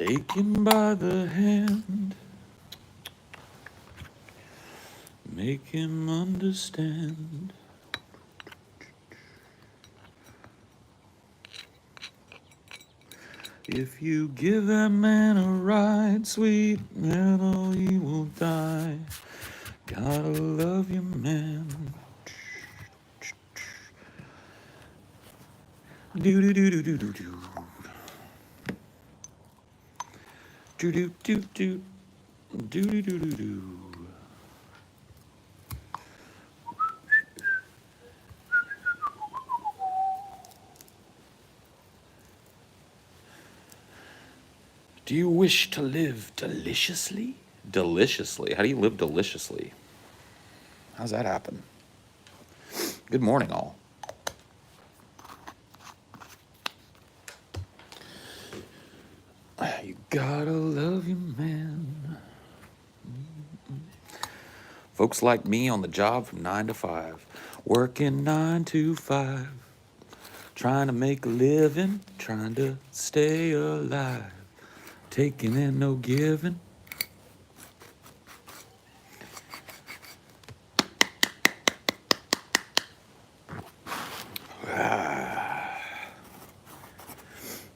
Take him by the hand, make him understand. If you give that man a ride, sweet man, oh, he will die. Gotta love you, man. Do do do do do do do. Do do do do. Do do do do do. Do you wish to live deliciously? Deliciously? How do you live deliciously? How's that happen? Good morning, all. You gotta love your man. Folks like me on the job from 9 to 5. Working 9 to 5. Trying to make a living. Trying to stay alive. Taking and no giving.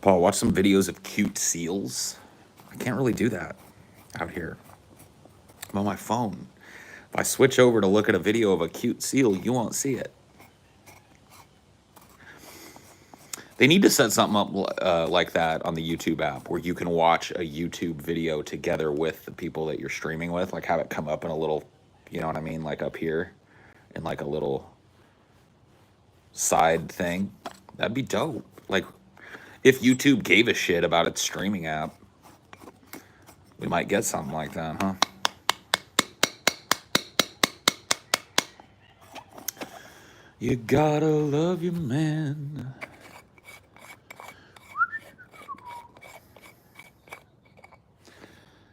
Paul, watch some videos of cute seals. I can't really do that out here. I'm on my phone. If I switch over to look at a video of a cute seal, you won't see it. They need to set something up like that on the YouTube app where you can watch a YouTube video together with the people that you're streaming with. Like have it come up in a little, you know what I mean? Like up here in like a little side thing. That'd be dope. Like if YouTube gave a shit about its streaming app, we might get something like that, huh? You gotta love your man.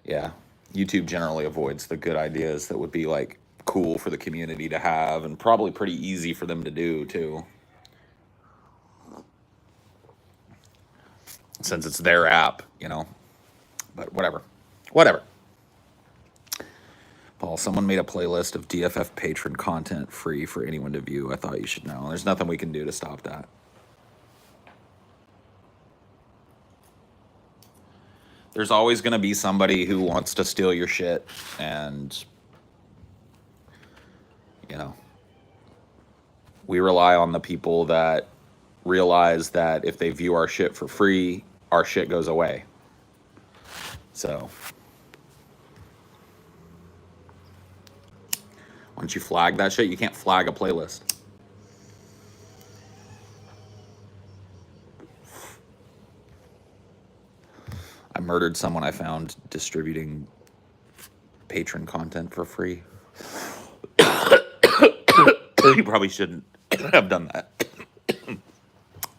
Yeah, YouTube generally avoids the good ideas that would be like cool for the community to have and probably pretty easy for them to do too. Since it's their app, you know. But whatever. Whatever. Paul, someone made a playlist of DFF patron content free for anyone to view. I thought you should know. There's nothing we can do to stop that. There's always going to be somebody who wants to steal your shit, and, you know, we rely on the people that realize that if they view our shit for free, our shit goes away. So, once you flag that shit, you can't flag a playlist. I murdered someone I found distributing patron content for free. You probably shouldn't have done that.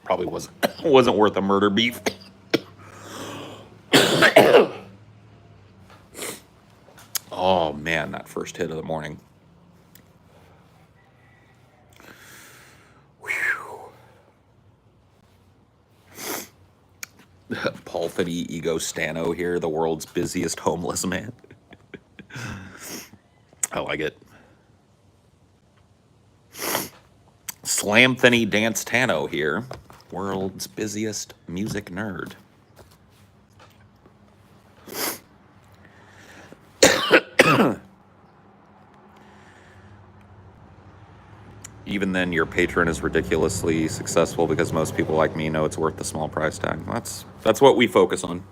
Probably wasn't worth a murder beef. Oh man, that first hit of the morning. Paul Finney Ego Stano here, the world's busiest homeless man. I like it. Slam Finney Dance Tano here, world's busiest music nerd. Even then, your patron is ridiculously successful because most people like me know it's worth the small price tag. That's what we focus on.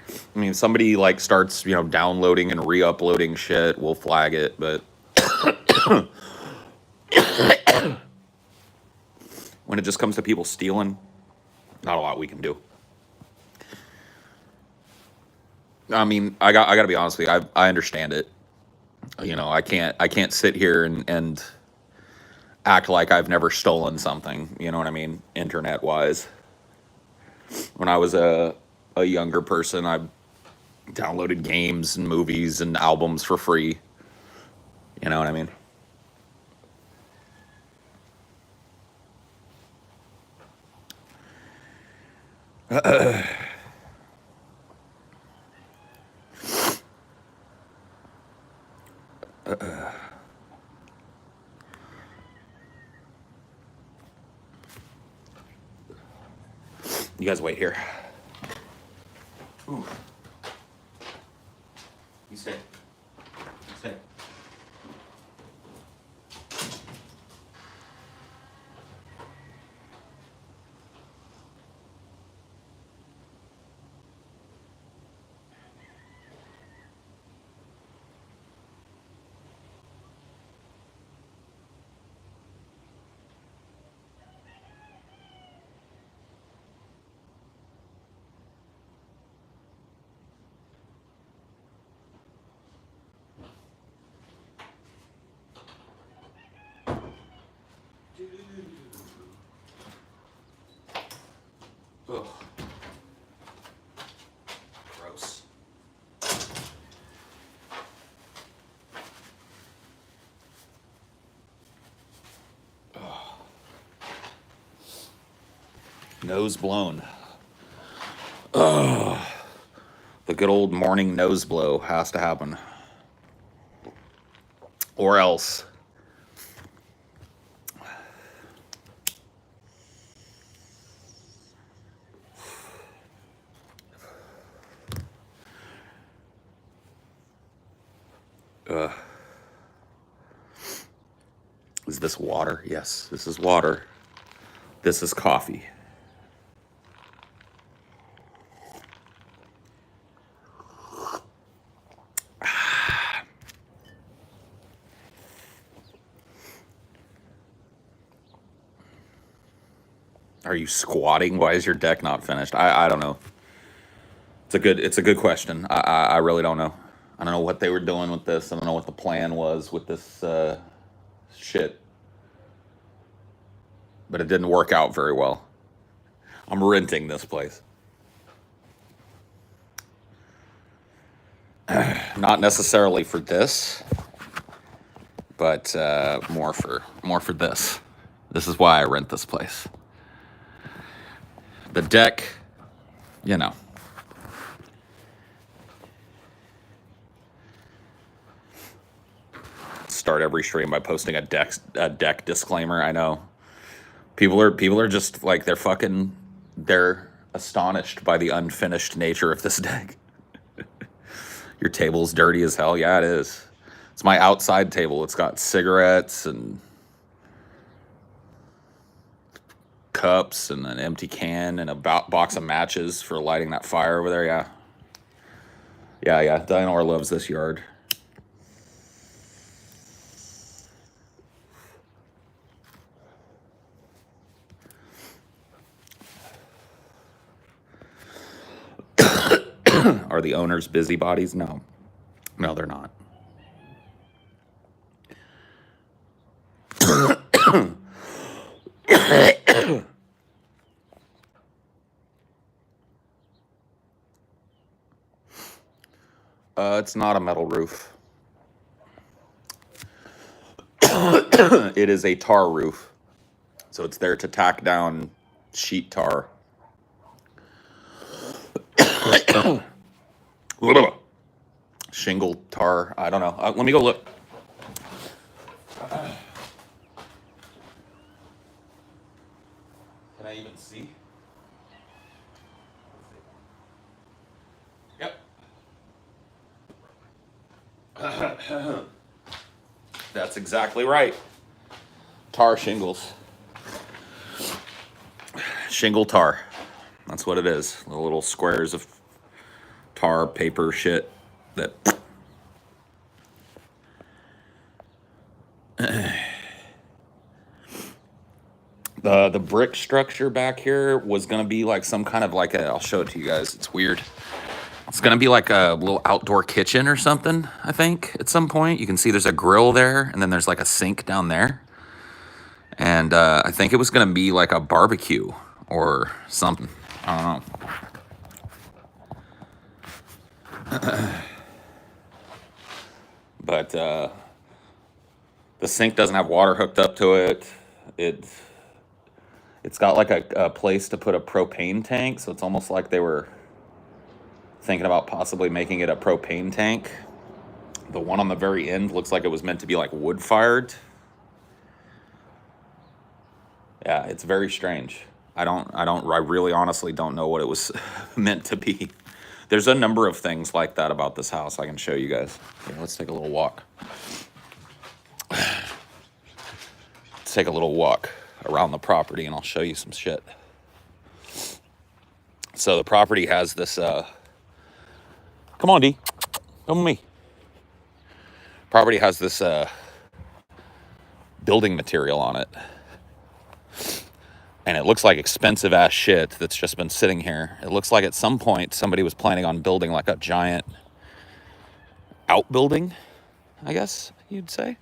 I mean, if somebody like starts, you know, downloading and re-uploading shit, we'll flag it, but when it just comes to people stealing, not a lot we can do. I mean, I gotta be honest with you, I understand it. You know, I can't sit here and act like I've never stolen something, you know what I mean, internet wise. When I was a younger person, I downloaded games and movies and albums for free. You know what I mean? You guys wait here. Ooh. You stay. You stay. Ugh. Gross. Ugh. Nose blown. Ugh. The good old morning nose blow has to happen. Or else. Is this water? Yes, this is water. This is coffee. Are you squatting? Why is your deck not finished? I don't know. It's a good question. I really don't know. I don't know what they were doing with this. I don't know what the plan was with this shit. But it didn't work out very well. I'm renting this place. Not necessarily for this, but more for this. This is why I rent this place. The deck, you know. Start every stream by posting a deck disclaimer. I know. People are just like they're astonished by the unfinished nature of this deck. Your table's dirty as hell. Yeah, it is. It's my outside table. It's got cigarettes and cups and an empty can and a box of matches for lighting that fire over there. Yeah. Yeah. Dinor loves this yard. Are the owners busybodies? No. No, they're not. It's not a metal roof. It is a tar roof. So it's there to tack down sheet tar. Shingle tar. I don't know. Let me go look. Can I even see? Yep. That's exactly right. Tar shingles. Shingle tar. That's what it is. The little squares of tar paper shit that the brick structure back here was gonna be like some kind of like I'll show it to you guys. It's weird. It's gonna be like a little outdoor kitchen or something, I think, at some point. You can see there's a grill there, and then there's like a sink down there. And I think it was gonna be like a barbecue or something. I don't know. But the sink doesn't have water hooked up to it. It's got like a place to put a propane tank, so it's almost like they were thinking about possibly making it a propane tank. The one on the very end looks like it was meant to be like wood fired. Yeah, it's very strange. I really honestly don't know what it was meant to be. There's a number of things like that about this house I can show you guys. Here, let's take a little walk. Let's take a little walk around the property and I'll show you some shit. So the property has this, come on, D, come with me. Property has this building material on it. And it looks like expensive ass shit that's just been sitting here. It looks like at some point somebody was planning on building like a giant outbuilding, I guess you'd say.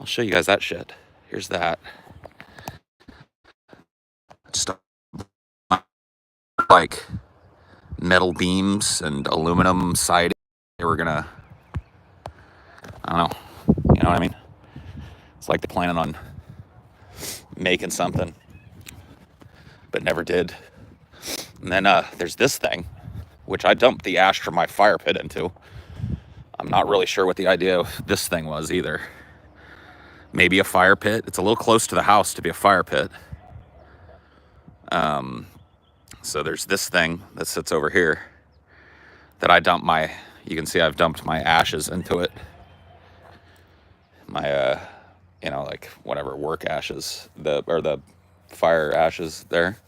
I'll show you guys that shit. Here's that. Just like metal beams and aluminum siding. They were gonna, I don't know, you know what I mean? It's like they're planning on making something, but never did. And then there's this thing, which I dumped the ash from my fire pit into. I'm not really sure what the idea of this thing was either. Maybe a fire pit. It's a little close to the house to be a fire pit. So there's this thing that sits over here that I dumped my, you can see I've dumped my ashes into it. My, you know, like whatever, work ashes, or the fire ashes there.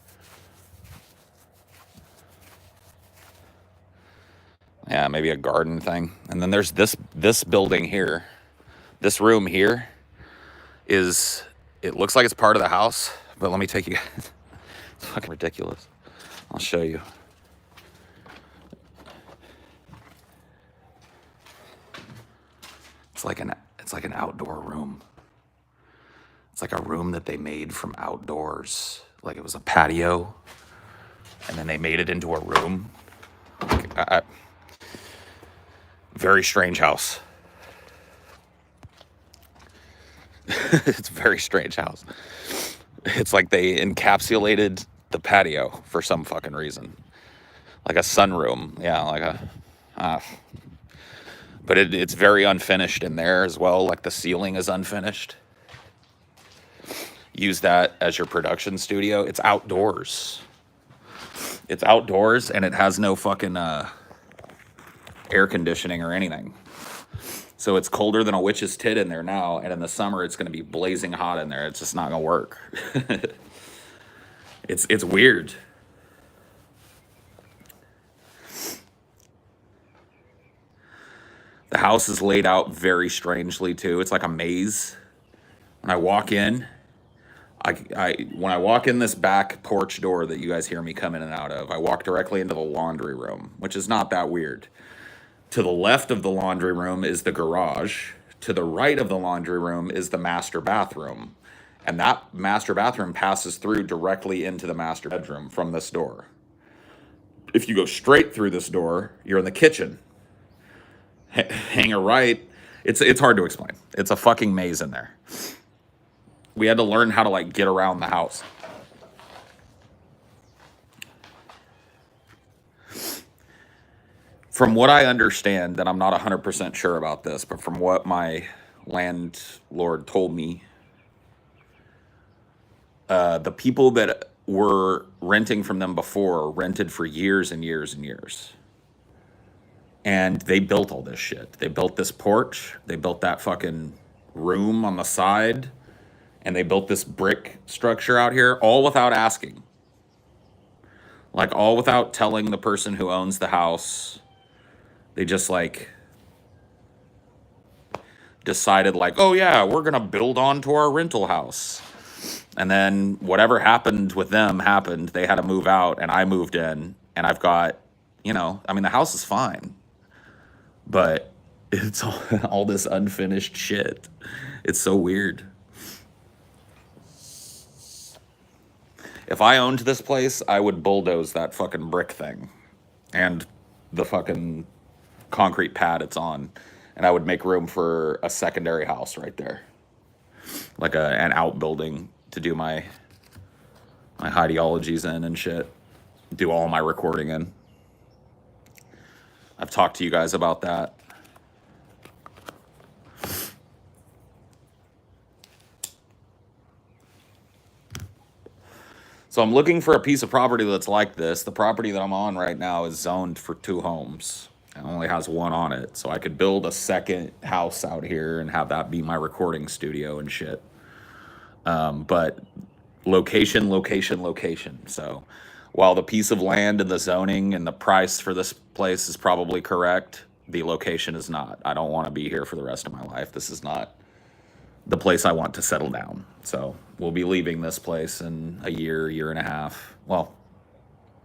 Yeah, maybe a garden thing. And then there's this building here. This room here is, it looks like it's part of the house, but let me take you guys. It's fucking ridiculous. I'll show you. It's like an outdoor room. It's like a room that they made from outdoors. Like it was a patio, and then they made it into a room. Very strange house. It's a very strange house. It's like they encapsulated the patio for some fucking reason. Like a sunroom. Yeah, like a... but it's very unfinished in there as well. Like the ceiling is unfinished. Use that as your production studio. It's outdoors. It's outdoors and it has no fucking air conditioning or anything. So it's colder than a witch's tit in there now, and in the summer it's going to be blazing hot in there. It's just not going to work. It's weird. The house is laid out very strangely too. It's like a maze. When I walk in, when I walk in this back porch door that you guys hear me come in and out of, I walk directly into the laundry room, which is not that weird. To the left of the laundry room is the garage. To the right of the laundry room is the master bathroom. And that master bathroom passes through directly into the master bedroom from this door. If you go straight through this door, you're in the kitchen. Hang a right. It's hard to explain. It's a fucking maze in there. We had to learn how to like get around the house. From what I understand, and I'm not 100% sure about this, but from what my landlord told me, the people that were renting from them before rented for years and years and years. And they built all this shit. They built this porch. They built that fucking room on the side. And they built this brick structure out here, all without asking. Like, all without telling the person who owns the house. They just, like, decided, like, oh, yeah, we're going to build onto our rental house. And then whatever happened with them happened. They had to move out, and I moved in. And I've got, you know, I mean, the house is fine. But it's all this unfinished shit. It's so weird. If I owned this place, I would bulldoze that fucking brick thing. And the fucking concrete pad it's on. And I would make room for a secondary house right there. Like an outbuilding to do my My Highdeology's in and shit. Do all my recording in. I've talked to you guys about that. So I'm looking for a piece of property that's like this. The property that I'm on right now is zoned for 2 homes. It only has 1 on it. So I could build a second house out here and have that be my recording studio and shit. But location, location, location. So while the piece of land and the zoning and the price for this place is probably correct, the location is not. I don't want to be here for the rest of my life. This is not the place I want to settle down. So we'll be leaving this place in a year, year and a half. Well,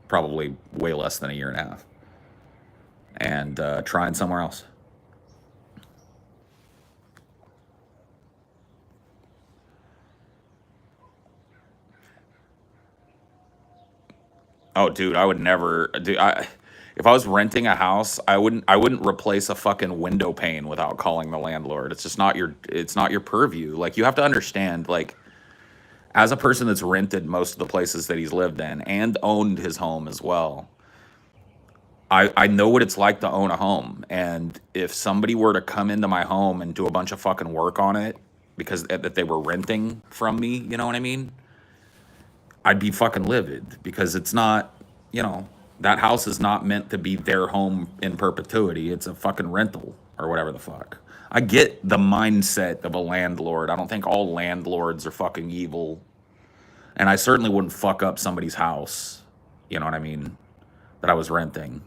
probably way less than a year and a half. And trying somewhere else. Oh, dude, I would never do. If I was renting a house, I wouldn't replace a fucking window pane without calling the landlord. It's just not your. It's not your purview. Like, you have to understand, like, as a person that's rented most of the places that he's lived in and owned his home as well, I know what it's like to own a home. And if somebody were to come into my home and do a bunch of fucking work on it because that they were renting from me, you know what I mean? I'd be fucking livid, because it's not, that house is not meant to be their home in perpetuity. It's a fucking rental or whatever the fuck. I get the mindset of a landlord. I don't think all landlords are fucking evil. And I certainly wouldn't fuck up somebody's house, you know what I mean, that I was renting.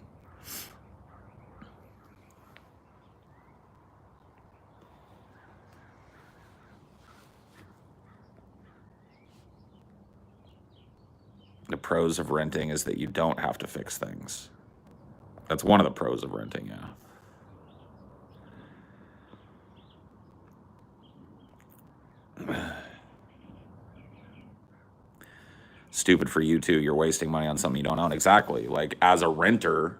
The pros of renting is that you don't have to fix things. That's one of the pros of renting, yeah. Stupid for you too. You're wasting money on something you don't own. Exactly. Like, as a renter,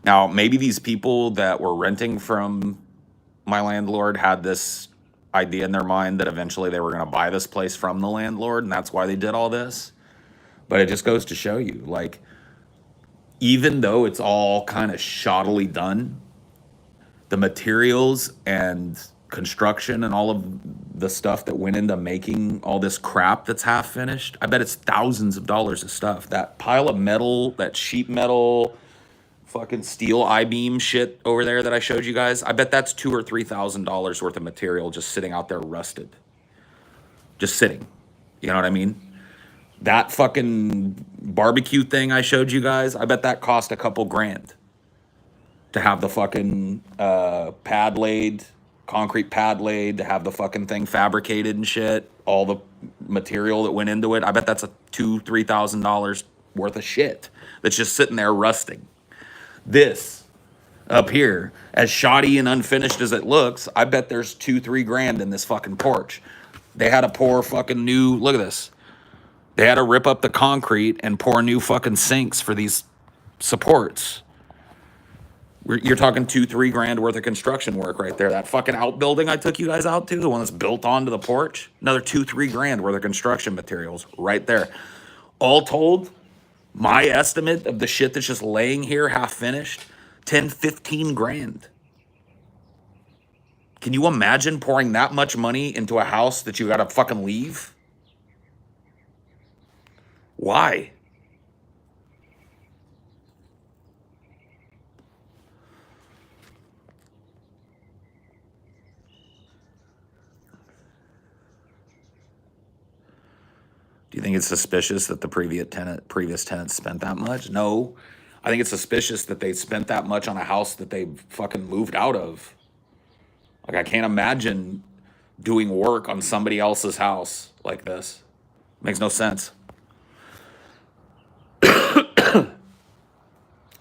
now maybe these people that were renting from my landlord had this idea in their mind that eventually they were going to buy this place from the landlord, and that's why they did all this. But it just goes to show you, like, even though it's all kind of shoddily done, the materials and construction and all of the stuff that went into making all this crap that's half finished, I bet it's thousands of dollars of stuff. That pile of metal, that sheet metal, fucking steel I-beam shit over there that I showed you guys, I bet that's $2,000 or $3,000 worth of material just sitting out there rusted. Just sitting. You know what I mean? That fucking barbecue thing I showed you guys, I bet that cost a couple grand to have the fucking pad laid, concrete pad laid, to have the fucking thing fabricated and shit, all the material that went into it. I bet that's a $2,000-$3,000 worth of shit that's just sitting there rusting. This up here, as shoddy and unfinished as it looks, I bet there's $2-3 grand in this fucking porch. They had to pour fucking new, look at this. They had to rip up the concrete and pour new fucking sinks for these supports. You're talking $2-3 grand worth of construction work right there. That fucking outbuilding I took you guys out to, the one that's built onto the porch, another $2-3 grand worth of construction materials right there. All told, my estimate of the shit that's just laying here half finished, 10-15 grand. Can you imagine pouring that much money into a house that you gotta fucking leave? Why? Do you think it's suspicious that the previous tenants spent that much? No. I think it's suspicious that they spent that much on a house that they fucking moved out of. Like, I can't imagine doing work on somebody else's house like this. Makes no sense.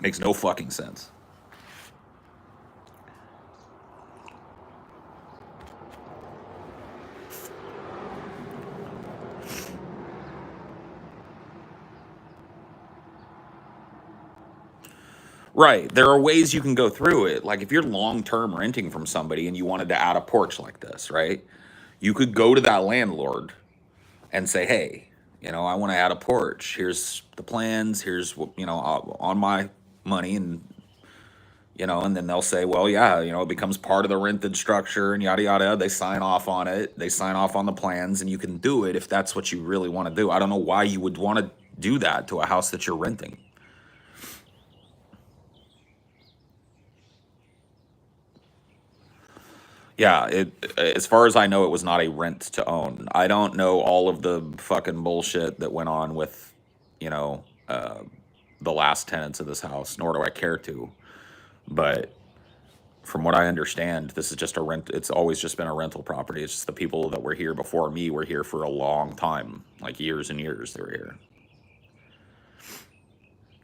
Makes no fucking sense. Right. There are ways you can go through it. Like, if you're long-term renting from somebody and you wanted to add a porch like this, right? You could go to that landlord and say, hey, I want to add a porch. Here's the plans. Here's what, on my money. And then they'll say, well, yeah, it becomes part of the rented structure and yada, yada. They sign off on it. They sign off on the plans, and you can do it if that's what you really want to do. I don't know why you would want to do that to a house that you're renting. Yeah, as far as I know, it was not a rent to own. I don't know all of the fucking bullshit that went on with, the last tenants of this house, nor do I care to. But from what I understand, this is just a rent. It's always just been a rental property. It's just the people that were here before me were here for a long time, like years and years they were here.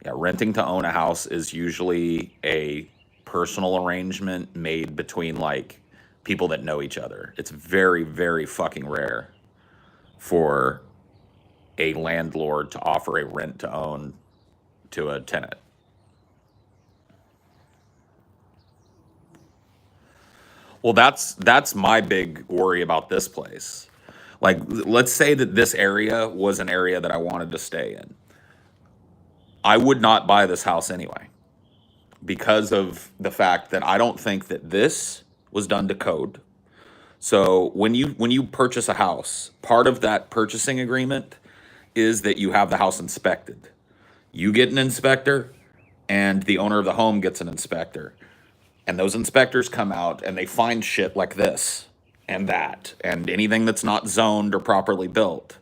Yeah, renting to own a house is usually a personal arrangement made between like people that know each other. It's very, very fucking rare for a landlord to offer a rent to own to a tenant. Well, that's my big worry about this place. Like, let's say that this area was an area that I wanted to stay in. I would not buy this house anyway because of the fact that I don't think that this was done to code. So when you purchase a house, part of that purchasing agreement is that you have the house inspected. You get an inspector, and the owner of the home gets an inspector. And those inspectors come out and they find shit like this and that and anything that's not zoned or properly built.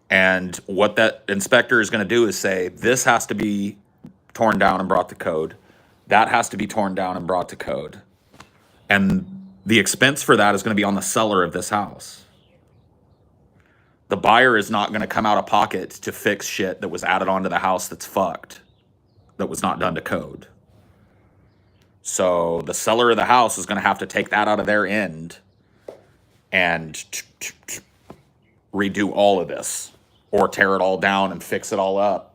And what that inspector is going to do is say, this has to be torn down and brought to code. That has to be torn down and brought to code. And the expense for that is going to be on the seller of this house. The buyer is not going to come out of pocket to fix shit that was added onto the house that's fucked, that was not done to code. So the seller of the house is going to have to take that out of their end and redo all of this, or tear it all down and fix it all up.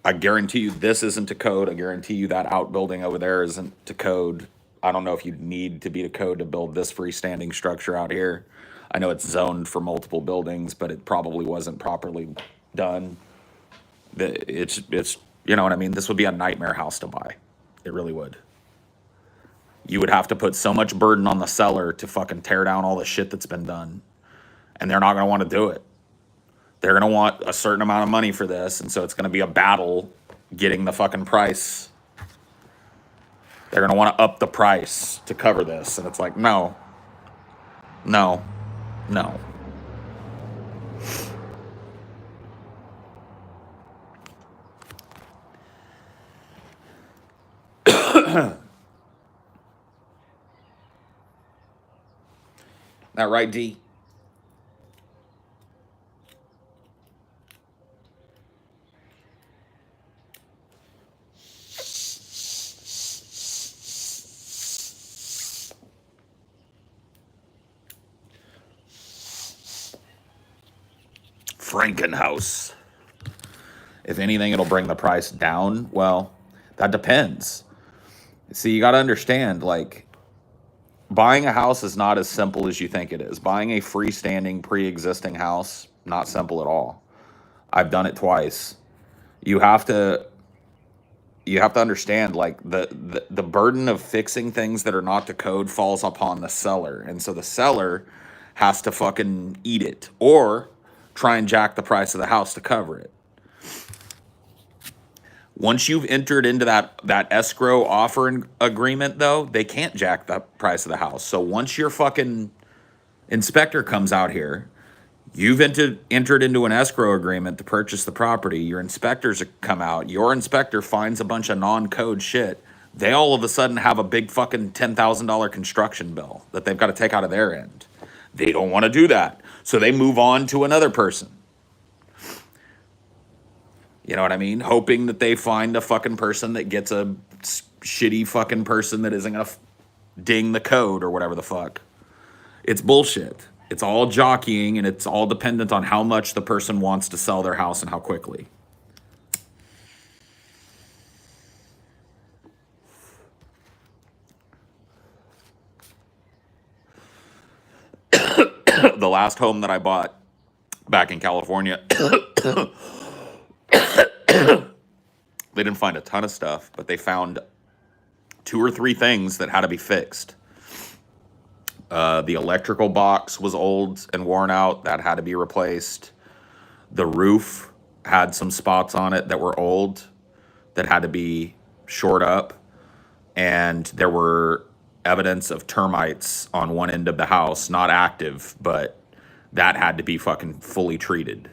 I guarantee you this isn't to code. I guarantee you that outbuilding over there isn't to code. I don't know if you'd need to be to code to build this freestanding structure out here. I know it's zoned for multiple buildings, but it probably wasn't properly done. It's you know what I mean? This would be a nightmare house to buy. It really would. You would have to put so much burden on the seller to fucking tear down all the shit that's been done. And they're not going to want to do it. They're going to want a certain amount of money for this, and so it's going to be a battle getting the fucking price. They're going to want to up the price to cover this, and it's like, no, no, no. That right, D? Frankenhouse. If anything, it'll bring the price down. Well, that depends. See, you got to understand, like, buying a house is not as simple as you think it is. Buying a freestanding, pre-existing house, not simple at all. I've done it twice. You have to understand, like, the burden of fixing things that are not to code falls upon the seller, and so the seller has to fucking eat it or try and jack the price of the house to cover it. Once you've entered into that escrow offer agreement, though, they can't jack the price of the house. So once your fucking inspector comes out here, you've entered into an escrow agreement to purchase the property. Your inspectors come out. Your inspector finds a bunch of non-code shit. They all of a sudden have a big fucking $10,000 construction bill that they've got to take out of their end. They don't want to do that. So they move on to another person. You know what I mean? Hoping that they find a fucking person that gets a shitty fucking person that isn't going to ding the code or whatever the fuck. It's bullshit. It's all jockeying, and it's all dependent on how much the person wants to sell their house and how quickly. The last home that I bought back in California, they didn't find a ton of stuff, but they found 2 or 3 things that had to be fixed. The electrical box was old and worn out. That had to be replaced. The roof had some spots on it that were old that had to be shored up. And there were evidence of termites on one end of the house, not active, but that had to be fucking fully treated.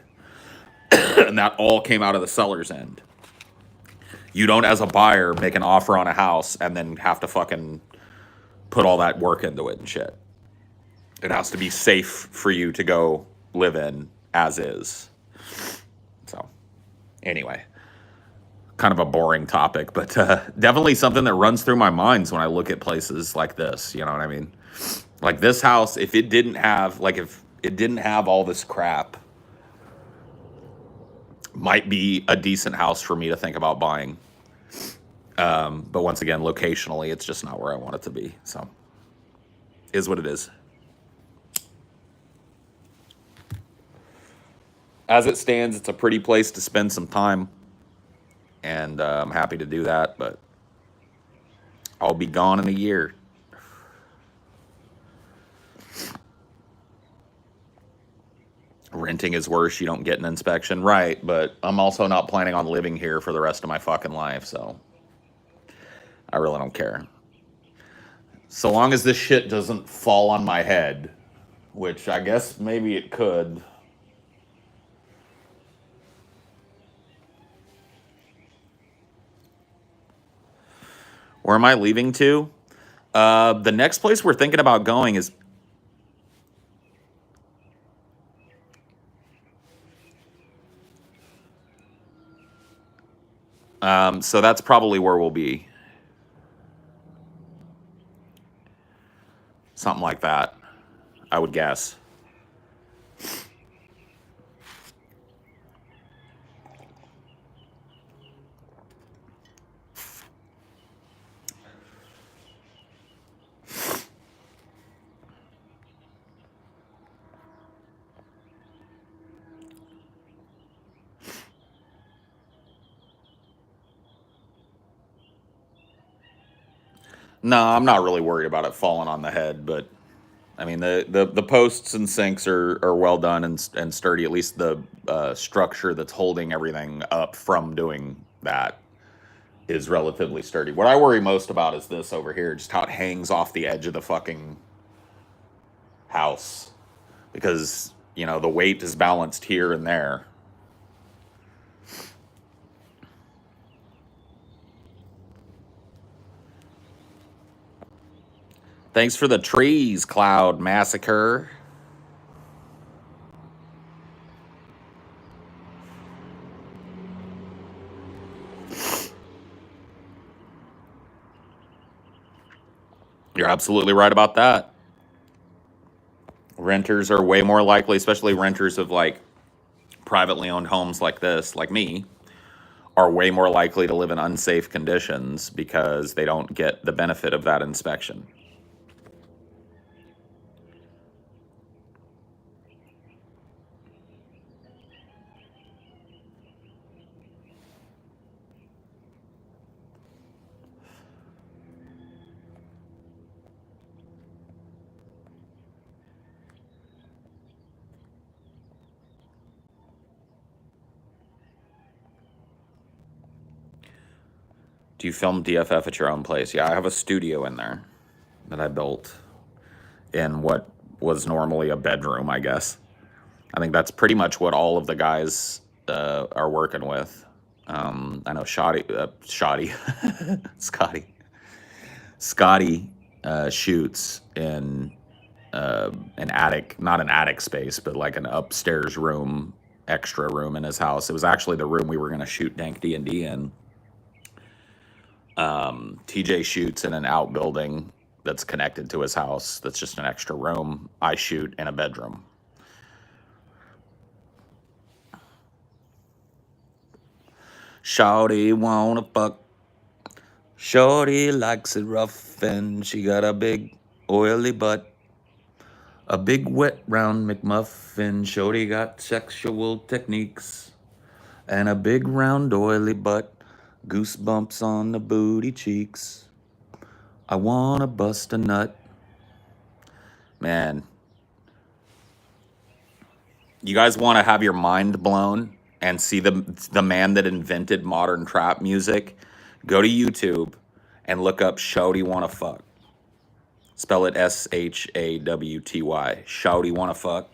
And that all came out of the seller's end. You don't, as a buyer, make an offer on a house and then have to fucking put all that work into it and shit. It has to be safe for you to go live in as is. So, anyway, kind of a boring topic, but definitely something that runs through my mind when I look at places like this. You know what I mean? Like this house, if it didn't have all this crap, might be a decent house for me to think about buying. But once again, locationally, it's just not where I want it to be. So, is what it is. As it stands, it's a pretty place to spend some time, and I'm happy to do that, but I'll be gone in a year. Renting is worse. You don't get an inspection. Right, but I'm also not planning on living here for the rest of my fucking life, so I really don't care. So long as this shit doesn't fall on my head, which I guess maybe it could. Where am I leaving to? The next place we're thinking about going is... so that's probably where we'll be. Something like that, I would guess. No, I'm not really worried about it falling on the head, but I mean the posts and sinks are well done and sturdy. At least the structure that's holding everything up from doing that is relatively sturdy. What I worry most about is this over here, just how it hangs off the edge of the fucking house, because the weight is balanced here and there. Thanks for the trees, Cloud Massacre. You're absolutely right about that. Renters are way more likely, especially renters of like privately owned homes like this, like me, are way more likely to live in unsafe conditions because they don't get the benefit of that inspection. Do you film DFF at your own place? Yeah, I have a studio in there that I built in what was normally a bedroom, I guess. I think that's pretty much what all of the guys are working with. I know Scotty, Scotty shoots in an attic, not an attic space, but like an upstairs room, extra room in his house. It was actually the room we were going to shoot Dank D&D in. TJ shoots in an outbuilding that's connected to his house. That's just an extra room. I shoot in a bedroom. Shawty wanna fuck. Shorty likes it rough and she got a big oily butt. A big wet round McMuffin. Shorty got sexual techniques. And a big round oily butt. Goosebumps on the booty cheeks. I wanna bust a nut. Man, you guys want to have your mind blown and see the man that invented modern trap music? Go to YouTube and look up Shawty Wanna Fuck. Spell it SHAWTY. Shawty Wanna Fuck.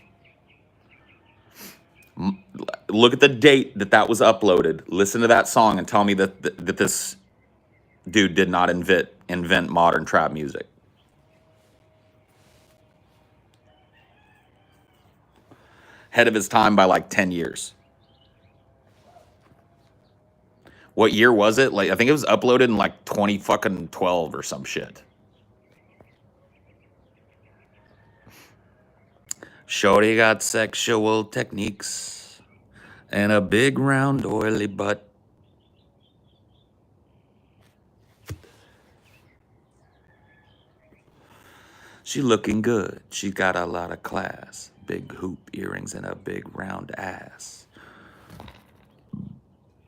Look at the date that was uploaded. Listen to that song and tell me that this dude did not invent modern trap music. Ahead of his time by like 10 years. What year was it? Like, I think it was uploaded in like 2012 or some shit. Shorty got sexual techniques and a big round oily butt. She looking good. She got a lot of class. Big hoop earrings and a big round ass.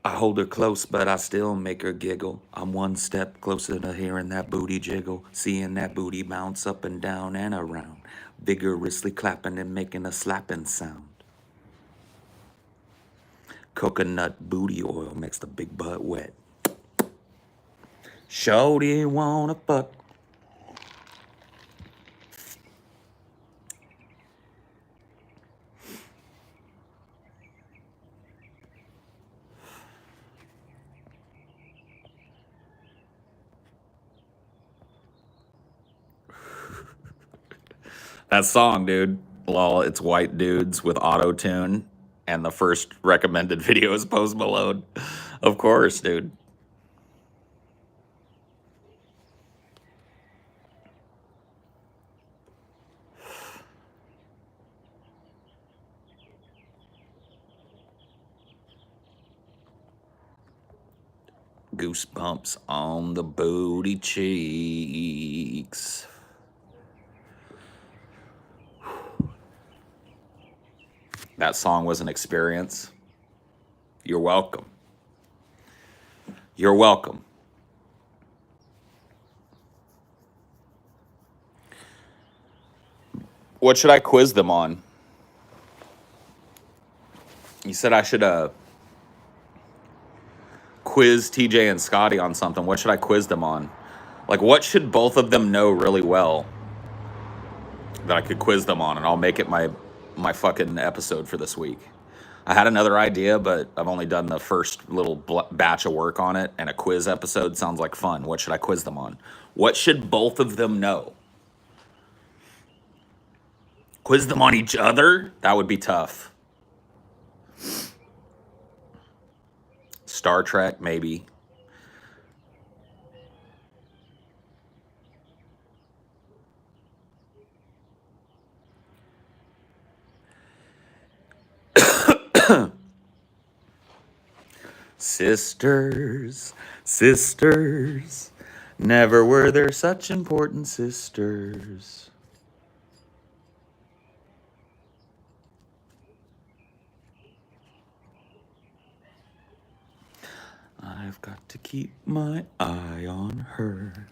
I hold her close, but I still make her giggle. I'm one step closer to hearing that booty jiggle, seeing that booty bounce up and down and around, vigorously clapping and making a slapping sound. Coconut booty oil makes the big butt wet. Shorty wanna fuck. That song, dude. Lol, it's white dudes with auto tune, and the first recommended video is Post Malone. Of course, dude. Goosebumps on the booty cheeks. That song was an experience. You're welcome. You're welcome. What should I quiz them on? You said I should quiz TJ and Scotty on something. What should I quiz them on? Like, what should both of them know really well that I could quiz them on, and I'll make it my fucking episode for this week. I had another idea, but I've only done the first little batch of work on it, and a quiz episode sounds like fun. What should I quiz them on? What should both of them know? Quiz them on each other? That would be tough. Star Trek, maybe. Sisters, sisters, never were there such important sisters. I've got to keep my eye on her.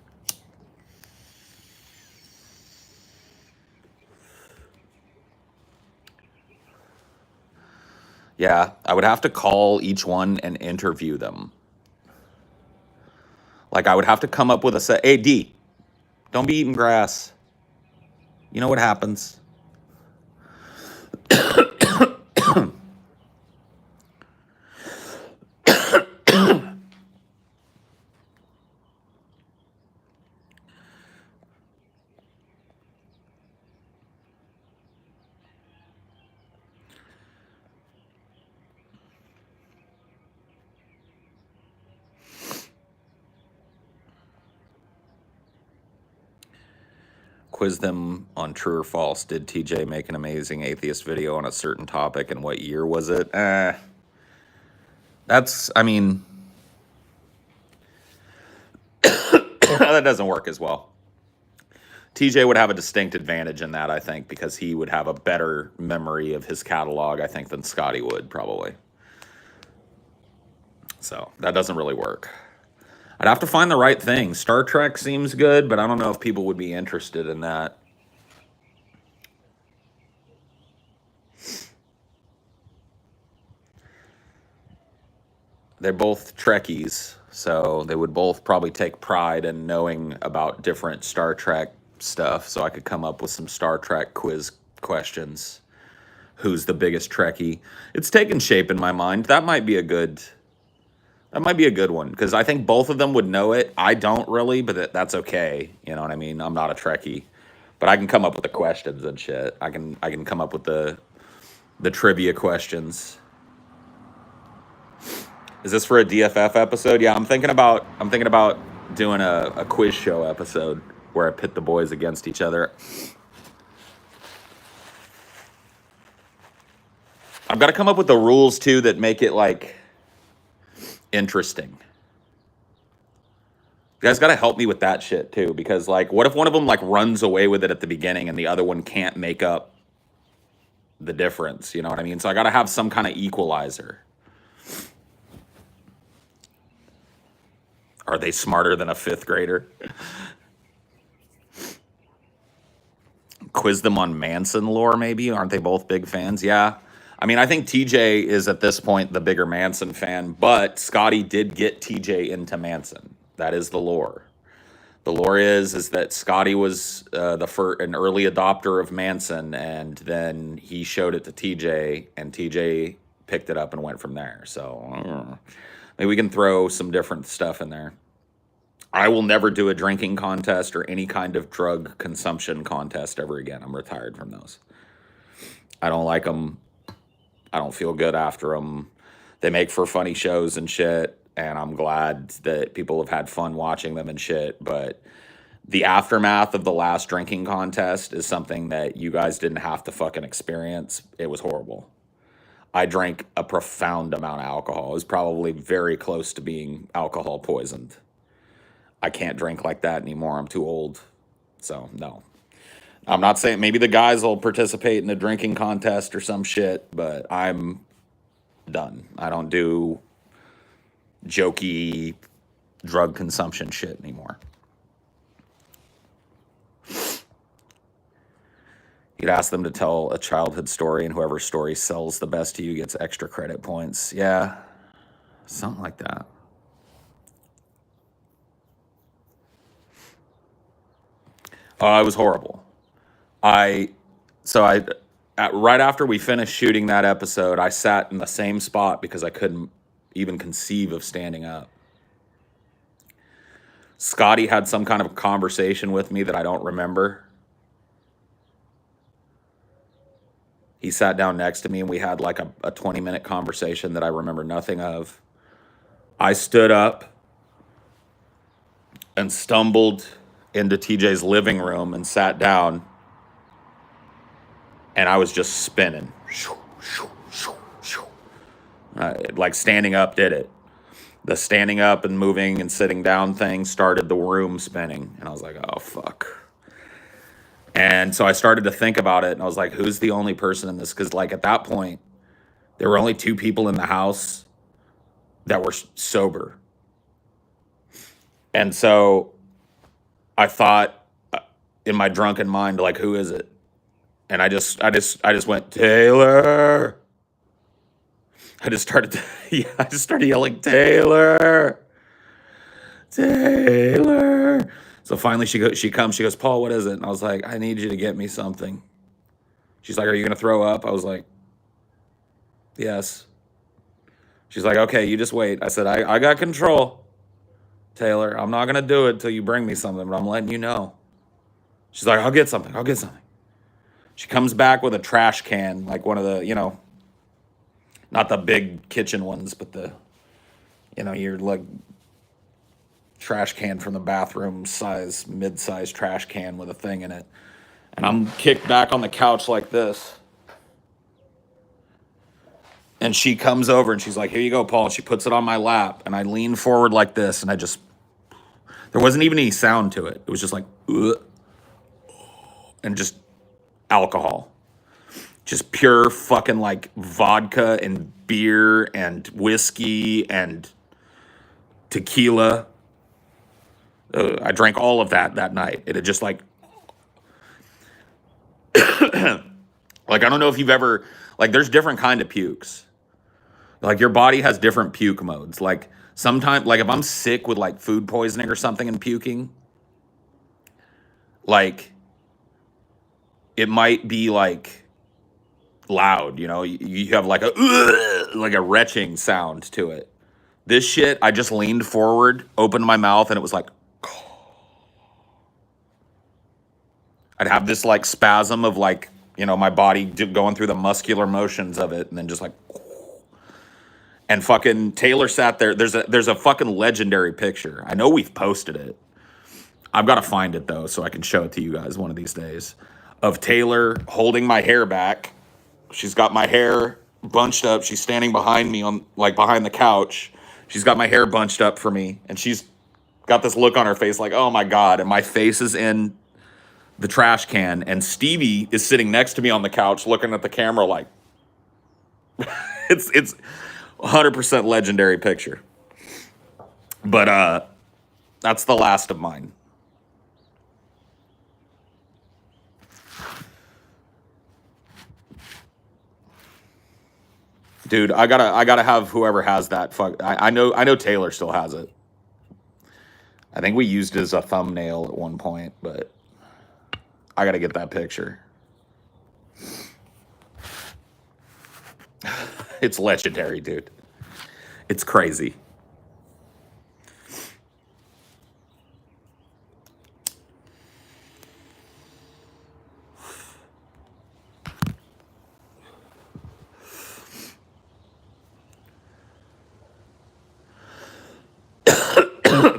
Yeah, I would have to call each one and interview them. Like, I would have to come up with a set. Hey, D, don't be eating grass. You know what happens. Quiz them on true or false. Did TJ make an amazing atheist video on a certain topic, and what year was it? That's, I mean, that doesn't work as well. TJ would have a distinct advantage in that, I think, because he would have a better memory of his catalog, I think, than Scotty would, probably. So that doesn't really work. I'd have to find the right thing. Star Trek seems good, but I don't know if people would be interested in that. They're both Trekkies, so they would both probably take pride in knowing about different Star Trek stuff, so I could come up with some Star Trek quiz questions. Who's the biggest Trekkie? It's taken shape in my mind. That might be a good one, because I think both of them would know it. I don't really, but that's okay. You know what I mean? I'm not a Trekkie, but I can come up with the questions and shit. I can come up with the trivia questions. Is this for a DFF episode? Yeah, I'm thinking about doing a quiz show episode where I pit the boys against each other. I've got to come up with the rules too that make it like interesting. You guys got to help me with that shit too, because like, what if one of them like runs away with it at the beginning and the other one can't make up the difference? You know what I mean? So I got to have some kind of equalizer. Are they smarter than a fifth grader? Quiz them on Manson lore, maybe? Aren't they both big fans? Yeah. I mean, I think TJ is at this point the bigger Manson fan, but Scotty did get TJ into Manson. That is the lore. The lore is that Scotty was an early adopter of Manson, and then he showed it to TJ, and TJ picked it up and went from there. So maybe we can throw some different stuff in there. I will never do a drinking contest or any kind of drug consumption contest ever again. I'm retired from those. I don't like them. I don't feel good after them. They make for funny shows and shit, and I'm glad that people have had fun watching them and shit, but the aftermath of the last drinking contest is something that you guys didn't have to fucking experience. It was horrible. I drank a profound amount of alcohol. It was probably very close to being alcohol poisoned. I can't drink like that anymore. I'm too old. So, no. I'm not saying maybe the guys will participate in a drinking contest or some shit, but I'm done. I don't do jokey drug consumption shit anymore. You'd ask them to tell a childhood story, and whoever story sells the best to you gets extra credit points. Yeah, something like that. It was horrible. Right after we finished shooting that episode, I sat in the same spot because I couldn't even conceive of standing up. Scotty had some kind of conversation with me that I don't remember. He sat down next to me and we had like a 20-minute conversation that I remember nothing of. I stood up and stumbled into TJ's living room and sat down, and I was just spinning. Like standing up did it. The standing up and moving and sitting down thing started the room spinning, and I was like, oh, fuck. And so I started to think about it, and I was like, who's the only person in this? Because like at that point, there were only 2 people in the house that were sober. And so I thought in my drunken mind, like, who is it? And I just went, Taylor. I just started yelling, Taylor. Taylor. So finally she comes, she goes, Paul, what is it? And I was like, I need you to get me something. She's like, are you going to throw up? I was like, yes. She's like, okay, you just wait. I said, I got control. Taylor, I'm not going to do it till you bring me something, but I'm letting you know. She's like, I'll get something. She comes back with a trash can, like one of the, not the big kitchen ones, but the, you're like trash can from the bathroom size, mid-size trash can with a thing in it. And I'm kicked back on the couch like this. And she comes over and she's like, here you go, Paul. And she puts it on my lap. And I lean forward like this. And there wasn't even any sound to it. It was just like, ugh, and just alcohol. Just pure fucking like vodka and beer and whiskey and tequila. I drank all of that night. It had just like I don't know if you've ever, like, there's different kind of pukes. Like your body has different puke modes. Like sometimes, like if I'm sick with like food poisoning or something and puking, like it might be like loud, you know, you have like a retching sound to it. This shit, I just leaned forward, opened my mouth, and it was like, I'd have this like spasm of like, you know, my body going through the muscular motions of it, and then just like, and fucking Taylor sat there. There's a fucking legendary picture. I know we've posted it. I've got to find it though, so I can show it to you guys one of these days. Of Taylor holding my hair back. She's got my hair bunched up. She's standing behind me on like behind the couch. She's got my hair bunched up for me, and she's got this look on her face like, oh my God. And my face is in the trash can, and Stevie is sitting next to me on the couch looking at the camera like, it's 100% legendary picture. But that's the last of mine. Dude, I gotta have whoever has that. I know Taylor still has it. I think we used it as a thumbnail at one point, but I gotta get that picture. It's legendary, dude. It's crazy.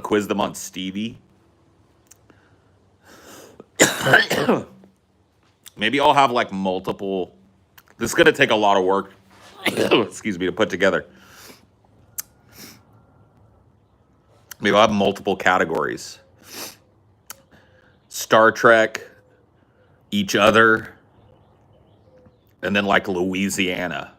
Quiz them on Stevie. Maybe I'll have like multiple. This is gonna take a lot of work. Excuse me, to put together. Maybe I'll have multiple categories. Star Trek, each other, and then like Louisiana.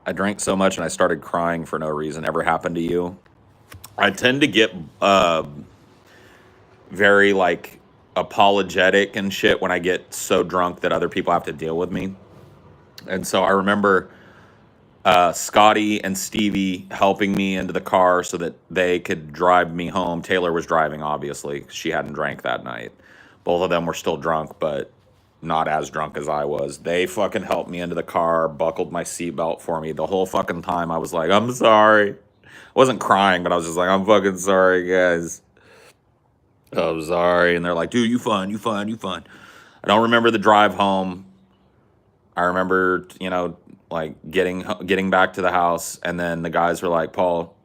I drank so much and I started crying for no reason. Ever happened to you? I tend to get very like apologetic and shit when I get so drunk that other people have to deal with me. And so I remember Scotty and Stevie helping me into the car so that they could drive me home. Taylor was driving, obviously, 'cause she hadn't drank that night. Both of them were still drunk, but not as drunk as I was. They fucking helped me into the car, buckled my seatbelt for me. The whole fucking time I was like, I'm sorry. I wasn't crying, but I was just like, I'm fucking sorry, guys. I'm sorry. And they're like, dude, you fine, you fine, you fine. I don't remember the drive home. I remember, you know, like getting back to the house, and then the guys were like, Paul,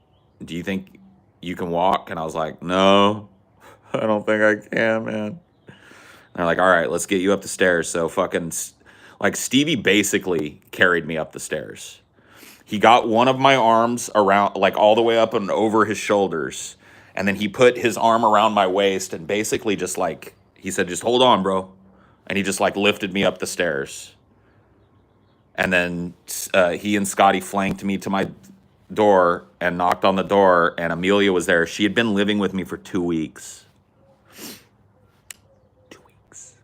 do you think you can walk? And I was like, no, I don't think I can, man. And they're like, all right, let's get you up the stairs. So fucking, like, Stevie basically carried me up the stairs. He got one of my arms around, like, all the way up and over his shoulders, and then he put his arm around my waist and basically just like, he said, just hold on, bro. And he just like lifted me up the stairs. And then he and Scotty flanked me to my door and knocked on the door, and Amelia was there. She had been living with me for 2 weeks. 2 weeks.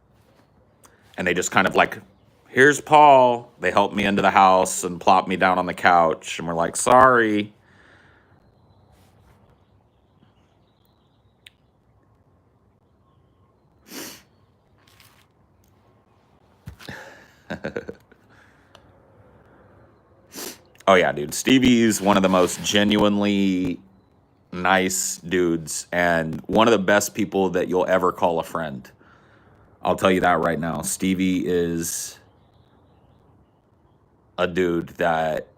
And they just kind of like, here's Paul. They helped me into the house and plopped me down on the couch, and we're like, sorry. Oh yeah, dude. Stevie's one of the most genuinely nice dudes and one of the best people that you'll ever call a friend. I'll tell you that right now. Stevie is a dude that,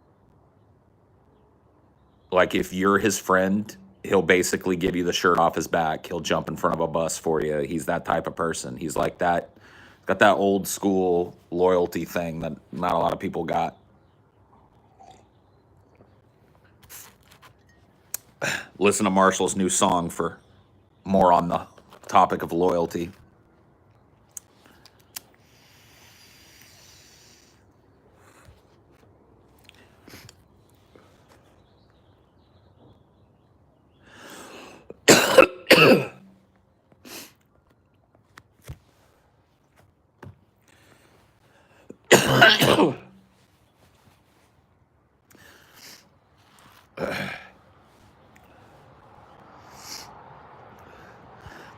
like, if you're his friend, he'll basically give you the shirt off his back. He'll jump in front of a bus for you. He's that type of person. He's like that, got that old school loyalty thing that not a lot of people got. Listen to Marshall's new song for more on the topic of loyalty.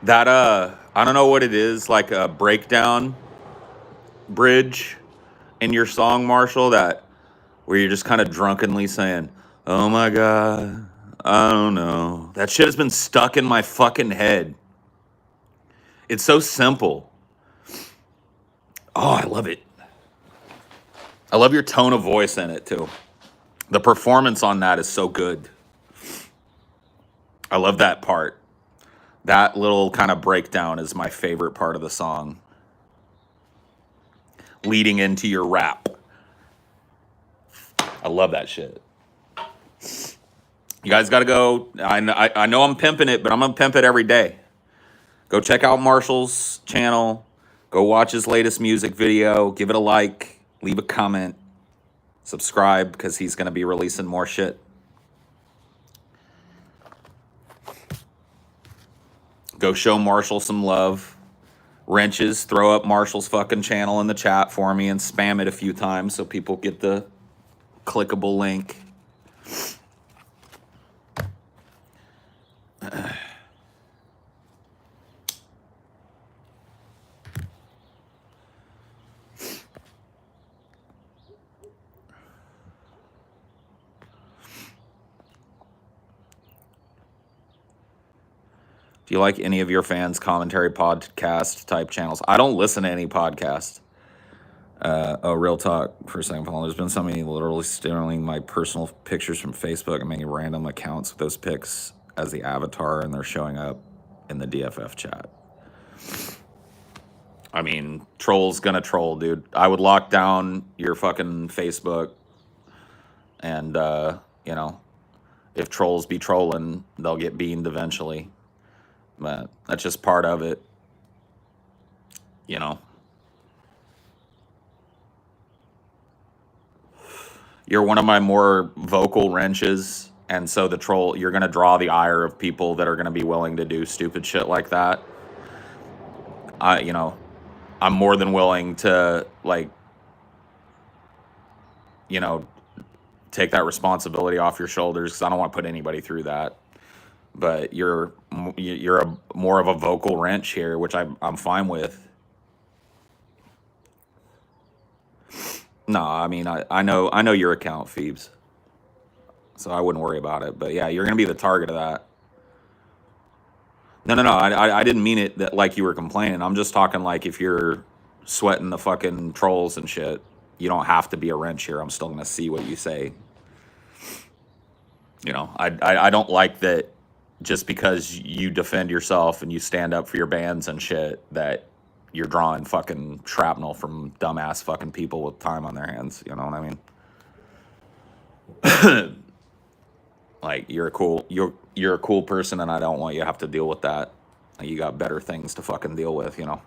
That I don't know what it is, like a breakdown bridge in your song, Marshall, that where you're just kind of drunkenly saying, "Oh my God, I don't know." That shit has been stuck in my fucking head. It's so simple. Oh, I love it. I love your tone of voice in it too. The performance on that is so good. I love that part. That little kind of breakdown is my favorite part of the song. Leading into your rap. I love that shit. You guys got to go. I know I'm pimping it, but I'm going to pimp it every day. Go check out Marshall's channel. Go watch his latest music video. Give it a like. Leave a comment. Subscribe because he's going to be releasing more shit. Go show Marshall some love. Wrenches, throw up Marshall's fucking channel in the chat for me and spam it a few times so people get the clickable link. Do you like any of your fans' commentary podcast type channels? I don't listen to any podcast. Real talk for a second, Paul. There's been so many literally stealing my personal pictures from Facebook and making random accounts with those pics as the avatar, and they're showing up in the DFF chat. I mean, troll's gonna troll, dude. I would lock down your fucking Facebook, and you know, if trolls be trolling, they'll get beamed eventually. But that's just part of it, you know. You're one of my more vocal wrenches, and so the troll, you're going to draw the ire of people that are going to be willing to do stupid shit like that. You know, I'm more than willing to, like, you know, take that responsibility off your shoulders because I don't want to put anybody through that. But you're more of a vocal wrench here, which I'm fine with. No, I mean, I know your account, Phoebes, so I wouldn't worry about it. But yeah, you're gonna be the target of that. No, I didn't mean it that like you were complaining. I'm just talking like if you're sweating the fucking trolls and shit, you don't have to be a wrench here. I'm still gonna see what you say. You know, I don't like that just because you defend yourself and you stand up for your bands and shit that you're drawing fucking shrapnel from dumbass fucking people with time on their hands. You know what I mean? Like, you're a cool person, and I don't want you to have to deal with that. You got better things to fucking deal with, you know?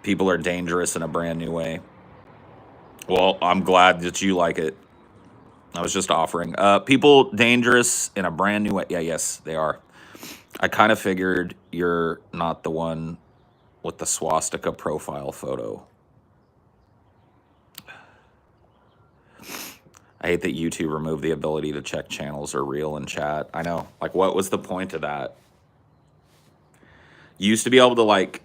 People are dangerous in a brand new way. Well, I'm glad that you like it. I was just offering. People dangerous in a brand new way. Yeah, yes, they are. I kind of figured you're not the one with the swastika profile photo. I hate that YouTube removed the ability to check channels are real in chat. I know. Like, what was the point of that? You used to be able to, like,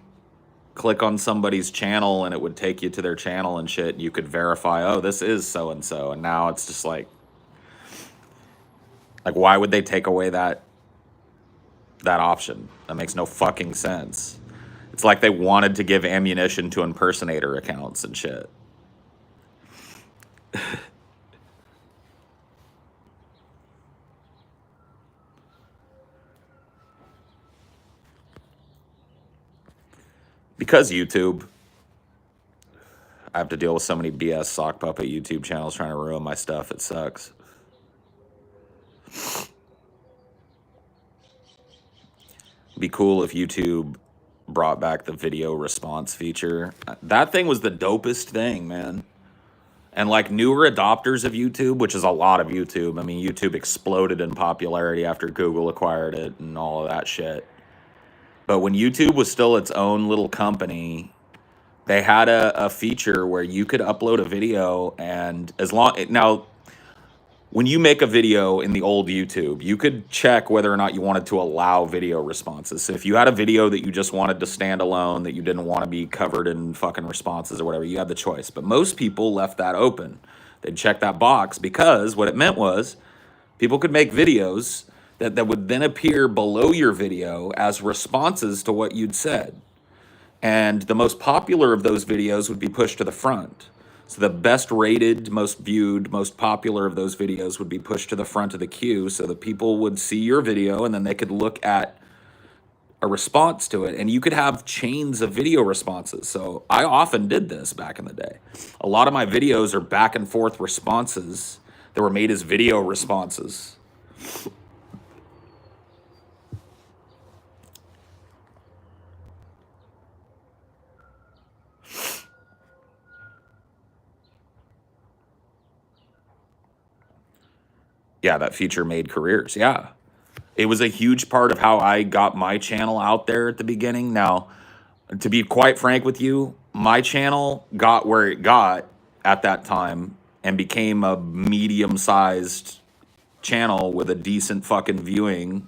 click on somebody's channel and it would take you to their channel and shit. And you could verify, oh, this is so and so. And now it's just like why would they take away that option? That makes no fucking sense. It's like they wanted to give ammunition to impersonator accounts and shit. Because YouTube, I have to deal with so many BS sock puppet YouTube channels trying to ruin my stuff. It sucks. Be cool if YouTube brought back the video response feature. That thing was the dopest thing, man. And like newer adopters of YouTube, which is a lot of YouTube. I mean, YouTube exploded in popularity after Google acquired it and all of that shit. But when YouTube was still its own little company, they had a feature where you could upload a video, and now when you make a video in the old YouTube, you could check whether or not you wanted to allow video responses. So if you had a video that you just wanted to stand alone, that you didn't want to be covered in fucking responses or whatever, you had the choice. But most people left that open. They'd check that box because what it meant was people could make videos that would then appear below your video as responses to what you'd said. And the most popular of those videos would be pushed to the front. So the best rated, most viewed, most popular of those videos would be pushed to the front of the queue so that people would see your video and then they could look at a response to it. And you could have chains of video responses. So I often did this back in the day. A lot of my videos are back and forth responses that were made as video responses. Yeah, that feature made careers. Yeah. It was a huge part of how I got my channel out there at the beginning. Now, to be quite frank with you, my channel got where it got at that time and became a medium-sized channel with a decent fucking viewing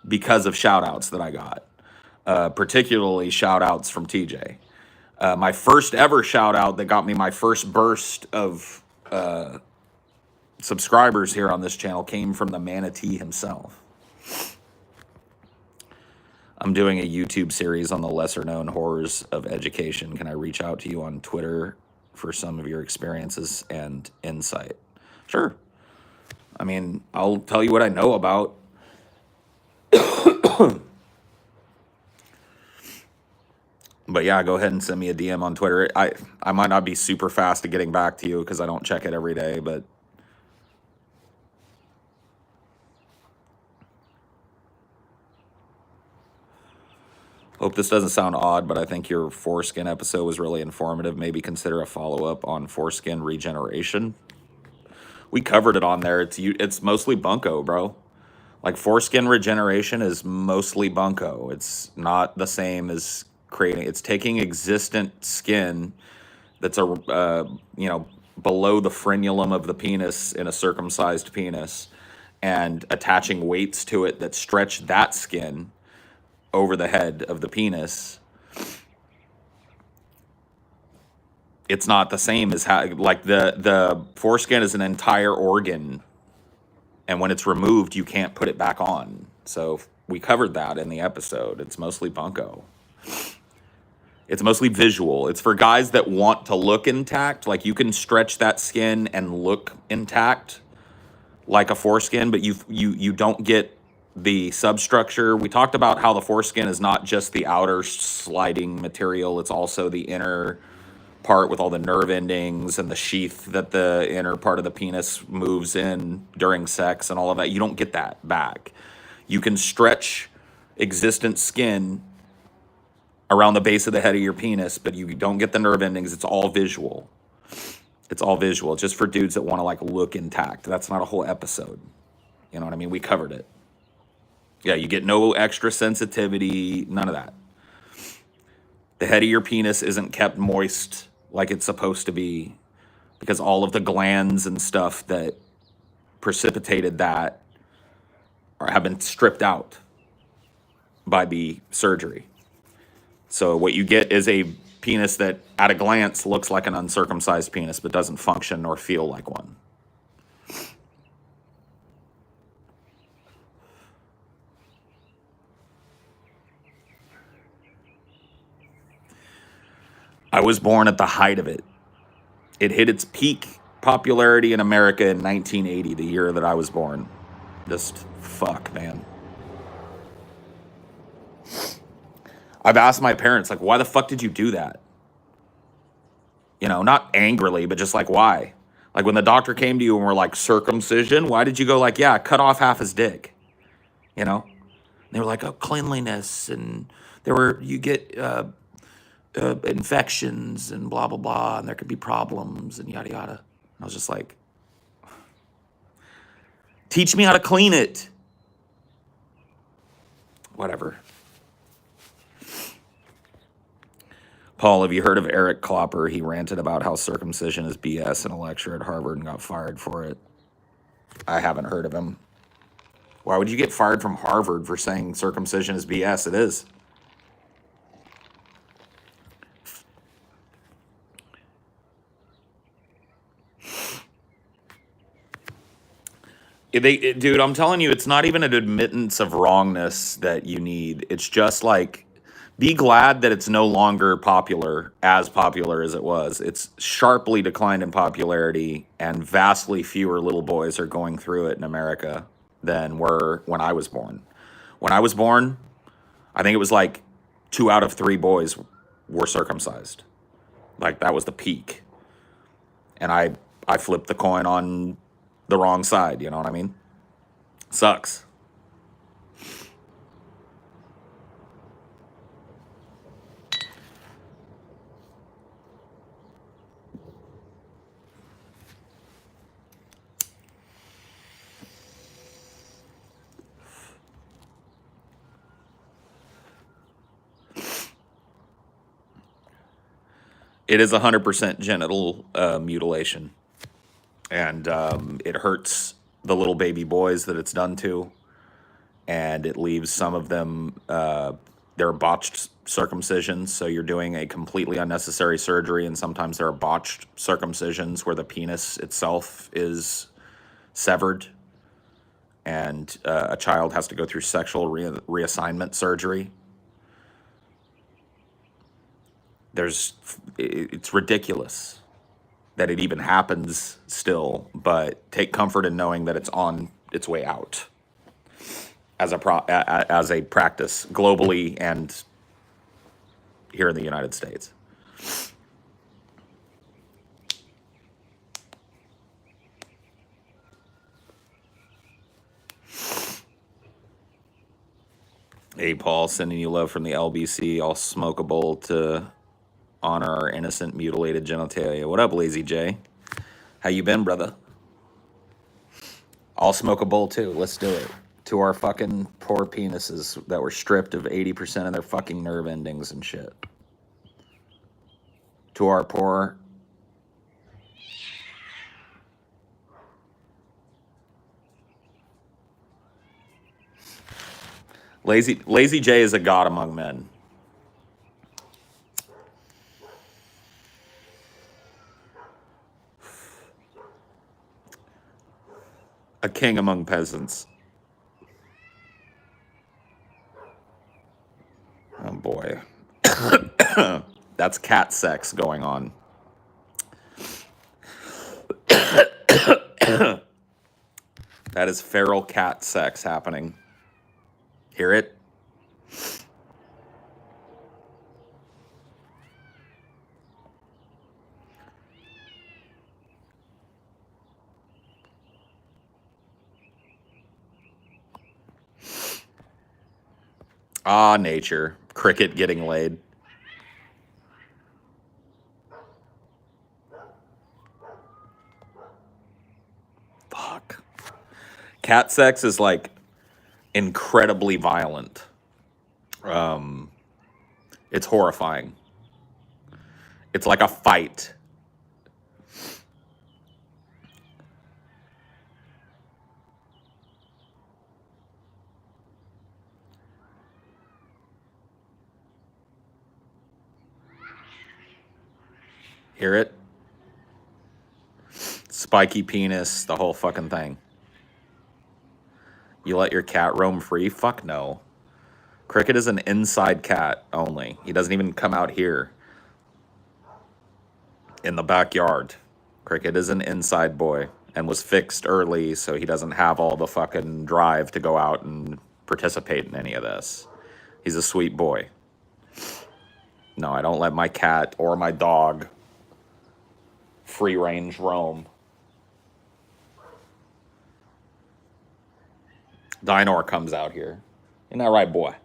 because of shout-outs that I got. Particularly shout-outs from TJ. My first ever shout-out that got me my first burst of subscribers here on this channel came from the manatee himself. I'm doing a YouTube series on the lesser known horrors of education. Can I reach out to you on Twitter for some of your experiences and insight? Sure. I mean, I'll tell you what I know about. But yeah, go ahead and send me a DM on Twitter. I might not be super fast at getting back to you because I don't check it every day, but hope this doesn't sound odd, but I think your Foreskin episode was really informative. Maybe consider a follow-up on Foreskin Regeneration. We covered it on there. It's mostly bunko, bro. Like Foreskin Regeneration is mostly bunko. It's not the same as it's taking existent skin that's below the frenulum of the penis in a circumcised penis and attaching weights to it that stretch that skin over the head of the penis. It's not the same as how, like the foreskin is an entire organ, and when it's removed, you can't put it back on. So we covered that in the episode. It's mostly bunko. It's mostly visual. It's for guys that want to look intact. Like you can stretch that skin and look intact like a foreskin, but you don't get the substructure. We talked about how the foreskin is not just the outer sliding material. It's also the inner part with all the nerve endings and the sheath that the inner part of the penis moves in during sex and all of that. You don't get that back. You can stretch existent skin around the base of the head of your penis, but you don't get the nerve endings. It's all visual. It's all visual. It's just for dudes that want to like look intact. That's not a whole episode. You know what I mean? We covered it. Yeah, you get no extra sensitivity, none of that. The head of your penis isn't kept moist like it's supposed to be because all of the glands and stuff that precipitated that have been stripped out by the surgery. So what you get is a penis that at a glance looks like an uncircumcised penis but doesn't function or feel like one. I was born at the height of it. It hit its peak popularity in America in 1980, the year that I was born. Just fuck, man. I've asked my parents, like, why the fuck did you do that? You know, not angrily, but just like, why? Like, when the doctor came to you and were like, circumcision, why did you go like, yeah, cut off half his dick? You know? They were like, oh, cleanliness, and you get infections and blah, blah, blah, and there could be problems and yada, yada. I was just like, teach me how to clean it. Whatever. Paul, have you heard of Eric Klopper? He ranted about how circumcision is BS in a lecture at Harvard and got fired for it. I haven't heard of him. Why would you get fired from Harvard for saying circumcision is BS? It is. Dude, I'm telling you, it's not even an admittance of wrongness that you need. It's just like, be glad that it's no longer as popular as it was. It's sharply declined in popularity, and vastly fewer little boys are going through it in America than were when I was born. When I was born, I think it was like 2 out of 3 boys were circumcised. Like, that was the peak. And I flipped the coin on the wrong side, you know what I mean? Sucks. It is 100% genital mutilation. And it hurts the little baby boys that it's done to. And it leaves some of them, they're botched circumcisions. So you're doing a completely unnecessary surgery. And sometimes there are botched circumcisions where the penis itself is severed. And a child has to go through sexual reassignment surgery. It's ridiculous that it even happens still, but take comfort in knowing that it's on its way out as a practice globally and here in the United States. Hey, Paul, sending you love from the LBC. I'll smoke a bowl to honor our innocent mutilated genitalia. What up, Lazy J? How you been, brother? I'll smoke a bowl too. Let's do it. To our fucking poor penises that were stripped of 80% of their fucking nerve endings and shit. To our poor... Lazy J is a god among men. A king among peasants. Oh boy. That's cat sex going on. That is feral cat sex happening. Hear it? Ah, nature. Cricket getting laid. Fuck. Cat sex is like incredibly violent. It's horrifying. It's like a fight. Hear it? Spiky penis, the whole fucking thing. You let your cat roam free? Fuck no. Cricket is an inside cat only. He doesn't even come out here in the backyard. Cricket is an inside boy and was fixed early, so he doesn't have all the fucking drive to go out and participate in any of this. He's a sweet boy. No, I don't let my cat or my dog free range roam. Dinor comes out here. Isn't that right, boy?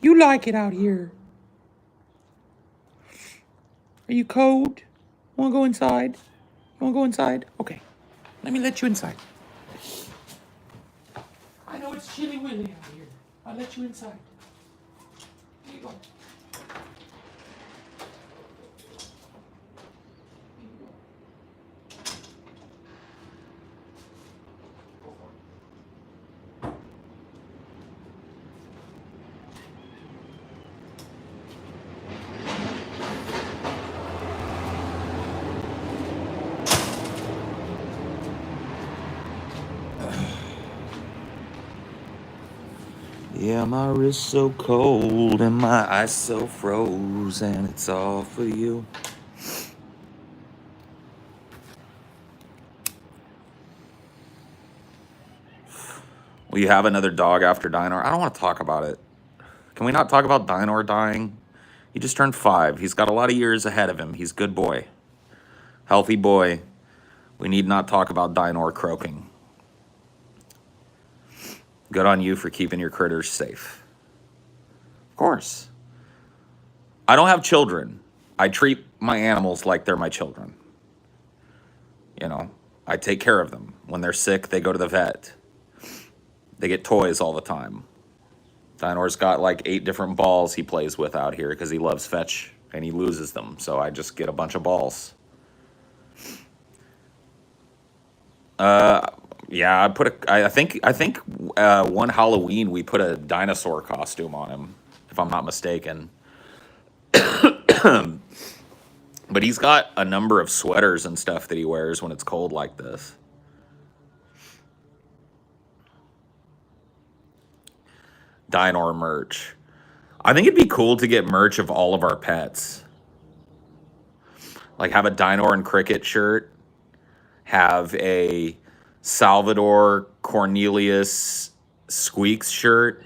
You like it out here. Are you cold? Want to go inside? You want to go inside? Okay. Let me let you inside. I know it's chilly willy out here. I'll let you inside. Here you go. Yeah, my wrist so cold and my eyes so froze, and it's all for you. Will you have another dog after Dinor? I don't want to talk about it. Can we not talk about Dinor dying? He just turned 5. He's got a lot of years ahead of him. He's a good boy. Healthy boy. We need not talk about Dinor croaking. Good on you for keeping your critters safe. Of course. I don't have children. I treat my animals like they're my children. You know, I take care of them. When they're sick, they go to the vet. They get toys all the time. Dinor's got like 8 different balls he plays with out here because he loves fetch and he loses them. So I just get a bunch of balls. Yeah, I think one Halloween we put a dinosaur costume on him, if I'm not mistaken. But he's got a number of sweaters and stuff that he wears when it's cold like this. Dinor merch. I think it'd be cool to get merch of all of our pets. Like have a Dinor and Cricket shirt. Have a Salvador Cornelius Squeaks shirt.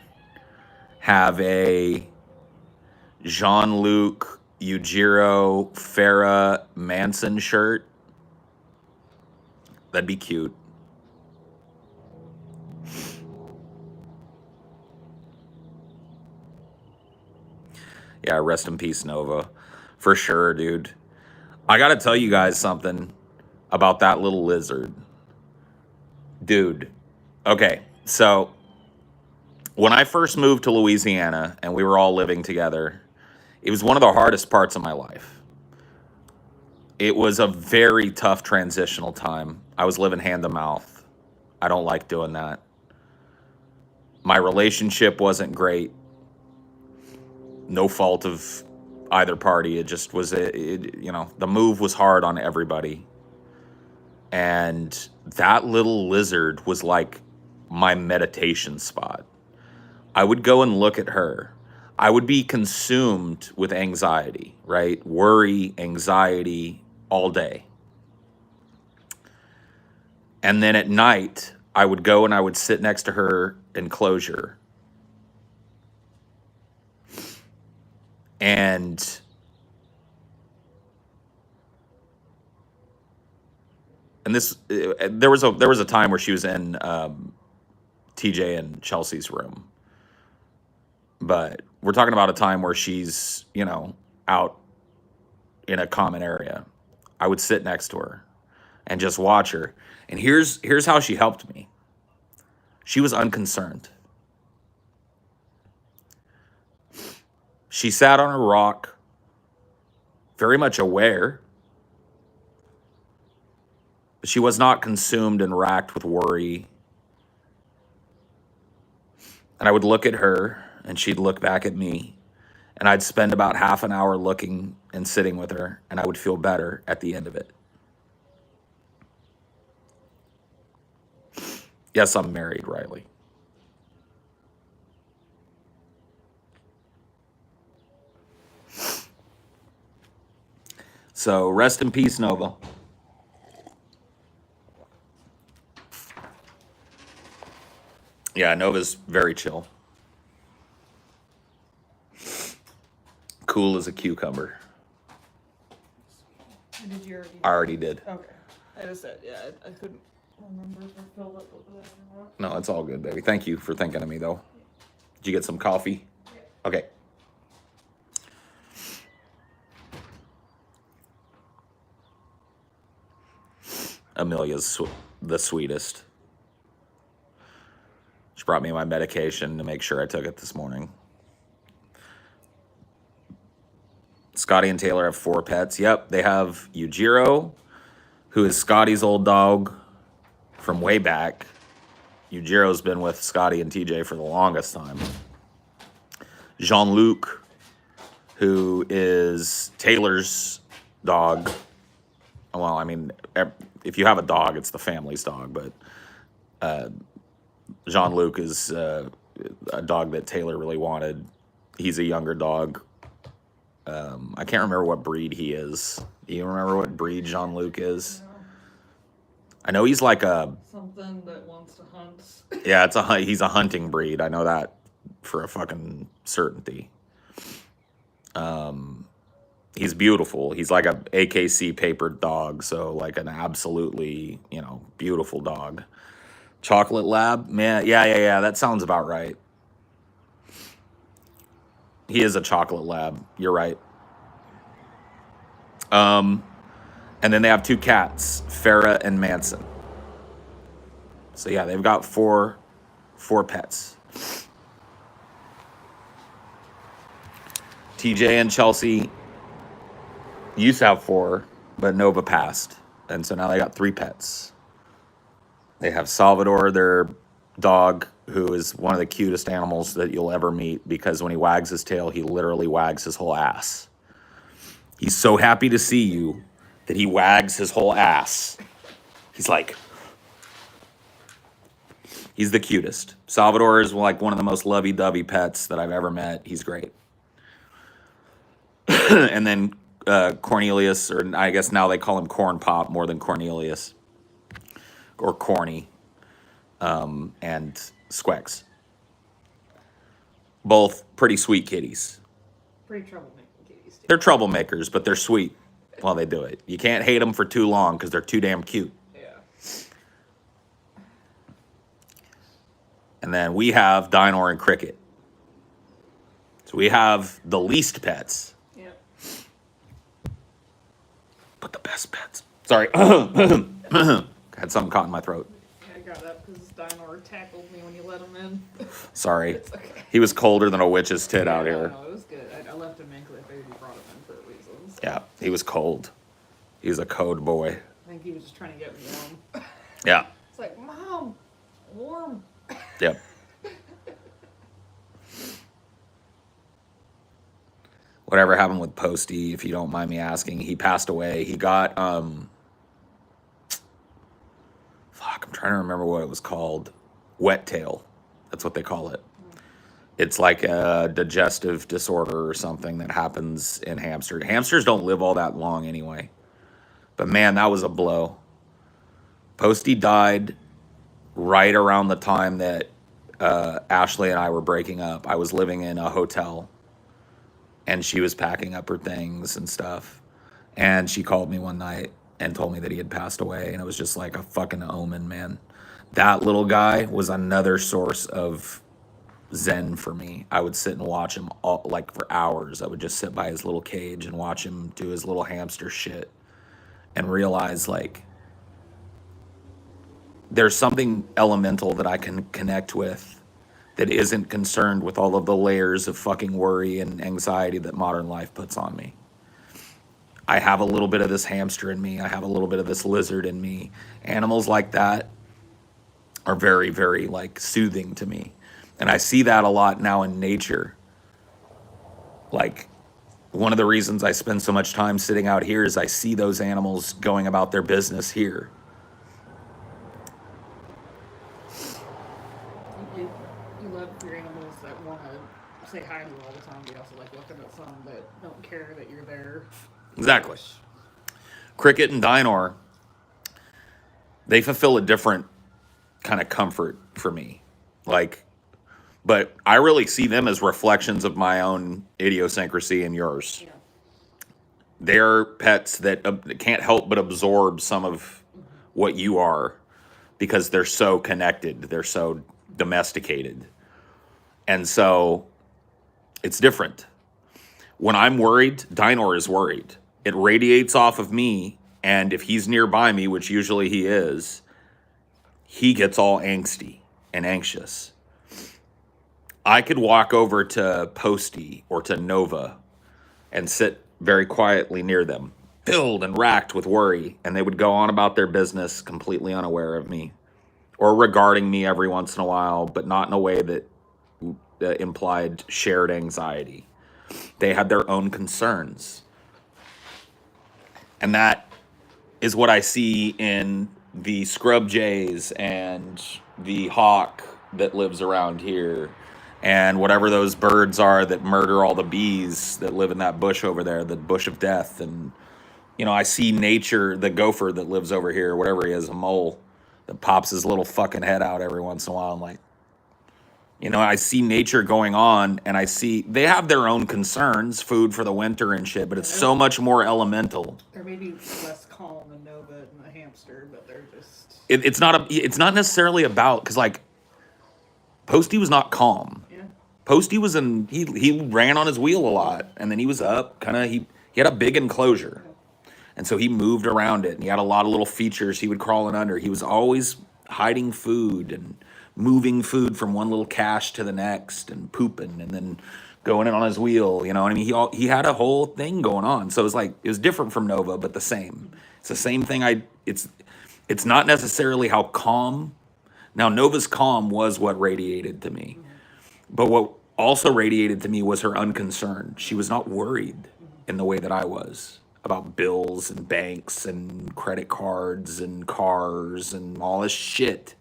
Have a Jean-Luc Ujiro Farah Manson shirt. That'd be cute. Yeah, rest in peace, Nova. For sure, dude. I gotta tell you guys something about that little lizard. Dude. Okay, so when I first moved to Louisiana and we were all living together, it was one of the hardest parts of my life. It was a very tough transitional time. I was living hand to mouth. I don't like doing that. My relationship wasn't great. No fault of either party. It just was, the move was hard on everybody. And that little lizard was like my meditation spot. I would go and look at her. I would be consumed with anxiety, right? Worry, anxiety, all day. And then at night, I would go and I would sit next to her enclosure. And this, there was a time where she was in TJ and Chelsea's room. But we're talking about a time where she's, out in a common area. I would sit next to her and just watch her. And here's how she helped me. She was unconcerned. She sat on a rock, very much aware, but she was not consumed and racked with worry. And I would look at her, and she'd look back at me, And I'd spend about half an hour looking and sitting with her, and I would feel better at the end of it. Yes, I'm married, Riley. So rest in peace, Nova. Yeah, Nova's very chill. Cool as a cucumber. Did you already? I already did. Okay. I just said, yeah, I couldn't remember if I filled up with that or not. No, it's all good, baby. Thank you for thinking of me, though. Did you get some coffee? Yeah. Okay. Amelia's the sweetest. She brought me my medication to make sure I took it this morning. Scotty and Taylor have 4 pets. Yep, they have Yujiro, who is Scotty's old dog from way back. Yujiro's been with Scotty and TJ for the longest time. Jean-Luc, who is Taylor's dog. Well, I mean, if you have a dog, it's the family's dog, but Jean-Luc is a dog that Taylor really wanted. He's a younger dog. I can't remember what breed he is. Do you remember what breed Jean-Luc is? No. I know he's like a... Something that wants to hunt. Yeah, he's a hunting breed. I know that for a fucking certainty. He's beautiful. He's like a AKC papered dog, so like an absolutely, beautiful dog. Chocolate lab? Man, yeah. That sounds about right. He is a chocolate lab. You're right. And then they have 2 cats, Farah and Manson. So yeah, they've got four pets. TJ and Chelsea used to have 4, but Nova passed. And so now they got 3 pets. They have Salvador, their dog, who is one of the cutest animals that you'll ever meet, because when he wags his tail, he literally wags his whole ass. He's so happy to see you that he wags his whole ass. He's like... He's the cutest. Salvador is like one of the most lovey-dovey pets that I've ever met. He's great. And then Cornelius, or I guess now they call him Corn Pop more than Cornelius. Or Corny. And Squex. Both pretty sweet kitties. Pretty troublemaking kitties, too. They're troublemakers, but they're sweet while they do it. You can't hate them for too long because they're too damn cute. Yeah. And then we have Dinor and Cricket. So we have the least pets. Yeah. But the best pets. Sorry. Had something caught in my throat. Yeah, I got up because Dinor tackled me when you let him in. Sorry. It's okay. He was colder than a witch's tit out here. No, it was good. I left him in because I figured you brought him in for a reason. So. Yeah, he was cold. He's a cold boy. I think he was just trying to get me warm. Yeah. It's like, Mom, warm. Yep. Whatever happened with Posty, if you don't mind me asking, he passed away. He got, I'm trying to remember what it was called. Wet tail. That's what they call it. It's like a digestive disorder or something that happens in hamsters. Hamsters don't live all that long anyway. But man, that was a blow. Posty died right around the time that Ashley and I were breaking up. I was living in a hotel, and she was packing up her things and stuff. And she called me one night and told me that he had passed away. And it was just like a fucking omen, man. That little guy was another source of zen for me. I would sit and watch him for hours. I would just sit by his little cage and watch him do his little hamster shit and realize, like, there's something elemental that I can connect with that isn't concerned with all of the layers of fucking worry and anxiety that modern life puts on me. I have a little bit of this hamster in me. I have a little bit of this lizard in me. Animals like that are very, very, like, soothing to me. And I see that a lot now in nature. Like, one of the reasons I spend so much time sitting out here is I see those animals going about their business here. You love your animals that want to say hi to you all the time, but you also like looking at some that don't care that you're there. Exactly. Cricket and Dinor, they fulfill a different kind of comfort for me. Like, but I really see them as reflections of my own idiosyncrasy and yours. Yeah. They're pets that can't help but absorb some of what you are because they're so connected, they're so domesticated. And so it's different. When I'm worried, Dinor is worried. It radiates off of me, and if he's nearby me, which usually he is, he gets all angsty and anxious. I could walk over to Posty or to Nova and sit very quietly near them, filled and racked with worry, and they would go on about their business completely unaware of me or regarding me every once in a while, but not in a way that implied shared anxiety. They had their own concerns. And that is what I see in the scrub jays and the hawk that lives around here and whatever those birds are that murder all the bees that live in that bush over there, the bush of death. And, I see nature, the gopher that lives over here, whatever he is, a mole that pops his little fucking head out every once in a while. I'm like, I see nature going on, and I see they have their own concerns, food for the winter and shit, but it's so much more elemental. They're maybe less calm than Nova and the hamster, but they're just. It's not necessarily about, because like Posty was not calm. Yeah. Posty was he ran on his wheel a lot, and then he was up kind of he had a big enclosure, and so he moved around it, and he had a lot of little features he would crawl in under. He was always hiding food and moving food from one little cache to the next and pooping and then going in on his wheel, you know what I mean? He had a whole thing going on. So it was different from Nova, but the same. It's the same thing. It's not necessarily how calm. Now Nova's calm was what radiated to me. But what also radiated to me was her unconcern. She was not worried in the way that I was about bills and banks and credit cards and cars and all this shit.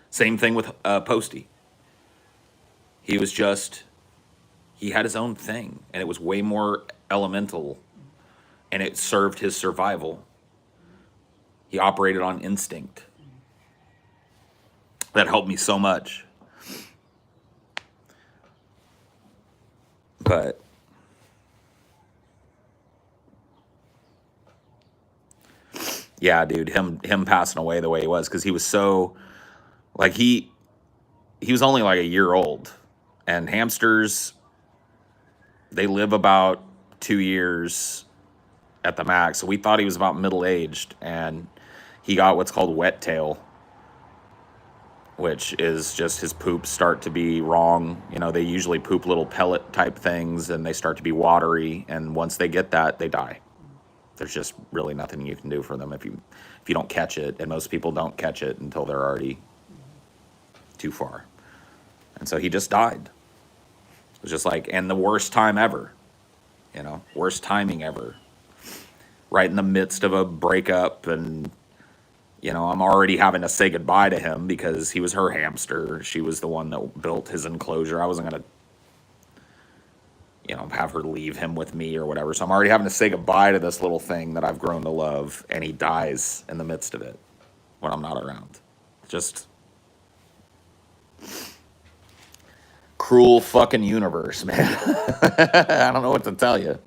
Same thing with Posty. He had his own thing, and it was way more elemental, and it served his survival. He operated on instinct. That helped me so much. But yeah, dude, him passing away the way he was, because he was so, like, he was only like a year old, and hamsters, they live about 2 years at the max. So we thought he was about middle-aged, and he got what's called wet tail, which is just his poops start to be wrong. They usually poop little pellet type things, and they start to be watery, and once they get that, they die. There's just really nothing you can do for them if you don't catch it, and most people don't catch it until they're already too far. And so he just died. It was just like, and the worst time ever, worst timing ever. Right in the midst of a breakup, and I'm already having to say goodbye to him because he was her hamster. She was the one that built his enclosure. I wasn't gonna have her leave him with me or whatever. So I'm already having to say goodbye to this little thing that I've grown to love, and he dies in the midst of it when I'm not around. Just cruel fucking universe, man. I don't know what to tell you.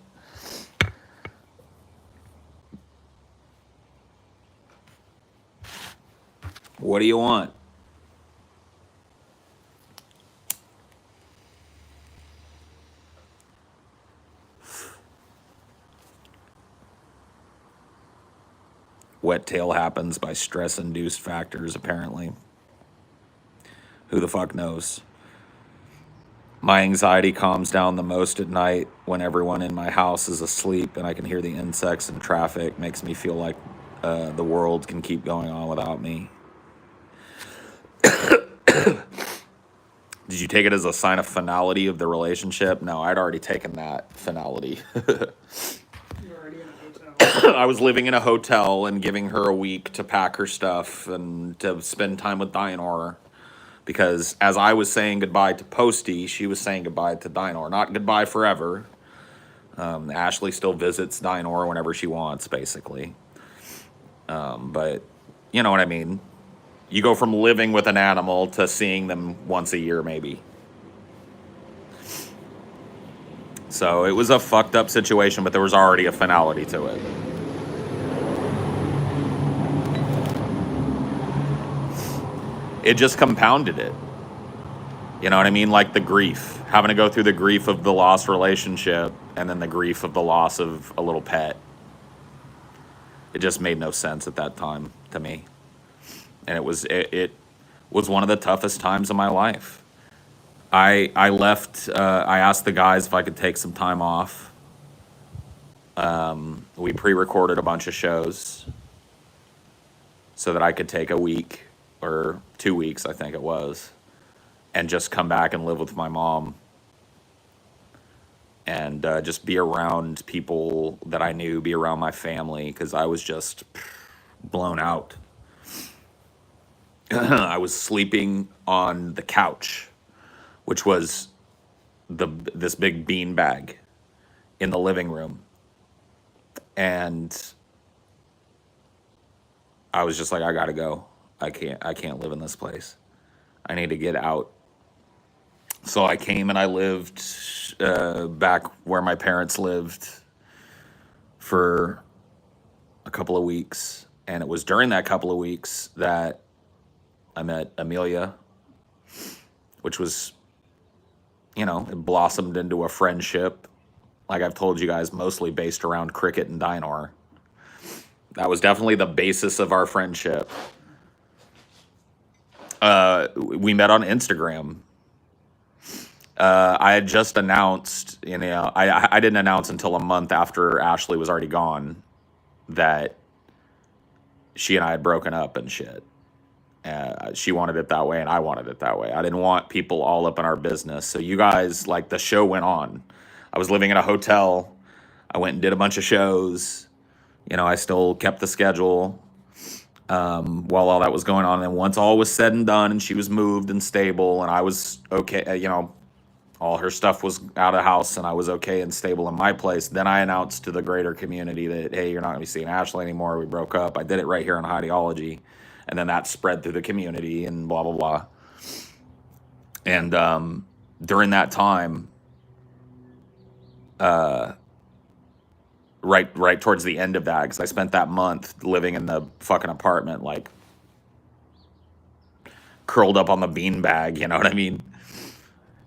What do you want? Wet tail happens by stress-induced factors, apparently. Who the fuck knows? My anxiety calms down the most at night when everyone in my house is asleep and I can hear the insects and traffic. Makes me feel like the world can keep going on without me. Did you take it as a sign of finality of the relationship? No, I'd already taken that finality. You're already in a hotel. I was living in a hotel and giving her a week to pack her stuff and to spend time with Dinor. Because as I was saying goodbye to Posty, she was saying goodbye to Dinor. Not goodbye forever. Ashley still visits Dinor whenever she wants, basically. But you know what I mean? You go from living with an animal to seeing them once a year, maybe. So it was a fucked up situation, but there was already a finality to it. It just compounded it. You know what I mean? Like the grief, having to go through the grief of the lost relationship and then the grief of the loss of a little pet. It just made no sense at that time to me. And it was one of the toughest times of my life. I left, I asked the guys if I could take some time off. We pre-recorded a bunch of shows so that I could take a week or 2 weeks, I think it was, and just come back and live with my mom and just be around people that I knew, be around my family, because I was just blown out. I was sleeping on the couch, which was this big bean bag in the living room. And I was just like, I gotta go. I can't live in this place. I need to get out. So I came and I lived back where my parents lived for a couple of weeks. And it was during that couple of weeks that I met Amelia, which was, you know, it blossomed into a friendship. Like I've told you guys, mostly based around cricket and Dinor. That was definitely the basis of our friendship. We met on Instagram. I had just announced, you know, I didn't announce until a month after Ashley was already gone that she and I had broken up and shit. She wanted it that way and I wanted it that way. I didn't want people all up in our business. So you guys, like, the show went on. I was living in a hotel. I went and did a bunch of shows. You know, I still kept the schedule while all that was going on. And once all was said and done and she was moved and stable and I was okay, you know, all her stuff was out of house and I was okay and stable in my place, then I announced to the greater community that, hey, you're not going to be seeing Ashley anymore. We broke up. I did it right here on Highdeology. And then that spread through the community and blah, blah, blah. And during that time, right towards the end of that, because I spent that month living in the fucking apartment, like curled up on the beanbag, you know what I mean?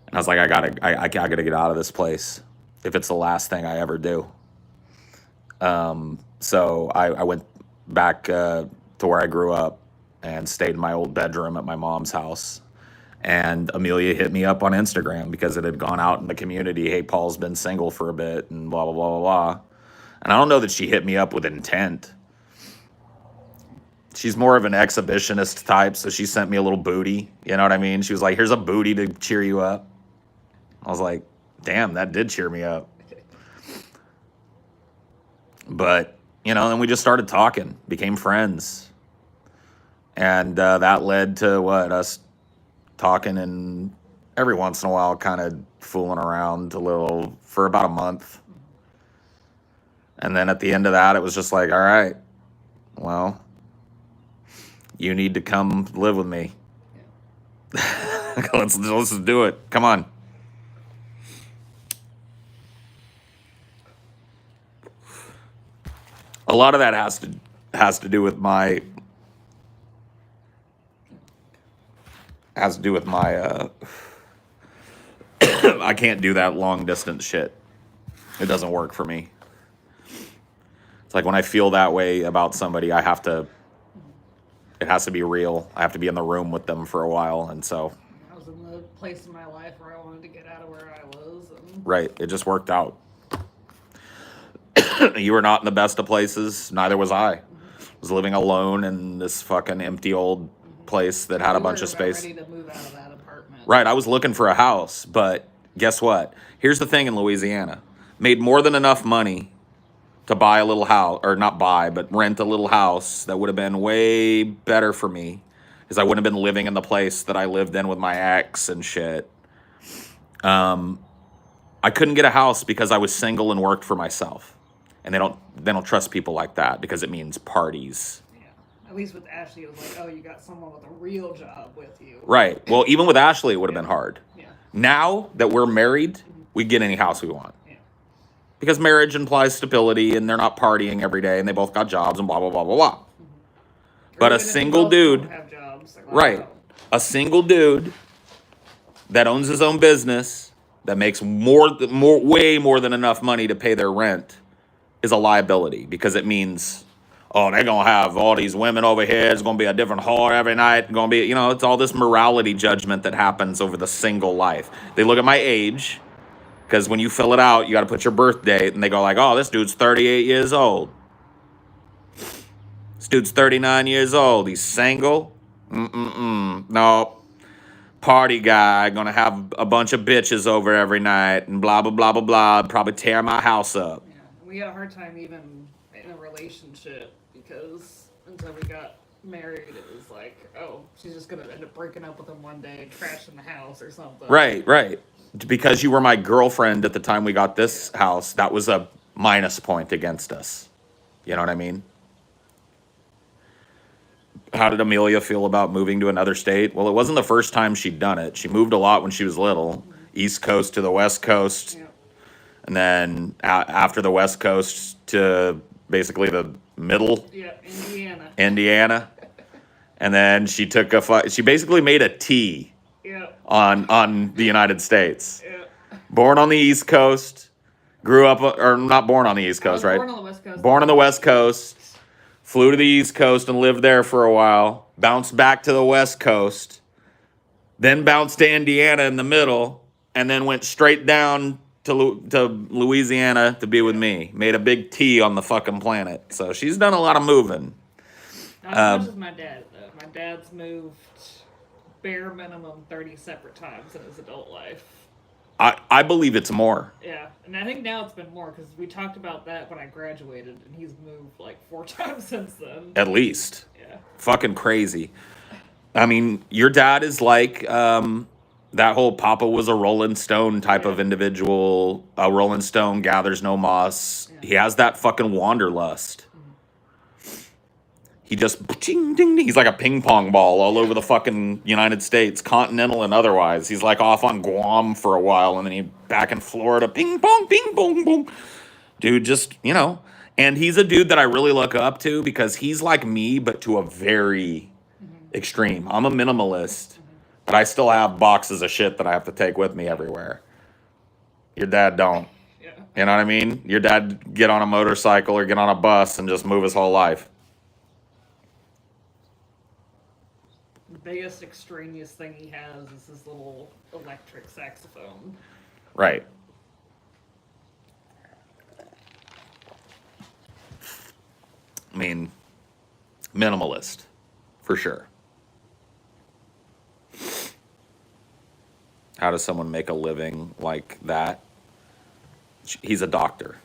And I was like, I gotta get out of this place if it's the last thing I ever do. So I went back to where I grew up and stayed in my old bedroom at my mom's house. And Amelia hit me up on Instagram because it had gone out in the community. Hey, Paul's been single for a bit and blah, blah, blah, blah, blah. And I don't know that she hit me up with intent. She's more of an exhibitionist type, so she sent me a little booty. You know what I mean? She was like, here's a booty to cheer you up. I was like, damn, that did cheer me up. But, you know, then we just started talking, became friends. And that led to what? Us talking and every once in a while kind of fooling around a little for about a month. And then at the end of that, it was just like, all right, well, you need to come live with me. Yeah. let's do it. Come on. A lot of that has to do with my I can't do that long distance shit. It doesn't work for me. It's like when I feel that way about somebody, it has to be real. I have to be in the room with them for a while. And so I was in the place in my life where I wanted to get out of where I was. And right. It just worked out. You were not in the best of places. Neither was I. I was living alone in this fucking empty old place that had a bunch of You were about space. ready to move out of that apartment. Right, I was looking for a house, but guess what? Here's the thing in Louisiana. Made more than enough money to buy a little house, or not buy, but rent a little house that would have been way better for me, because I wouldn't have been living in the place that I lived in with my ex and shit. I couldn't get a house because I was single and worked for myself. And they don't trust people like that because it means parties. Yeah. At least with Ashley, it was like, oh, you got someone with a real job with you. Right. Well, even with Ashley, it would have been hard. Yeah. Now that we're married, we get any house we want. Yeah. Because marriage implies stability and they're not partying every day and they both got jobs and blah, blah, blah, blah, blah. But a single dude, have jobs, like, right, oh. a single dude that owns his own business, that makes way more than enough money to pay their rent is a liability, because it means, oh, they're going to have all these women over here. It's going to be a different whore every night. Going to be, it's all this morality judgment that happens over the single life. They look at my age, because when you fill it out, you got to put your birth date, and they go like, oh, this dude's 38 years old. This dude's 39 years old. He's single. No. Party guy, gonna have a bunch of bitches over every night and blah, blah, blah, blah, blah. Probably tear my house up. Yeah. We had a hard time even in a relationship because until we got married, it was like, oh, she's just gonna end up breaking up with him one day and crashing the house or something. Right. Because you were my girlfriend at the time we got this house, that was a minus point against us. You know what I mean? How did Amelia feel about moving to another state? Well, it wasn't the first time she'd done it. She moved a lot when she was little, East Coast to the West Coast, Yeah. and then after the West Coast to basically the middle, Yeah, Indiana. And then she took she basically made a T Yeah. on the United States. Yeah. Born on the East Coast, grew up, or not born on the East Coast, right? Born on the West Coast. Born on the West Coast. Flew to the East Coast and lived there for a while. Bounced back to the West Coast. Then bounced to Indiana in the middle. And then went straight down to Louisiana to be with me. Made a big T on the fucking planet. So she's done a lot of moving. Not as much as my dad, though. My dad's moved bare minimum 30 separate times in his adult life. I believe it's more. Yeah, and I think now it's been more because we talked about that when I graduated, and he's moved like 4 times since then. At least. Yeah. Fucking crazy. I mean, your dad is like that whole Papa was a Rolling Stone type of individual. A Rolling Stone gathers no moss. Yeah. He has that fucking wanderlust. He just ding, ding, ding. He's like a ping pong ball all over the fucking United States, continental and otherwise. He's like off on Guam for a while, and then he back in Florida, ping pong, boom. Dude, just, and he's a dude that I really look up to because he's like me, but to a very extreme. I'm a minimalist, but I still have boxes of shit that I have to take with me everywhere. Your dad don't. Yeah. You know what I mean? Your dad get on a motorcycle or get on a bus and just move his whole life. The biggest extraneous thing he has is his little electric saxophone. Right. I mean, minimalist, for sure. How does someone make a living like that? He's a doctor.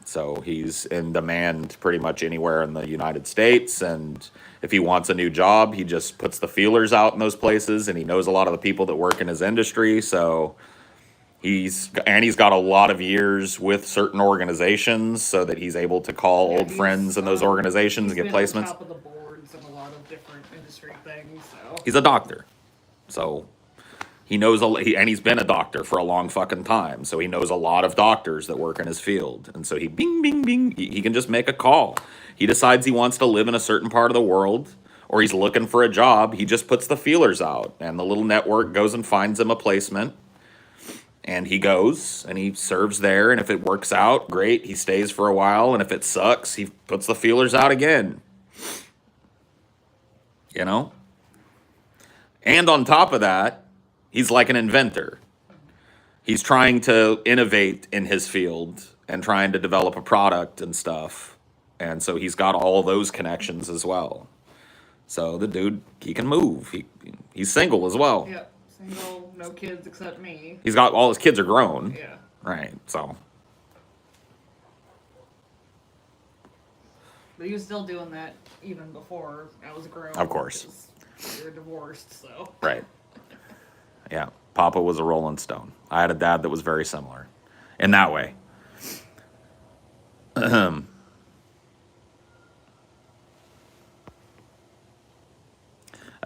So he's in demand pretty much anywhere in the United States. And if he wants a new job, he just puts the feelers out in those places. And he knows a lot of the people that work in his industry. So he's got a lot of years with certain organizations so that he's able to call old friends in those organizations and get placements. On top of the boards and a lot of different industry things. So He's a doctor. So he knows, and he's been a doctor for a long fucking time. So he knows a lot of doctors that work in his field. And so he bing, bing, bing. He can just make a call. He decides he wants to live in a certain part of the world, or he's looking for a job. He just puts the feelers out, and the little network goes and finds him a placement. And he goes and he serves there. And if it works out, great. He stays for a while. And if it sucks, he puts the feelers out again. And on top of that, he's like an inventor. He's trying to innovate in his field and trying to develop a product and stuff. And so he's got all those connections as well. So the dude, he can move. He's single as well. Yep. Single, no kids except me. He's got all his kids are grown. Yeah. Right. So. But he was still doing that even before I was grown. Of course. We were divorced, so. Right. Yeah. Papa was a Rolling Stone. I had a dad that was very similar in that way. I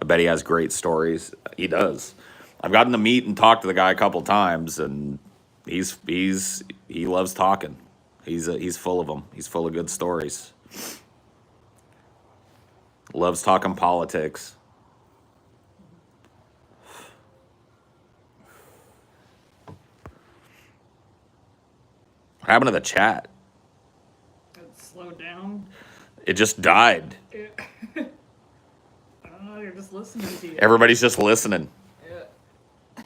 bet he has great stories. He does. I've gotten to meet and talk to the guy a couple times, and he loves talking. He's full of them. He's full of good stories. Loves talking politics. What happened to the chat? It slowed down. It just died. Oh, you're just listening to you. Everybody's just listening. Yeah.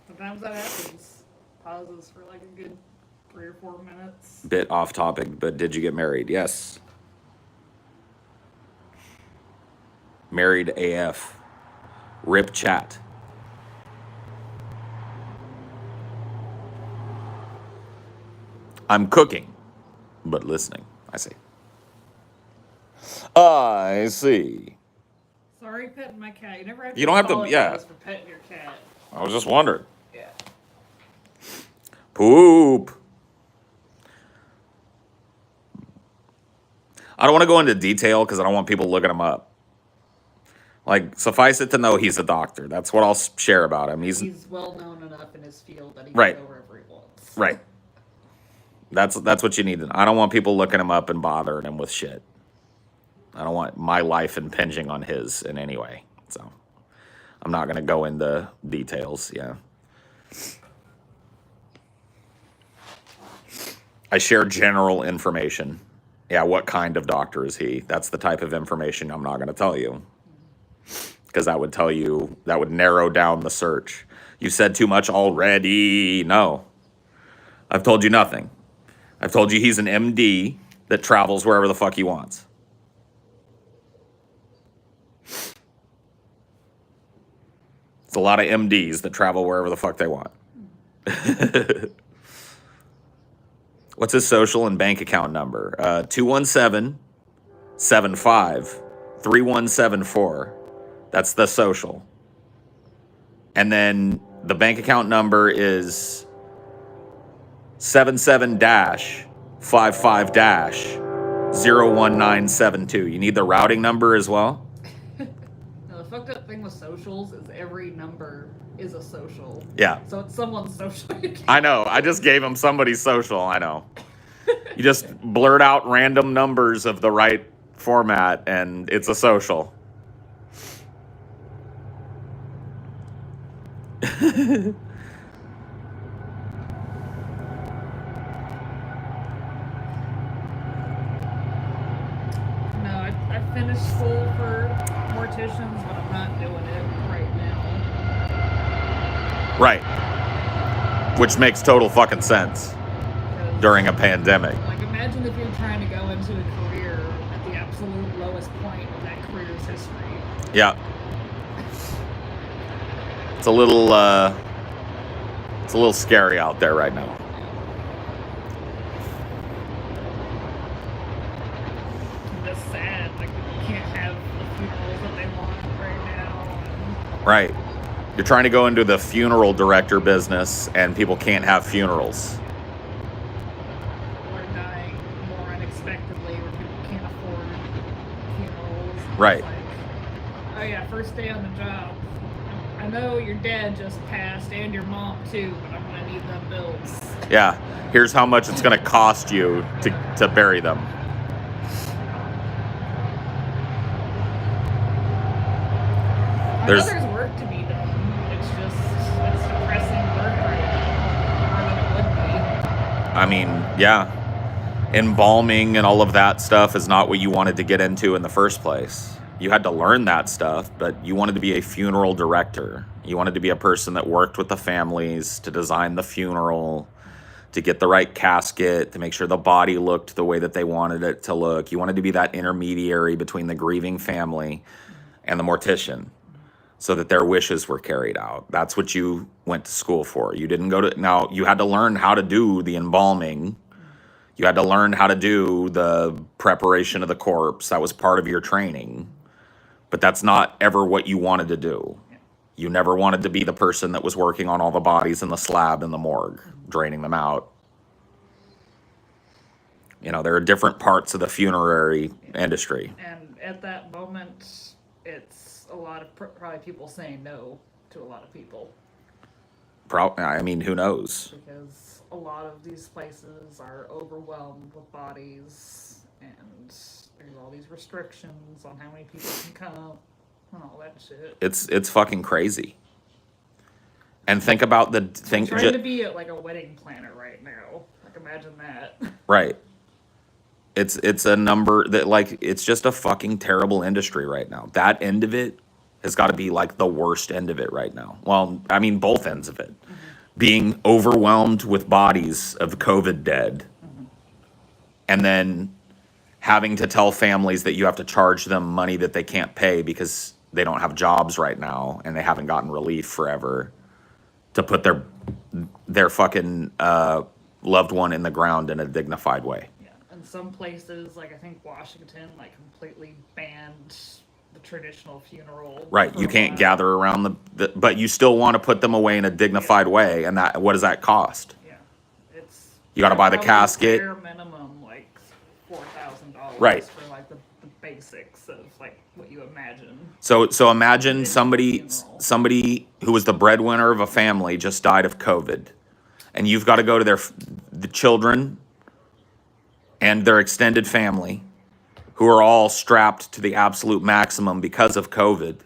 Sometimes that happens. Pauses for like a good 3 or 4 minutes. Bit off topic, but did you get married? Yes. Married AF. Rip chat. I'm cooking, but listening. I see. I see. Sorry, petting my cat. You never have to. You don't have to- apologize yeah. For petting your cat. I was just wondering. Yeah. Poop. I don't want to go into detail because I don't want people looking him up. Like, suffice it to know he's a doctor. That's what I'll share about him. He's well known enough in his field that he Right. can go wherever he wants. Right. That's what you need to know. I don't want people looking him up and bothering him with shit. I don't want my life impinging on his in any way. So I'm not going to go into details. Yeah. I share general information. Yeah, what kind of doctor is he? That's the type of information I'm not going to tell you. Because that would narrow down the search. You said too much already. No. I've told you nothing. I've told you he's an MD that travels wherever the fuck he wants. It's a lot of MDs that travel wherever the fuck they want. What's his social and bank account number? 217-75-3174. That's the social. And then the bank account number is 77-55-01972. You need the routing number as well? Now, the fucked up thing with socials is every number is a social. Yeah. So it's someone's social. I know. I just gave him somebody's social. I know. You just blurt out random numbers of the right format, and it's a social. No, I finished school for morticians, but I'm not doing it right now. Right. Which makes total fucking sense 'Cause, during a pandemic. like, imagine if you're trying to go into a career at the absolute lowest point of that career's history. Yeah. It's a little scary out there right now. I'm just sad. Like, you can't have the funerals that they want right now. Right. You're trying to go into the funeral director business and people can't have funerals. Or dying more unexpectedly, where people can't afford funerals. Right. It's like, oh yeah, first day on the job. I know your dad just passed and your mom too, but I'm gonna need them bills. Yeah. Here's how much it's going to cost you to bury them. I know there's work to be done. It's depressing work right now, more than it would be. I mean, yeah. Embalming and all of that stuff is not what you wanted to get into in the first place. You had to learn that stuff, but you wanted to be a funeral director. You wanted to be a person that worked with the families to design the funeral, to get the right casket, to make sure the body looked the way that they wanted it to look. You wanted to be that intermediary between the grieving family and the mortician so that their wishes were carried out. That's what you went to school for. You didn't go to, now you had to learn how to do the embalming. You had to learn how to do the preparation of the corpse. That was part of your training. But that's not ever what you wanted to do. You never wanted to be the person that was working on all the bodies in the slab in the morgue, draining them out. You know, there are different parts of the funerary industry. And at that moment, it's a lot of probably people saying no to a lot of people. I mean, who knows? Because a lot of these places are overwhelmed with bodies, and there's all these restrictions on how many people can come and all that shit. It's fucking crazy. And think about the thing. I'm trying to be like a wedding planner right now. Like, imagine that. Right. It's a number that, like, it's just a fucking terrible industry right now. That end of it has got to be like the worst end of it right now. Well, I mean, both ends of it. Mm-hmm. Being overwhelmed with bodies of COVID dead, mm-hmm. and then having to tell families that you have to charge them money that they can't pay because they don't have jobs right now and they haven't gotten relief forever to put their fucking loved one in the ground in a dignified way. Yeah, and some places, like I think Washington, like completely banned the traditional funeral. Right, you can't gather around but you still want to put them away in a dignified way, and that, what does that cost? Yeah, it's you got to buy the casket. Bare minimum, like $4,000. Right. For like the basics of like what you imagine. So imagine somebody who was the breadwinner of a family just died of COVID, and you've got to go to the children and their extended family, who are all strapped to the absolute maximum because of COVID,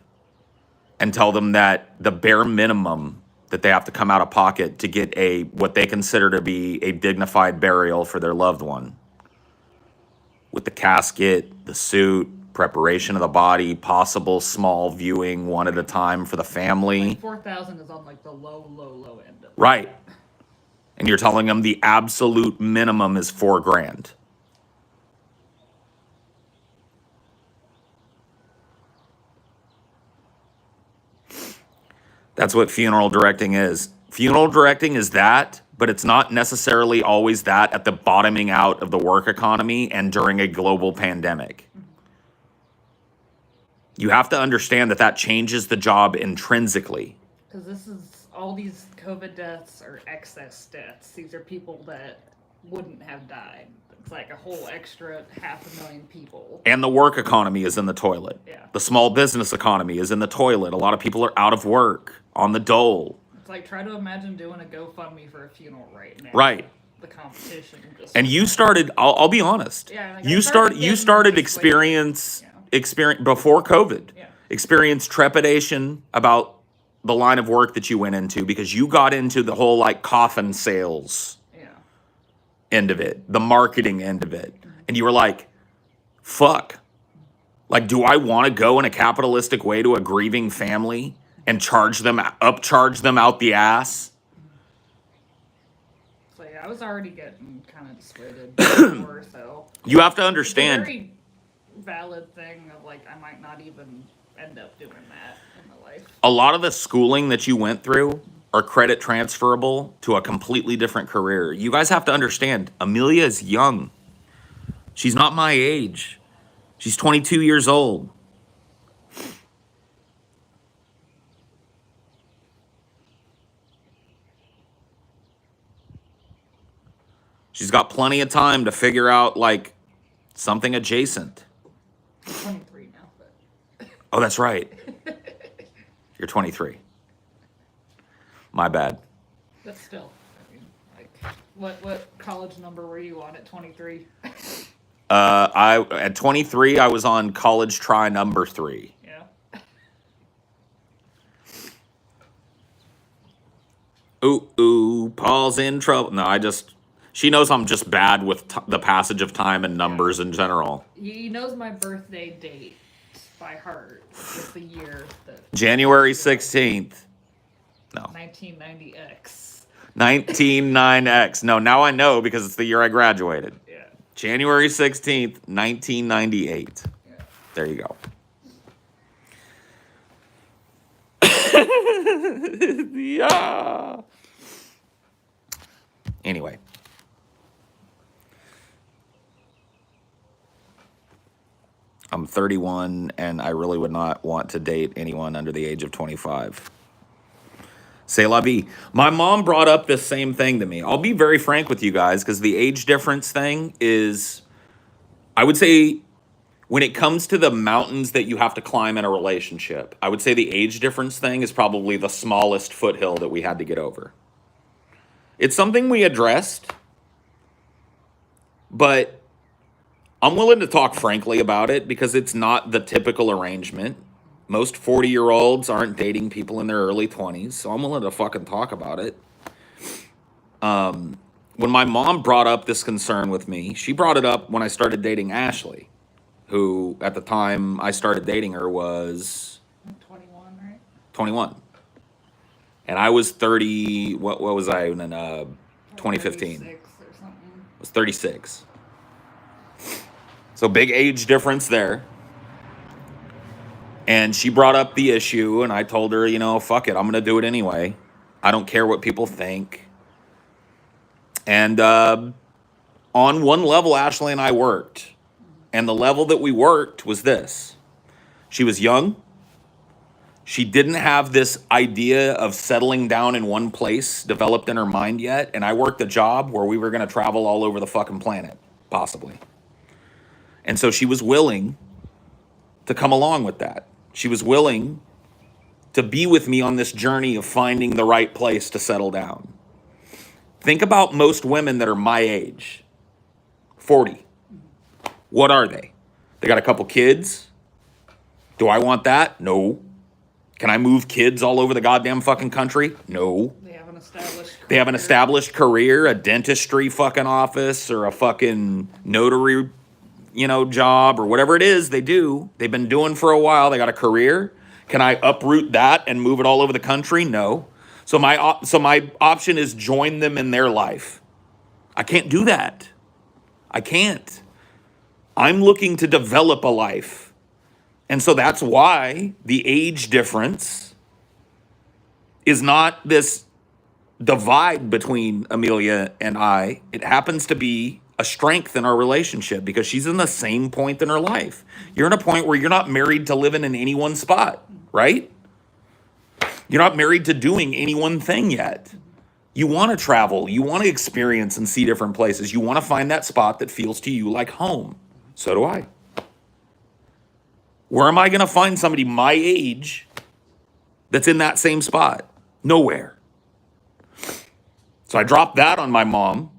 and tell them that the bare minimum that they have to come out of pocket to get what they consider to be a dignified burial for their loved one, with the casket, the suit, preparation of the body, possible small viewing one at a time for the family. Like 4,000 is on like the low end of it. Right. And you're telling them the absolute minimum is $4,000. That's what funeral directing is. Funeral directing is that, but it's not necessarily always that at the bottoming out of the work economy and during a global pandemic. You have to understand that changes the job intrinsically. Because this is, all these COVID deaths are excess deaths. These are people that wouldn't have died. It's like a whole extra 500,000 people. And the work economy is in the toilet. Yeah. The small business economy is in the toilet. A lot of people are out of work, on the dole. It's like, try to imagine doing a GoFundMe for a funeral right now. Right. The competition just... And you started, I'll be honest. Yeah, like you started experience before COVID. Yeah. Experience trepidation about the line of work that you went into because you got into the whole like coffin sales end of it, the marketing end of it. And you were like, fuck. Like, do I want to go in a capitalistic way to a grieving family and upcharge them out the ass? So yeah, I was already getting kind of dissuaded before, so. You have to understand. It's a very valid thing of like, I might not even end up doing that in my life. A lot of the schooling that you went through are credit transferable to a completely different career. You guys have to understand, Amelia is young. She's not my age. She's 22 years old. She's got plenty of time to figure out like something adjacent. I'm 23 now, but... Oh, that's right. You're 23. My bad. But still, I mean, like, what college number were you on at 23? At 23, I was on college try number 3. Yeah. Ooh, Paul's in trouble. No, she knows I'm just bad with the passage of time and numbers in general. He knows my birthday date by heart. It's the year that... January 16th. No. 1990X. 199X. No, now I know because it's the year I graduated. Yeah. January 16th, 1998. Yeah. There you go. Yeah. Anyway. I'm 31 and I really would not want to date anyone under the age of 25. C'est la vie. My mom brought up this same thing to me. I'll be very frank with you guys because the age difference thing is, I would say, when it comes to the mountains that you have to climb in a relationship, I would say the age difference thing is probably the smallest foothill that we had to get over. It's something we addressed, but I'm willing to talk frankly about it because it's not the typical arrangement. Most 40-year-olds aren't dating people in their early 20s, so I'm willing to fucking talk about it. When my mom brought up this concern with me, she brought it up when I started dating Ashley, who at the time I started dating her was 21, right? 21. And I was 30, what was I in 2015? 36 or something. I was 36. So big age difference there. And she brought up the issue, and I told her, fuck it, I'm going to do it anyway. I don't care what people think. And on one level, Ashley and I worked. And the level that we worked was this. She was young. She didn't have this idea of settling down in one place developed in her mind yet. And I worked a job where we were going to travel all over the fucking planet, possibly. And so she was willing to come along with that. She was willing to be with me on this journey of finding the right place to settle down. Think about most women that are my age, 40. What are they? They got a couple kids. Do I want that? No. Can I move kids all over the goddamn fucking country? No. They have an established career. They have an established career, a dentistry fucking office, or a fucking notary, job, or whatever it is they do. They've been doing for a while. They got a career. Can I uproot that and move it all over the country? No. So my option is join them in their life. I can't do that. I can't. I'm looking to develop a life. And so that's why the age difference is not this divide between Amelia and I. It happens to be a strength in our relationship because she's in the same point in her life. You're in a point where you're not married to living in any one spot, right? You're not married to doing any one thing yet. You want to travel. You want to experience and see different places. You want to find that spot that feels to you like home. So do I. Where am I going to find somebody my age that's in that same spot? Nowhere. So I dropped that on my mom.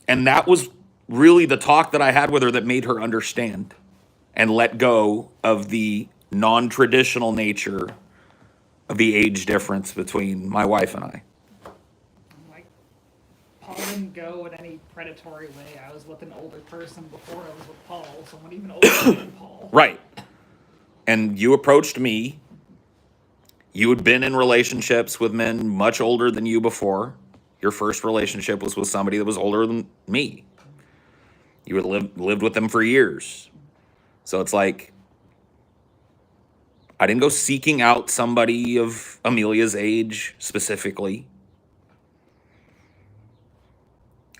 And that was really the talk that I had with her that made her understand and let go of the non-traditional nature of the age difference between my wife and I. Like, Paul didn't go in any predatory way. I was with an older person before I was with Paul, someone even older than Paul. Right. And you approached me. You had been in relationships with men much older than you before. Your first relationship was with somebody that was older than me. You had lived with them for years. So it's like, I didn't go seeking out somebody of Amelia's age specifically.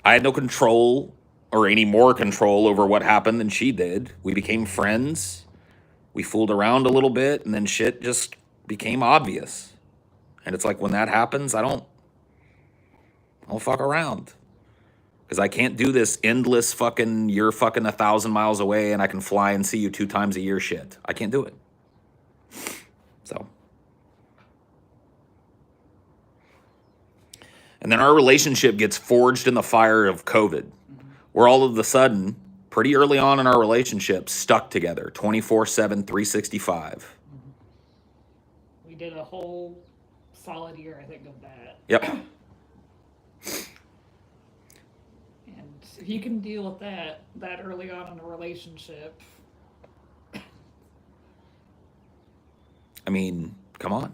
I had no control or any more control over what happened than she did. We became friends. We fooled around a little bit, and then shit just became obvious. And it's like, when that happens, I don't fuck around. Because I can't do this endless fucking, you're fucking 1,000 miles away and I can fly and see you 2 times a year shit. I can't do it. So. And then our relationship gets forged in the fire of COVID. We're all of a sudden, pretty early on in our relationship, stuck together 24/7, 365. We did a whole solid year, I think, of that. Yep. And if you can deal with that early on in a relationship. I mean, come on.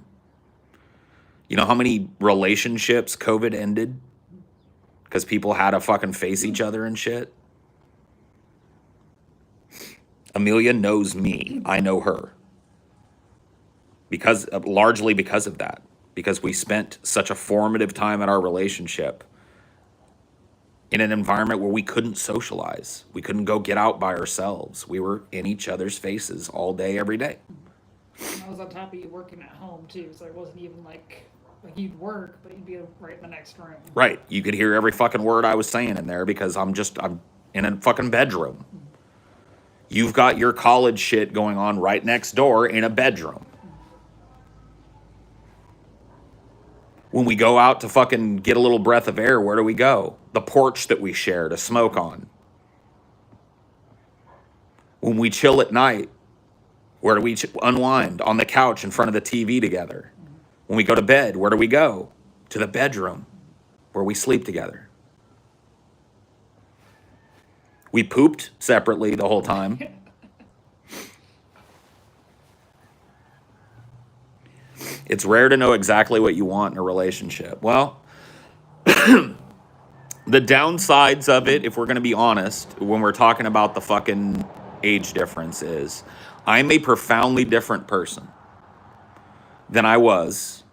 You know how many relationships COVID ended because people had to fucking face each other and shit? Amelia knows me. I know her. Largely because of that. Because we spent such a formative time in our relationship in an environment where we couldn't socialize. We couldn't go get out by ourselves. We were in each other's faces all day, every day. And I was on top of you working at home too, so it wasn't even like you'd work, but you'd be right in the next room. Right. You could hear every fucking word I was saying in there because I'm in a fucking bedroom. You've got your college shit going on right next door in a bedroom. When we go out to fucking get a little breath of air, where do we go? The porch that we share to smoke on. When we chill at night, where do we unwind? On the couch in front of the TV together. When we go to bed, where do we go? To the bedroom where we sleep together. We pooped separately the whole time. It's rare to know exactly what you want in a relationship. Well, the downsides of it, if we're going to be honest, when we're talking about the fucking age difference is, I'm a profoundly different person than I was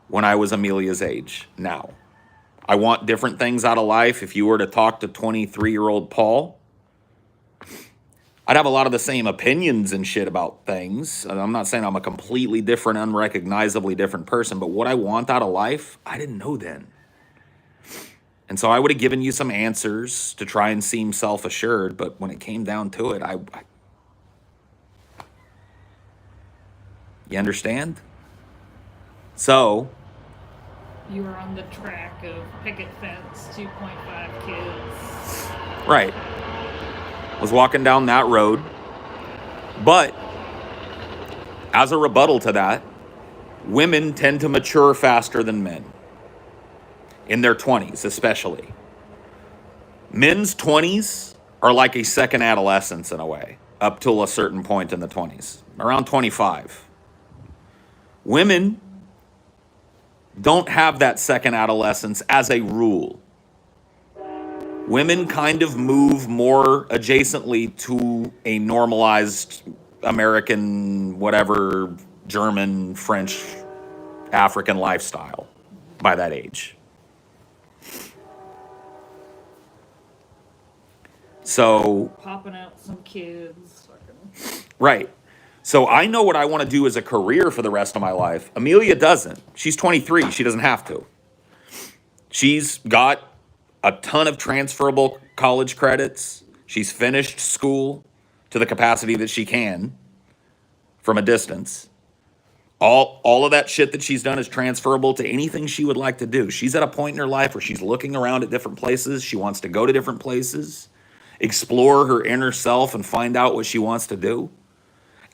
when I was Amelia's age now. I want different things out of life. If you were to talk to 23-year-old Paul, I'd have a lot of the same opinions and shit about things. I'm not saying I'm a completely different, unrecognizably different person, but what I want out of life, I didn't know then. And so I would have given you some answers to try and seem self-assured, but when it came down to it, you understand? So You were on the track of picket fence, 2.5 kids. right. Was walking down that road. But as a rebuttal to that, women tend to mature faster than men. In their 20s, especially. Men's 20s are like a second adolescence in a way, up till a certain point in the 20s, around 25. Women don't have that second adolescence as a rule. Women kind of move more adjacently to a normalized American, whatever, German, French, African lifestyle by that age. So, Popping out some kids. Fucking. right. So I know what I want to do as a career for the rest of my life. Amelia doesn't. She's 23. She doesn't have to. She's got a ton of transferable college credits. She's finished school to the capacity that she can from a distance. All of that shit that she's done is transferable to anything she would like to do. She's at a point in her life where she's looking around at different places. She wants to go to different places, explore her inner self and find out what she wants to do.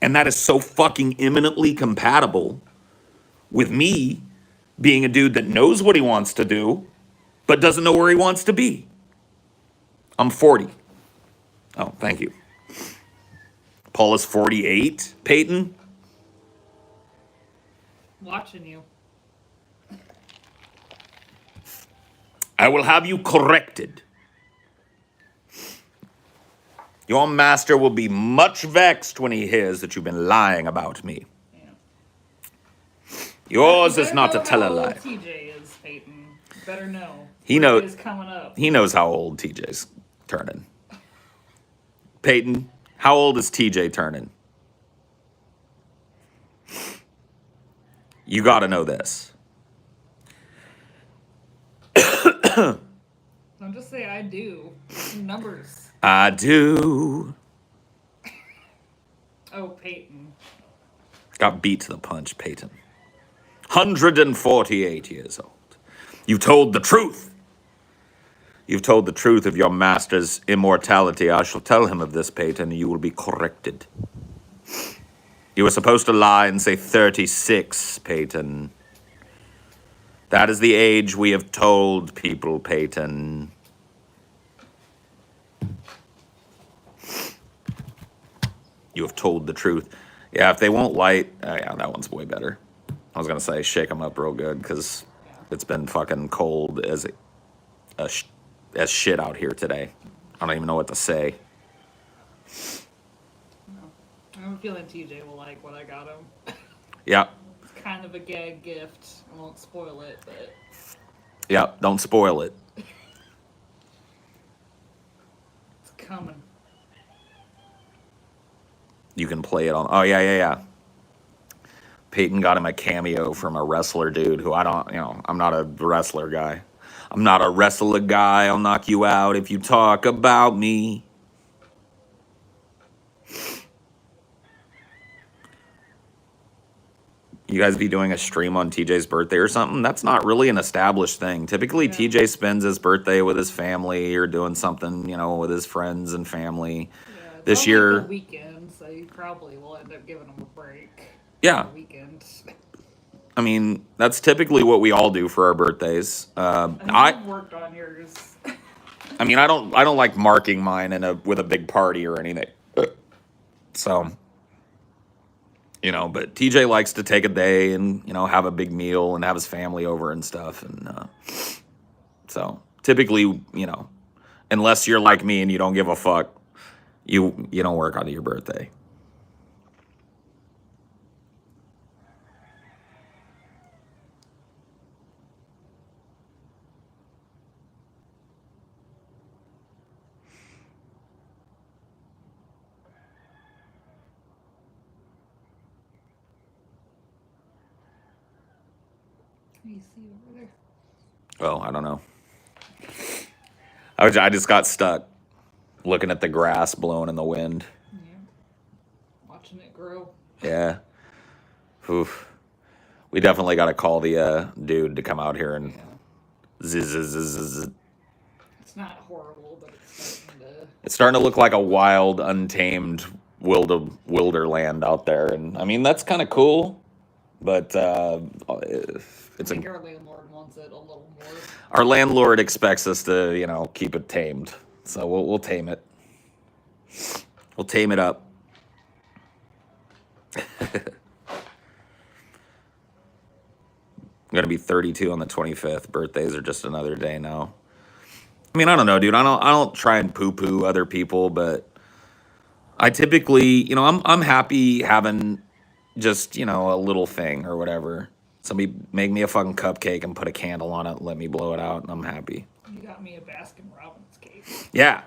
And that is so fucking imminently compatible with me being a dude that knows what he wants to do, but doesn't know where he wants to be. I'm 40. Oh, thank you. Paul is 48. Peyton? Watching you. I will have you corrected. Your master will be much vexed when he hears that you've been lying about me. Yeah. Yours is not to tell a lie. TJ is, Peyton. Better know. He knows. Is coming up. He knows how old TJ's turning. Peyton, how old is TJ turning? You got to know this. Don't just say I do. Numbers. I do. Oh, Peyton. Got beat to the punch, Peyton. 148 years old. You told the truth. You've told the truth of your master's immortality. I shall tell him of this, Peyton, and you will be corrected. You were supposed to lie and say 36, Peyton. That is the age we have told people, Peyton. You have told the truth. Yeah, if they won't light, yeah, that one's way better. I was gonna say shake them up real good because it's been fucking cold as shit out here today. I don't even know what to say. No. I have a feeling TJ will like what I got him. Yeah. It's kind of a gag gift. I won't spoil it, but Yeah, don't spoil it. it's coming. You can play it on. Oh, yeah. Peyton got him a cameo from a wrestler dude who I'm not a wrestler guy. I'm not a wrestler guy. I'll knock you out if you talk about me. You guys be doing a stream on TJ's birthday or something? That's not really an established thing. Typically, TJ spends his birthday with his family or doing something, with his friends and family. Yeah, it's this only year, the weekend, so you probably will end up giving him a break. Yeah. The weekend. I mean, that's typically what we all do for our birthdays. I've worked on yours. I mean, I don't like marking mine with a big party or anything. So, but TJ likes to take a day and have a big meal and have his family over and stuff. And so typically, unless you're like me and you don't give a fuck, you don't work on your birthday. You see over there? Oh, I don't know. I just got stuck looking at the grass blowing in the wind. Yeah. Watching it grow. Yeah. Oof. We definitely got to call the dude to come out here and zzz. It's not horrible, but it's starting to look like a wild, untamed wilderland out there. And I mean, that's kind of cool, but it's I think our landlord wants it a little more. Our landlord expects us to, keep it tamed. So we'll tame it. We'll tame it up. I'm gonna be 32 on the 25th. Birthdays are just another day now. I mean, I don't know, dude. I don't try and poo-poo other people, but I typically, I'm happy having just, a little thing or whatever. Somebody make me a fucking cupcake and put a candle on it and let me blow it out, and I'm happy. You got me a Baskin-Robbins cake. Yeah.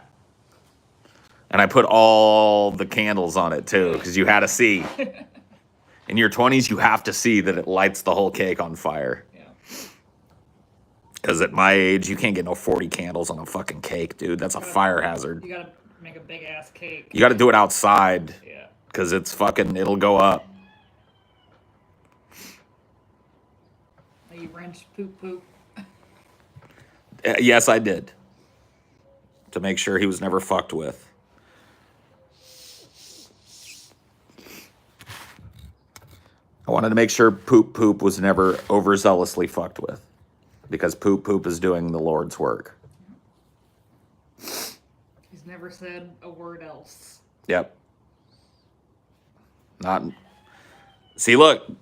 And I put all the candles on it, too, because you had to see. In your 20s, you have to see that it lights the whole cake on fire. Yeah. Because at my age, you can't get no 40 candles on a fucking cake, dude. That's a fire hazard. You gotta make a big-ass cake. You gotta do it outside. Yeah. Because it'll go up. You wrench poop. Yes, I did. To make sure he was never fucked with. I wanted to make sure poop was never overzealously fucked with. Because poop is doing the Lord's work. He's never said a word else. Yep. See, look.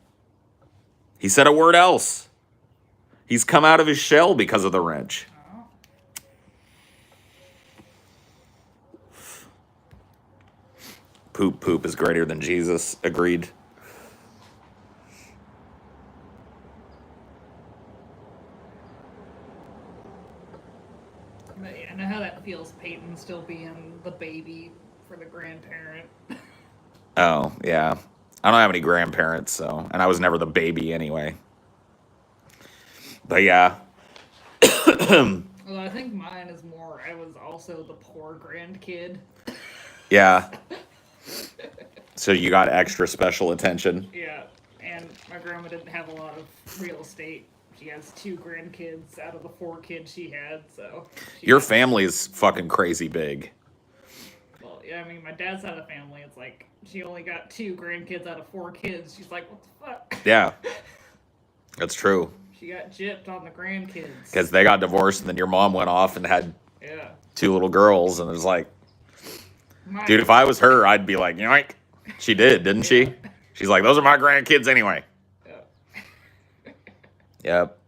He said a word else. He's come out of his shell because of the wrench. Oh. Poop is greater than Jesus. Agreed. But yeah, I know how that feels, Peyton still being the baby for the grandparent. Oh, yeah. I don't have any grandparents, and I was never the baby anyway. But yeah. Well, I think mine is more, I was also the poor grandkid. Yeah. So you got extra special attention? Yeah, and my grandma didn't have a lot of real estate. She has 2 grandkids out of the 4 kids she had, so... Your family is fucking crazy big. Well, yeah, I mean, my dad's side of the family, it's like, she only got 2 grandkids out of 4 kids. She's like, what the fuck? Yeah. That's true. She got gypped on the grandkids. Because they got divorced, and then your mom went off and had 2 little girls, and it was like... Dude, if I was her, I'd be like, yoink. She did, didn't she? She's like, those are my grandkids anyway. Yeah. Yep.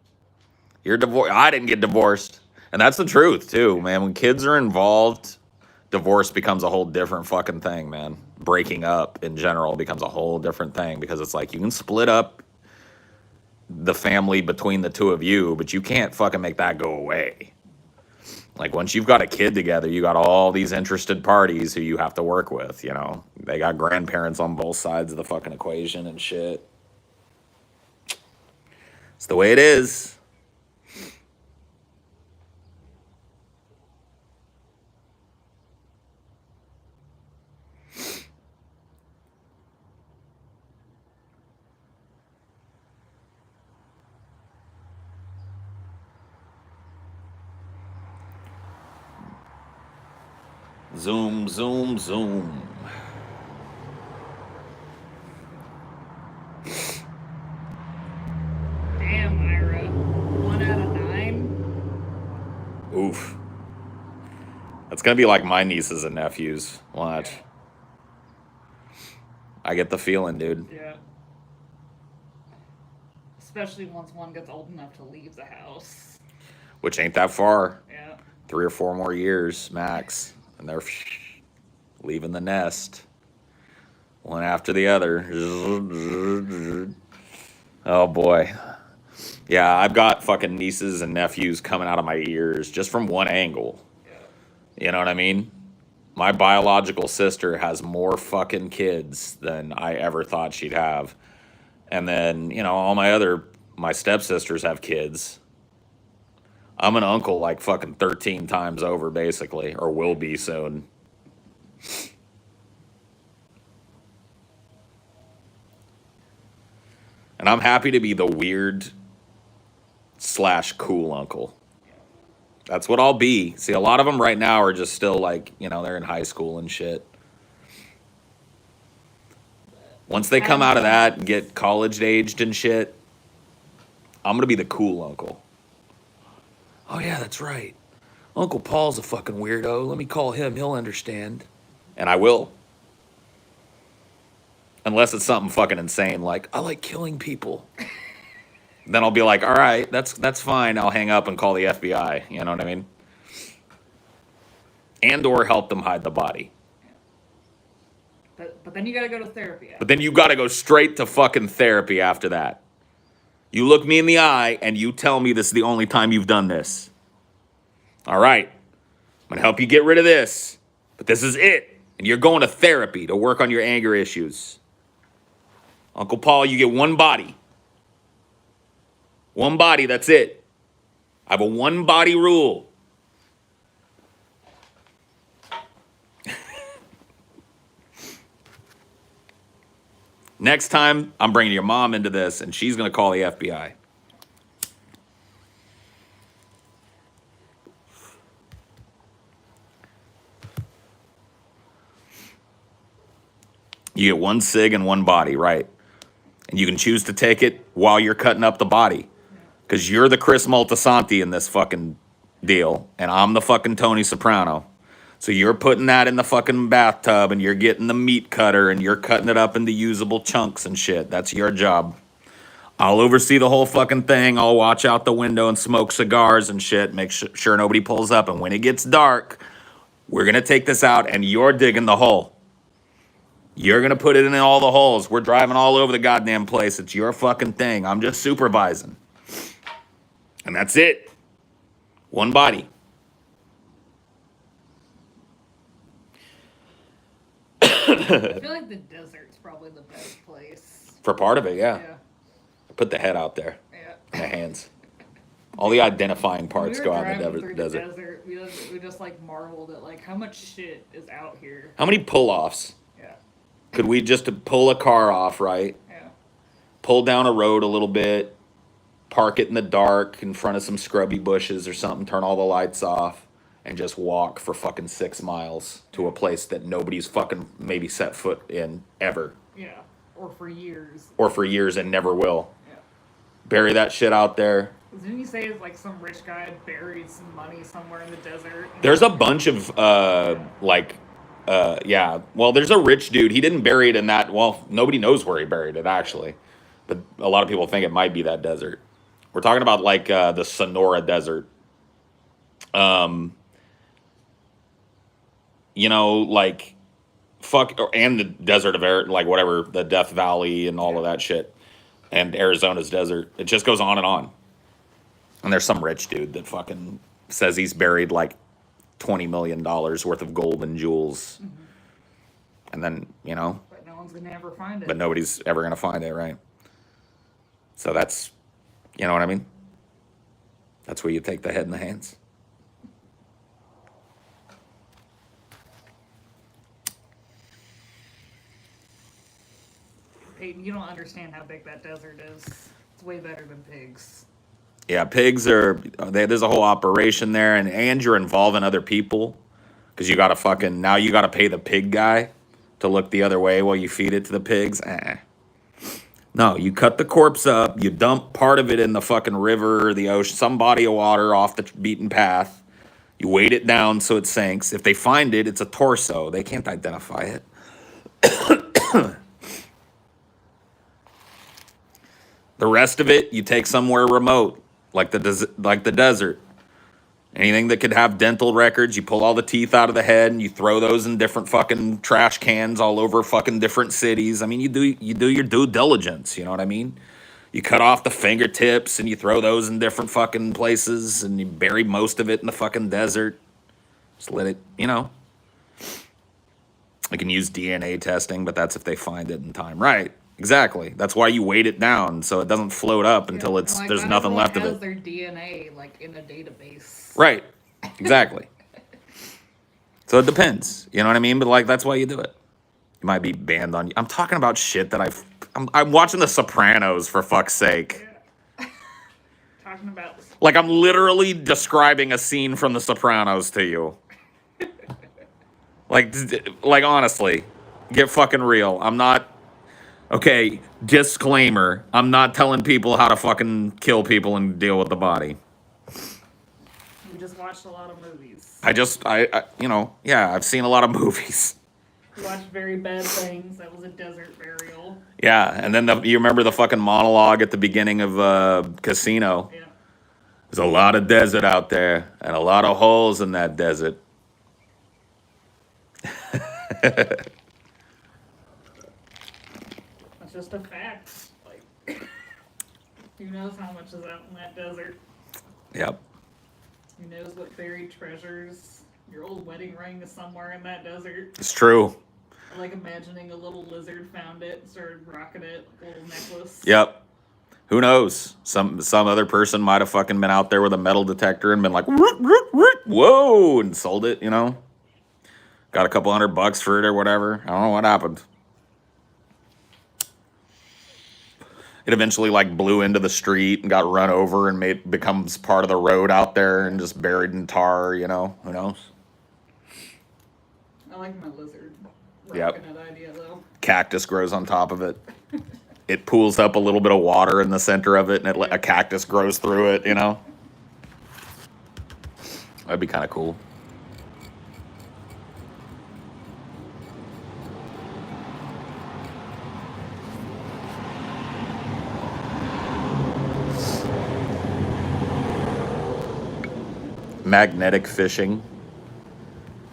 You're divorced. I didn't get divorced. And that's the truth, too, man. When kids are involved, divorce becomes a whole different fucking thing, man. Breaking up in general becomes a whole different thing because it's like you can split up the family between the two of you, but you can't fucking make that go away. Like once you've got a kid together, you got all these interested parties who you have to work with, you know. They got grandparents on both sides of the fucking equation and shit. It's the way it is. Zoom, zoom, zoom. Damn, Ira. 1 out of 9? Oof. That's gonna be like my nieces and nephews. Watch. Yeah. I get the feeling, dude. Yeah. Especially once one gets old enough to leave the house. Which ain't that far. Yeah. 3 or 4 more years max. And they're leaving the nest. One after the other. Oh boy. Yeah, I've got fucking nieces and nephews coming out of my ears just from one angle. Yeah. You know what I mean? My biological sister has more fucking kids than I ever thought she'd have. And then, you know, all my stepsisters have kids. I'm an uncle like fucking 13 times over, basically, or will be soon. And I'm happy to be the weird / cool uncle. That's what I'll be. See, a lot of them right now are just still like, you know, they're in high school and shit. Once they come out of that and get college aged and shit, I'm going to be the cool uncle. Oh, yeah, that's right. Uncle Paul's a fucking weirdo. Let me call him. He'll understand. And I will. Unless it's something fucking insane, like, I like killing people. Then I'll be like, all right, that's fine. I'll hang up and call the FBI. You know what I mean? And or help them hide the body. But then you gotta go to therapy. But then you got to go straight to fucking therapy after that. You look me in the eye and you tell me this is the only time you've done this. All right. I'm going to help you get rid of this. But this is it. And you're going to therapy to work on your anger issues. Uncle Paul, you get one body. One body, that's it. I have a one body rule. Next time, I'm bringing your mom into this, and she's going to call the FBI. You get one cig and one body, right? And you can choose to take it while you're cutting up the body. Because you're the Chris Moltisanti in this fucking deal, and I'm the fucking Tony Soprano. So you're putting that in the fucking bathtub, and you're getting the meat cutter, and you're cutting it up into usable chunks and shit. That's your job. I'll oversee the whole fucking thing. I'll watch out the window and smoke cigars and shit. Make sure nobody pulls up. And when it gets dark, we're going to take this out, and you're digging the hole. You're going to put it in all the holes. We're driving all over the goddamn place. It's your fucking thing. I'm just supervising. And that's it. One body. I feel like the desert's probably the best place. For part of it, yeah. Yeah. Put the head out there. Yeah. And the hands. All the identifying parts go out in the through desert. The desert. We just like marveled at like how much shit is out here. How many pull-offs? Yeah. Could we just pull a car off, right? Yeah. Pull down a road a little bit, park it in the dark in front of some scrubby bushes or something, turn all the lights off, and just walk for fucking 6 miles to a place that nobody's fucking maybe set foot in ever. Yeah. Or for years. Or for years and never will. Yeah. Bury that shit out there. Didn't you say it's like some rich guy buried some money somewhere in the desert? There's a bunch of, yeah. Well, there's a rich dude. He didn't bury it in that, well, nobody knows where he buried it, actually. But a lot of people think it might be that desert. We're talking about like the Sonora Desert. Um, you know, like fuck, and the desert of air, like whatever, the Death Valley and all Yeah. of that shit, and Arizona's desert. It just goes on and on. And there's some rich dude that fucking says he's buried like $20 million worth of gold and jewels, and then But no one's gonna ever find but it. nobody's ever gonna find it, right? So that's, you know what I mean. That's where you take the head in the hands. Peyton, you don't understand how big that desert is. It's way better than pigs. Yeah, pigs are. There's a whole operation there, and you're involving other people because you got to fucking now you got to pay the pig guy to look the other way while you feed it to the pigs. No, you cut the corpse up, you dump part of it in the fucking river or the ocean, some body of water off the beaten path. You weight it down so it sinks. If they find it, it's a torso. They can't identify it. The rest of it, you take somewhere remote, like the desert. Anything that could have dental records, you pull all the teeth out of the head and you throw those in different fucking trash cans all over fucking different cities. I mean, you do your due diligence, you know what I mean? You cut off the fingertips and you throw those in different fucking places and you bury most of it in the fucking desert. Just let it, I can use DNA testing, but that's if they find it in time. Right. Exactly. That's why you weight it down so it doesn't float up until Yeah, it's like, there's not nothing everyone left of has it. their DNA like in a database. Right. Exactly. So it depends. You know what I mean? But like that's why you do it. You might be banned on. I'm talking about shit that I'm watching The Sopranos for fuck's sake. Yeah. Talking about Like I'm literally describing a scene from The Sopranos to you. Like honestly, get fucking real. I'm not. Okay, disclaimer. I'm not telling people how to fucking kill people and deal with the body. you just watched a lot of movies. Yeah, I've seen a lot of movies. You watched Very Bad Things. That was a desert burial. Yeah, and then you remember the fucking monologue at the beginning of Casino. Yeah. There's a lot of desert out there and a lot of holes in that desert. That's just a fact. Like, who knows how much is out in that desert? Yep. Who knows what buried treasures? Your old wedding ring is somewhere in that desert. It's true. I like imagining a little lizard found it and started rocking it, a little necklace. Yep. Who knows? Some other person might have fucking been out there with a metal detector and been like, "Root, root, root," whoa, and sold it, Got a couple $100 for it or whatever. I don't know what happened. It eventually like blew into the street and got run over and becomes part of the road out there and just buried in tar, Who knows? I like my lizard Yep. rocking that idea though. Cactus grows on top of it. It pools up a little bit of water in the center of it and a cactus grows through it, That'd be kind of cool. Magnetic fishing.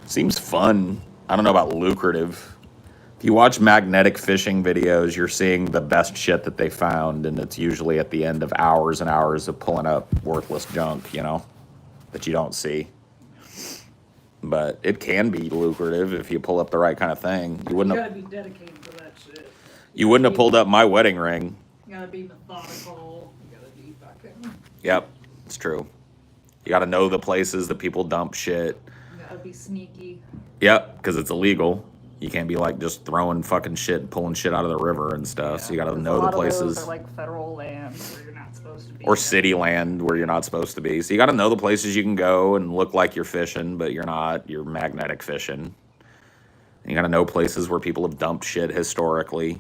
Seems fun. I don't know about lucrative. If you watch magnetic fishing videos, you're seeing the best shit that they found, and it's usually at the end of hours and hours of pulling up worthless junk, that you don't see. But it can be lucrative if you pull up the right kind of thing. You You wouldn't gotta have, be dedicated to that shit. you wouldn't have pulled up my wedding ring. You gotta be methodical. You gotta be fucking. Yep, it's true. You got to know the places that people dump shit. You gotta be sneaky. Yep, because it's illegal. You can't be like just throwing fucking shit and pulling shit out of the river and stuff. So you got to know the places. Of those are like federal land where you're not supposed to be. Or city land where you're not supposed to be. So you got to know the places you can go and look like you're fishing, but you're not. You're magnetic fishing. And you got to know places where people have dumped shit historically.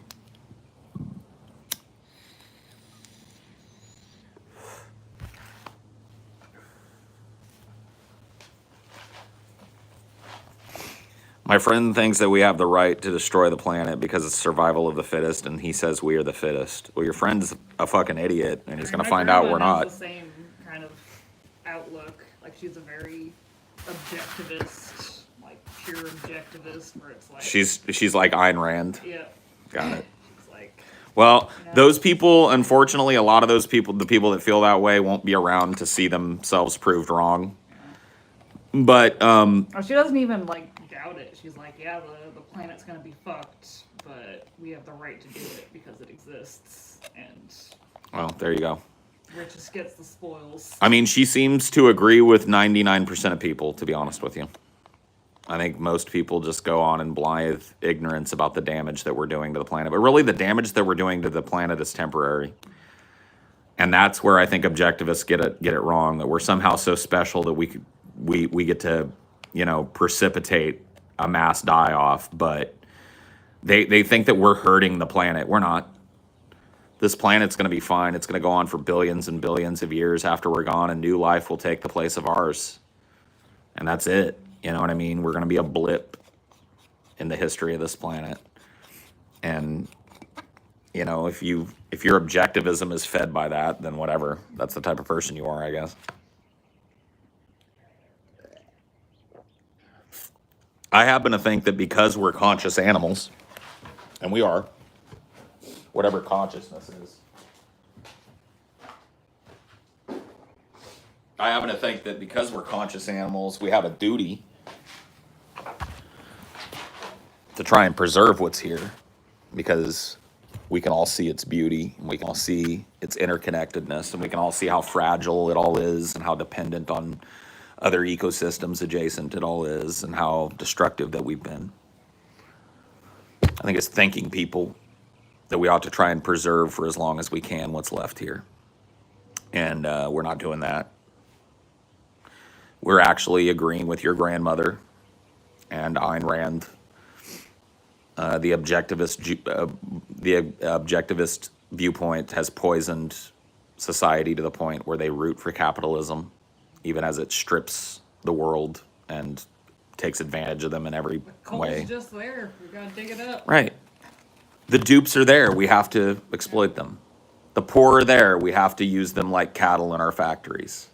My friend thinks that we have the right to destroy the planet because it's survival of the fittest, and he says we are the fittest. Well, your friend's a fucking idiot, and he's I mean, gonna my find out we're grandma has not. the same kind of outlook. Like she's a very objectivist, like pure objectivist, where it's like She's like Ayn Rand. yeah, Got it. she's like Well, you know, those people, unfortunately, a lot of those people, the people that feel that way, won't be around to see themselves proved wrong. But or she doesn't even like doubt it. She's like, yeah, the planet's gonna be fucked, but we have the right to do it because it exists, and well, there you go. richest gets the spoils. I mean, she seems to agree with 99% of people, to be honest with you. I think most people just go on in blithe ignorance about the damage that we're doing to the planet. But really, the damage that we're doing to the planet is temporary. And that's where I think objectivists get it wrong, that we're somehow so special that we get to, precipitate a mass die-off. But they think that we're hurting the planet. We're not. This planet's going to be fine. It's going to go on for billions and billions of years after we're gone, and new life will take the place of ours. And that's it. You know what I mean? We're going to be a blip in the history of this planet. And, if your objectivism is fed by that, then whatever. That's the type of person you are, I guess. I happen to think that because we're conscious animals, and we are, whatever consciousness is, I happen to think that because we're conscious animals, we have a duty to try and preserve what's here, because we can all see its beauty, and we can all see its interconnectedness, and we can all see how fragile it all is, and how dependent on other ecosystems adjacent it all is, and how destructive that we've been. I think it's thinking people that we ought to try and preserve for as long as we can what's left here. And we're not doing that. We're actually agreeing with your grandmother and Ayn Rand. The objectivist viewpoint has poisoned society to the point where they root for capitalism, even as it strips the world and takes advantage of them in every way. Coal's just there. We gotta dig it up. Right. The dupes are there. We have to exploit them. The poor are there. We have to use them like cattle in our factories.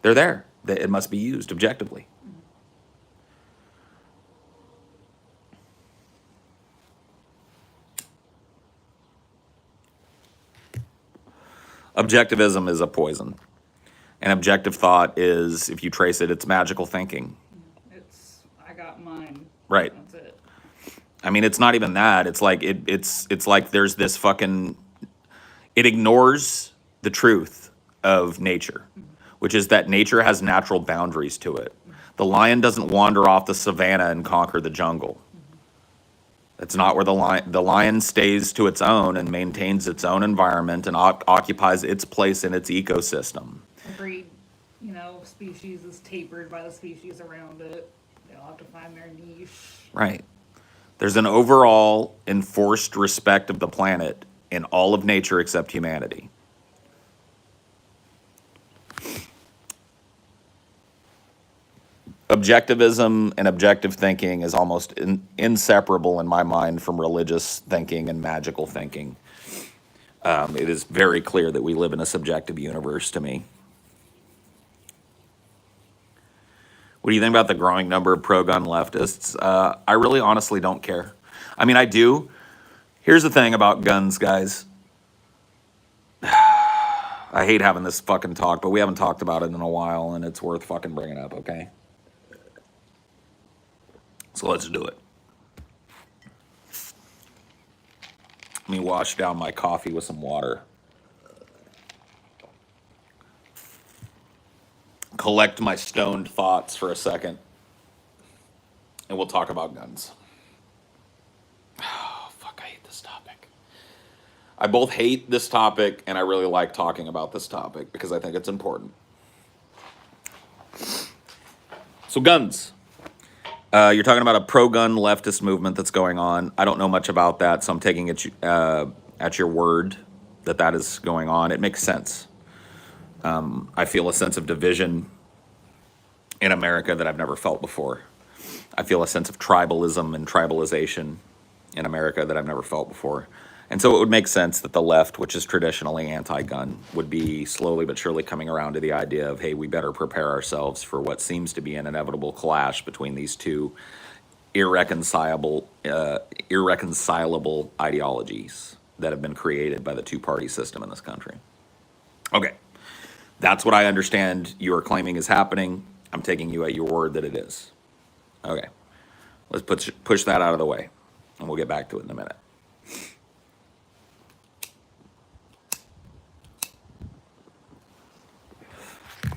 They're there. It must be used objectively. Objectivism is a poison. And objective thought is, if you trace it, it's magical thinking. I got mine. Right. That's it. I mean, it's not even that. It's like it's like there's this fucking. It ignores the truth of nature, which is that nature has natural boundaries to it. The lion doesn't wander off the savannah and conquer the jungle. That's not where the lion stays to its own and maintains its own environment and occupies its place in its ecosystem. Every, species is tapered by the species around it. They'll have to find their niche. Right. There's an overall enforced respect of the planet in all of nature except humanity. Objectivism and objective thinking is almost inseparable in my mind from religious thinking and magical thinking. It is very clear that we live in a subjective universe to me. What do you think about the growing number of pro-gun leftists? I really honestly don't care. I mean, I do. Here's the thing about guns, guys. I hate having this fucking talk, but we haven't talked about it in a while, and it's worth fucking bringing up, okay? So let's do it. Let me wash down my coffee with some water. Collect my stoned thoughts for a second, and we'll talk about guns. Oh, fuck, I hate this topic. I both hate this topic and I really like talking about this topic because I think it's important. So guns. You're talking about a pro-gun leftist movement that's going on. I don't know much about that, so I'm taking it at your word that is going on. It makes sense. I feel a sense of division in America that I've never felt before. I feel a sense of tribalism and tribalization in America that I've never felt before. And so it would make sense that the left, which is traditionally anti-gun, would be slowly but surely coming around to the idea of, hey, we better prepare ourselves for what seems to be an inevitable clash between these two irreconcilable ideologies that have been created by the two-party system in this country. Okay, that's what I understand you are claiming is happening. I'm taking you at your word that it is. Okay, let's push that out of the way, and we'll get back to it in a minute.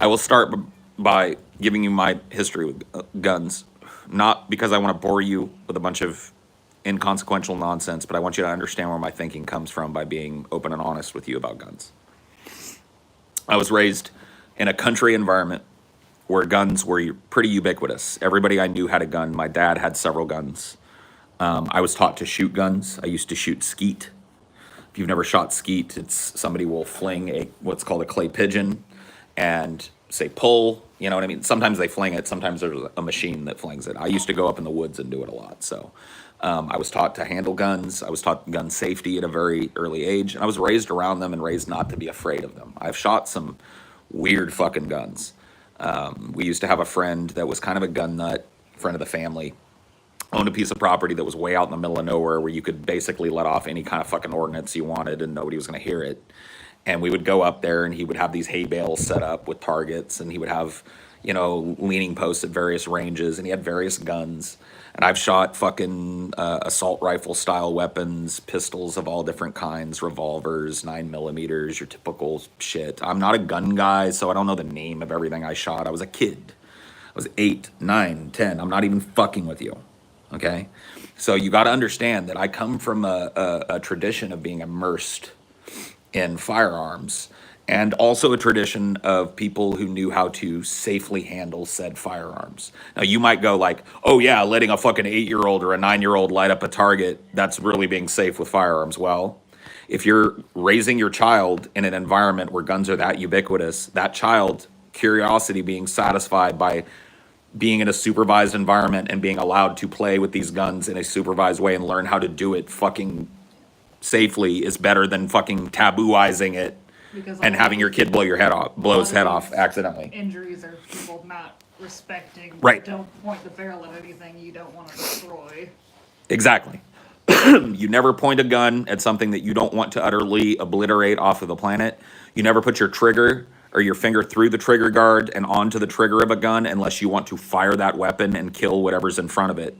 I will start by giving you my history with guns, not because I want to bore you with a bunch of inconsequential nonsense, but I want you to understand where my thinking comes from by being open and honest with you about guns. I was raised in a country environment where guns were pretty ubiquitous. Everybody I knew had a gun. My dad had several guns. I was taught to shoot guns. I used to shoot skeet. If you've never shot skeet, it's somebody will fling what's called a clay pigeon and say pull, you know what I mean? Sometimes they fling it, sometimes there's a machine that flings it. I used to go up in the woods and do it a lot. So I was taught to handle guns. I was taught gun safety at a very early age. And I was raised around them and raised not to be afraid of them. I've shot some weird fucking guns. We used to have a friend that was kind of a gun nut, friend of the family, owned a piece of property that was way out in the middle of nowhere where you could basically let off any kind of fucking ordnance you wanted and nobody was going to hear it. And we would go up there and he would have these hay bales set up with targets and he would have, you know, leaning posts at various ranges and he had various guns. And I've shot fucking assault rifle style weapons, pistols of all different kinds, revolvers, 9mm, your typical shit. I'm not a gun guy, so I don't know the name of everything I shot. I was a kid. I was 8, 9, 10. I'm not even fucking with you. Okay? So you got to understand that I come from a tradition of being immersed in firearms and also a tradition of people who knew how to safely handle said firearms. Now you might go like, oh yeah, letting a fucking 8-year-old or a 9-year-old light up a target, that's really being safe with firearms. Well, if you're raising your child in an environment where guns are that ubiquitous, that child curiosity being satisfied by being in a supervised environment and being allowed to play with these guns in a supervised way and learn how to do it fucking safely is better than fucking tabooizing it Because and having your kid blow his head off accidentally. Injuries are people not respecting. Right. Don't point the barrel at anything you don't want to destroy. Exactly. You never point a gun at something that you don't want to utterly obliterate off of the planet. You never put your trigger or your finger through the trigger guard and onto the trigger of a gun unless you want to fire that weapon and kill whatever's in front of it.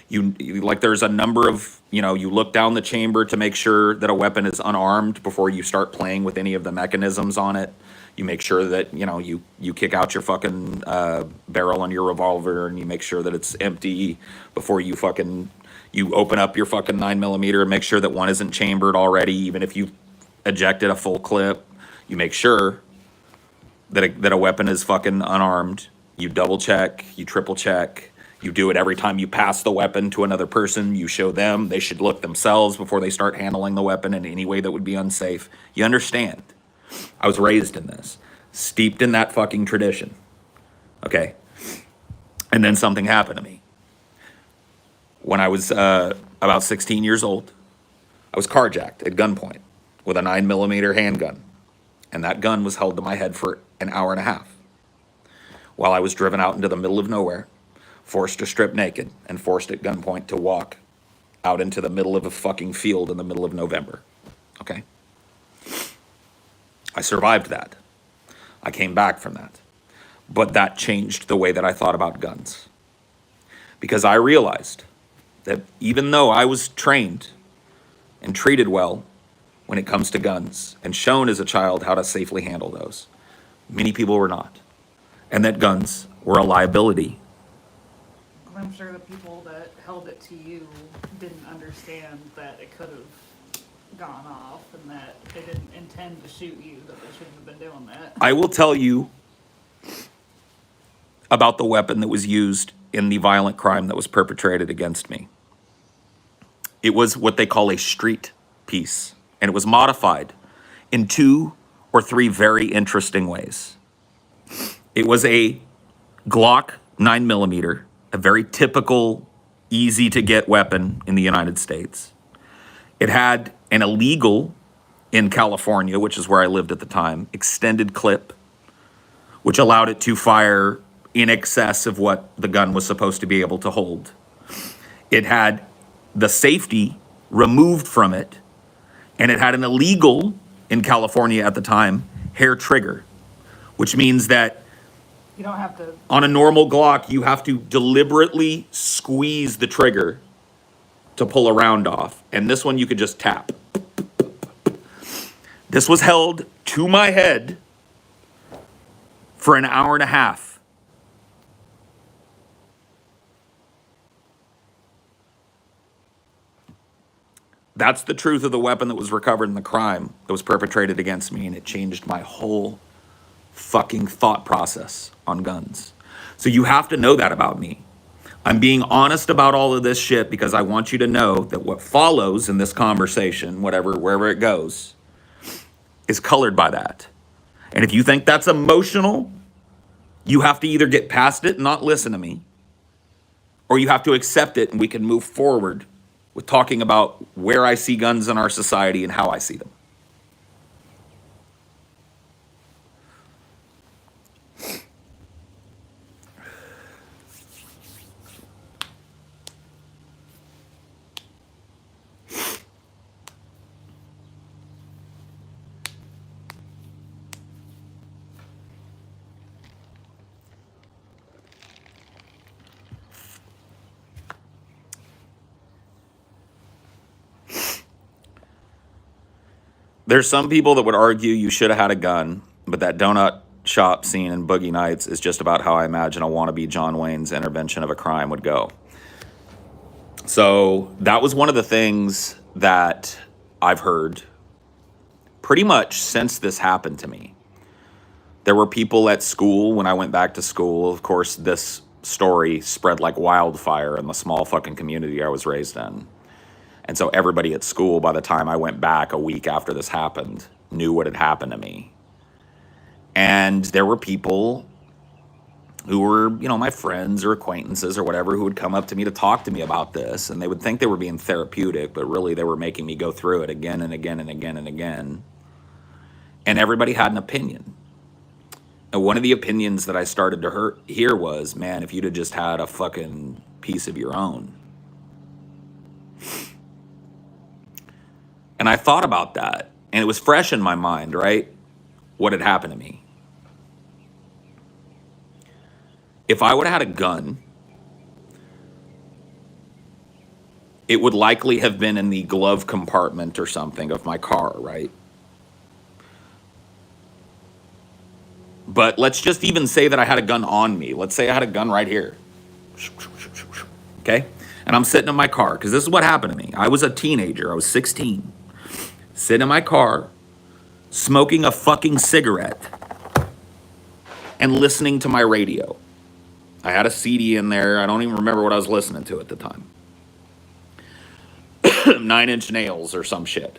You like there's a number of, you know, you look down the chamber to make sure that a weapon is unarmed before you start playing with any of the mechanisms on it. You make sure that, you know, you kick out your fucking barrel on your revolver and you make sure that it's empty before you open up your fucking 9mm and make sure that one isn't chambered already. Even if you ejected a full clip, you make sure that a weapon is fucking unarmed. You double check, you triple check. You do it every time you pass the weapon to another person. You show them. They should look themselves before they start handling the weapon in any way that would be unsafe. You understand? I was raised in this, steeped in that fucking tradition. Okay? And then something happened to me. When I was about 16 years old, I was carjacked at gunpoint with a 9mm handgun. And that gun was held to my head for an hour and a half while I was driven out into the middle of nowhere, forced to strip naked, and forced at gunpoint to walk out into the middle of a fucking field in the middle of November. Okay? I survived that. I came back from that. But that changed the way that I thought about guns. Because I realized that even though I was trained and treated well when it comes to guns, and shown as a child how to safely handle those, many people were not. And that guns were a liability. I'm sure the people that held it to you didn't understand that it could have gone off and that they didn't intend to shoot you, that they shouldn't have been doing that. I will tell you about the weapon that was used in the violent crime that was perpetrated against me. It was what they call a street piece, and it was modified in 2 or 3 very interesting ways. It was a Glock 9mm, a very typical, easy to get weapon in the United States. It had an illegal, in California, which is where I lived at the time, extended clip, which allowed it to fire in excess of what the gun was supposed to be able to hold. It had the safety removed from it, and it had an illegal, in California at the time, hair trigger, which means that You don't have to. on a normal Glock, you have to deliberately squeeze the trigger to pull a round off. And this one you could just tap. This was held to my head for an hour and a half. That's the truth of the weapon that was recovered in the crime that was perpetrated against me, and it changed my whole fucking thought process on guns. So you have to know that about me. I'm being honest about all of this shit because I want you to know that what follows in this conversation, wherever it goes, is colored by that. And if you think that's emotional, you have to either get past it and not listen to me, or you have to accept it and we can move forward with talking about where I see guns in our society and how I see them. There's some people that would argue you should have had a gun, but that donut shop scene in Boogie Nights is just about how I imagine a wannabe John Wayne's intervention of a crime would go. So that was one of the things that I've heard pretty much since this happened to me. There were people at school when I went back to school. Of course, this story spread like wildfire in the small fucking community I was raised in. And so everybody at school, by the time I went back a week after this happened, knew what had happened to me. And there were people who were, my friends or acquaintances or whatever, who would come up to me to talk to me about this. And they would think they were being therapeutic, but really they were making me go through it again and again and again and again. And everybody had an opinion. And one of the opinions that I started to hear was, man, if you'd have just had a fucking piece of your own. And I thought about that, and it was fresh in my mind, right? What had happened to me. If I would have had a gun, it would likely have been in the glove compartment or something of my car, right? But let's just even say that I had a gun on me. Let's say I had a gun right here. Okay? And I'm sitting in my car, because this is what happened to me. I was a teenager. I was 16. Sitting in my car, smoking a fucking cigarette, and listening to my radio. I had a CD in there. I don't even remember what I was listening to at the time. 9 Inch Nails or some shit.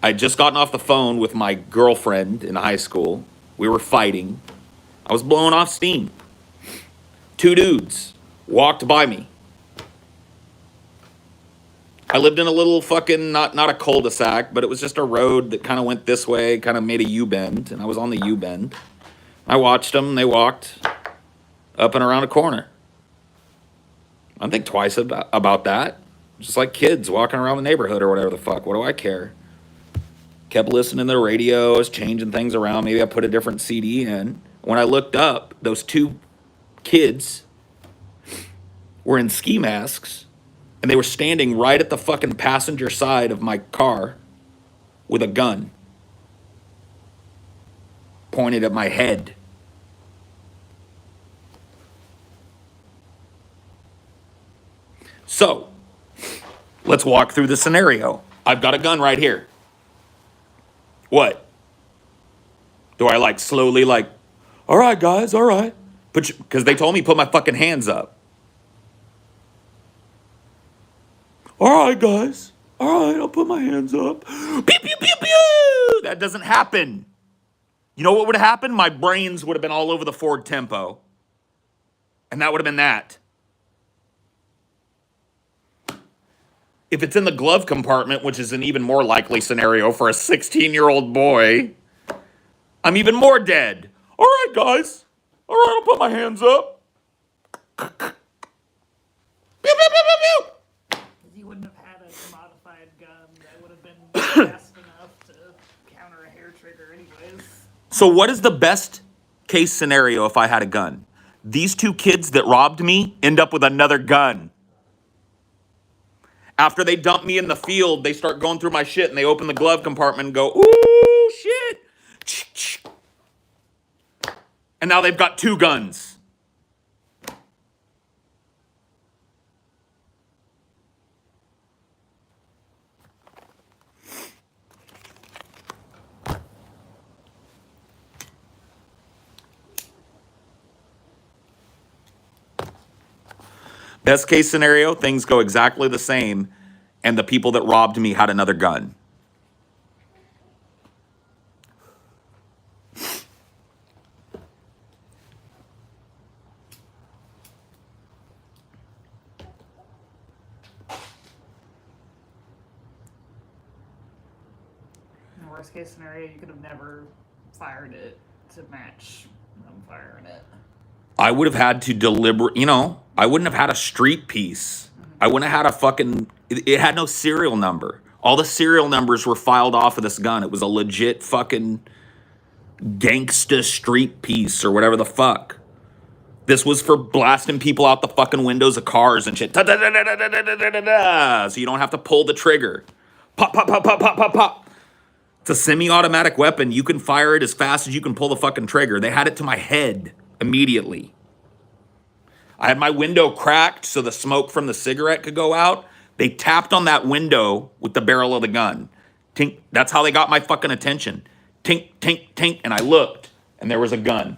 I'd just gotten off the phone with my girlfriend in high school. We were fighting. I was blowing off steam. 2 dudes walked by me. I lived in a little fucking, not a cul-de-sac, but it was just a road that kind of went this way, kind of made a U-bend, and I was on the U-bend. I watched them, they walked up and around a corner. I don't think twice about that. Just like kids walking around the neighborhood or whatever the fuck. What do I care? Kept listening to the radio, I was changing things around. Maybe I put a different CD in. When I looked up, those 2 kids were in ski masks, and they were standing right at the fucking passenger side of my car with a gun pointed at my head. So, let's walk through the scenario. I've got a gun right here. What? Do I slowly all right, guys, all right. Because they told me put my fucking hands up. All right, guys. All right, I'll put my hands up. Pew, pew, pew, pew. That doesn't happen. You know what would have happened? My brains would have been all over the Ford Tempo. And that would have been that. If it's in the glove compartment, which is an even more likely scenario for a 16-year-old boy, I'm even more dead. All right, guys. All right, I'll put my hands up. Pew, pew, pew, pew, pew. You wouldn't have had a modified gun that would have been fast enough to counter a hair trigger anyways. So what is the best case scenario if I had a gun? These two kids that robbed me end up with another gun. After they dump me in the field, they start going through my shit and they open the glove compartment and go, ooh, shit. And now they've got two guns. Best case scenario, things go exactly the same, and the people that robbed me had another gun. In the worst case scenario, you could have never fired it to match them firing it. I would have had to I wouldn't have had a street piece. I wouldn't have had a fucking, it had no serial number. All the serial numbers were filed off of this gun. It was a legit fucking gangsta street piece or whatever the fuck. This was for blasting people out the fucking windows of cars and shit. So you don't have to pull the trigger. Pop, pop, pop, pop, pop, pop, pop. It's a semi-automatic weapon. You can fire it as fast as you can pull the fucking trigger. They had it to my head immediately. I had my window cracked so the smoke from the cigarette could go out. They tapped on that window with the barrel of the gun. Tink. That's how they got my fucking attention. Tink, tink, tink. And I looked, and there was a gun.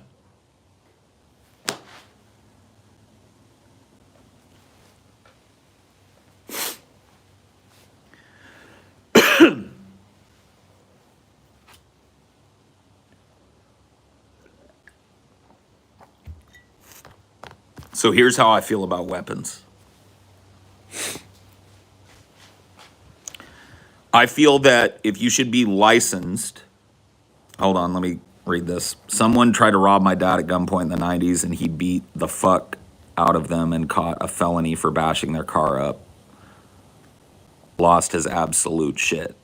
So here's how I feel about weapons. I feel that if you should be licensed, hold on, let me read this. Someone tried to rob my dad at gunpoint in the 90s and he beat the fuck out of them and caught a felony for bashing their car up. Lost his absolute shit.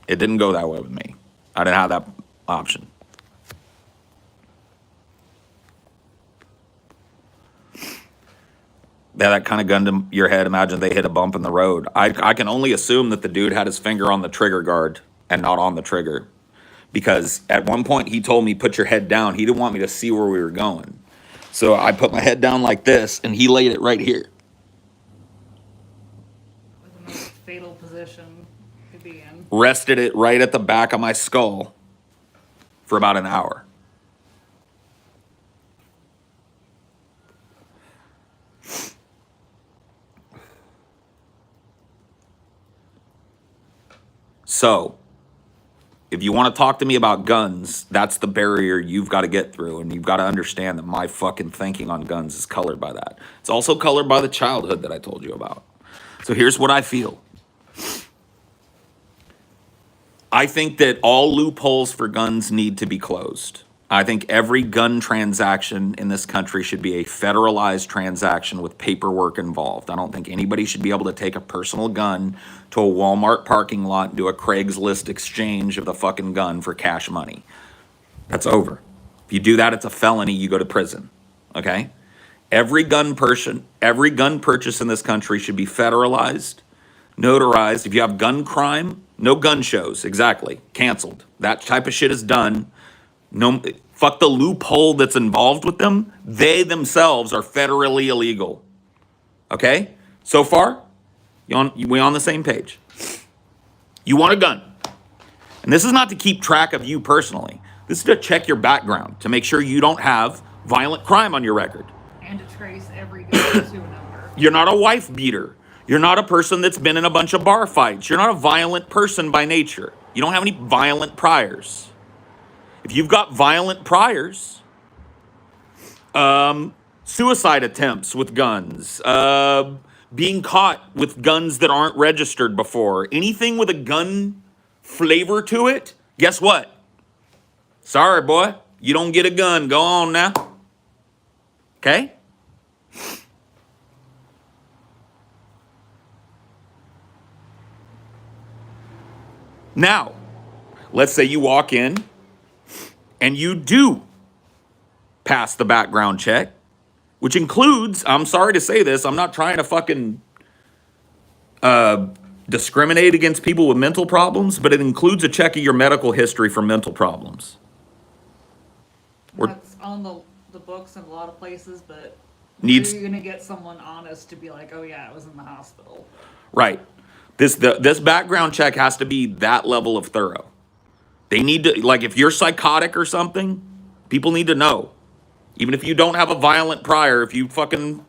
It didn't go that way with me. I didn't have that option. Yeah, that kind of gun to your head. Imagine they hit a bump in the road. I can only assume that the dude had his finger on the trigger guard and not on the trigger. Because at one point he told me, put your head down. He didn't want me to see where we were going. So I put my head down like this and he laid it right here. Like the most fatal position to be in. Rested it right at the back of my skull for about an hour. So, if you want to talk to me about guns, that's the barrier you've got to get through. And you've got to understand that my fucking thinking on guns is colored by that. It's also colored by the childhood that I told you about. So here's what I feel. I think that all loopholes for guns need to be closed. I think every gun transaction in this country should be a federalized transaction with paperwork involved. I don't think anybody should be able to take a personal gun to a Walmart parking lot and do a Craigslist exchange of the fucking gun for cash money. That's over. If you do that, it's a felony. You go to prison. Okay? Every gun purchase in this country should be federalized, notarized. If you have gun crime, no gun shows. Exactly. Canceled. That type of shit is done. No, fuck the loophole that's involved with them. They themselves are federally illegal. Okay? So far, we on the same page. You want a gun. And this is not to keep track of you personally. This is to check your background, to make sure you don't have violent crime on your record. And to trace every gun to a number. You're not a wife beater. You're not a person that's been in a bunch of bar fights. You're not a violent person by nature. You don't have any violent priors. If you've got violent priors, Suicide attempts with guns, being caught with guns that aren't registered before, anything with a gun flavor to it, guess what? Sorry, boy, you don't get a gun. Go on now. Okay? Now, let's say you walk in and you do pass the background check, which includes, I'm sorry to say this, I'm not trying to fucking discriminate against people with mental problems, but it includes a check of your medical history for mental problems. That's on the books in a lot of places, but Needs- where are you going to get someone honest to be like, oh yeah, I was in the hospital? Right. This background check has to be that level of thorough. They need to, like, if you're psychotic or something, people need to know. Even if you don't have a violent prior, if you fucking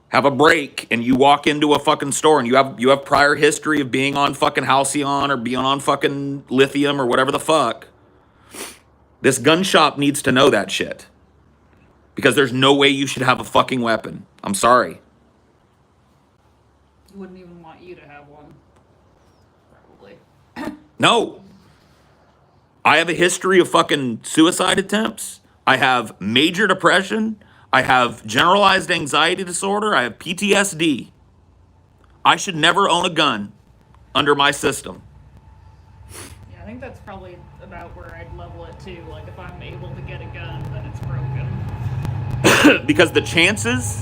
have a break and you walk into a fucking store and you have prior history of being on fucking Halcyon or being on fucking lithium or whatever the fuck, this gun shop needs to know that shit. Because there's no way you should have a fucking weapon. I'm sorry. Wouldn't even want you to have one. Probably. No. I have a history of fucking suicide attempts. I have major depression. I have generalized anxiety disorder. I have PTSD. I should never own a gun under my system. Yeah, I think that's probably about where I'd level it too. Like, if I'm able to get a gun, then it's broken. Because the chances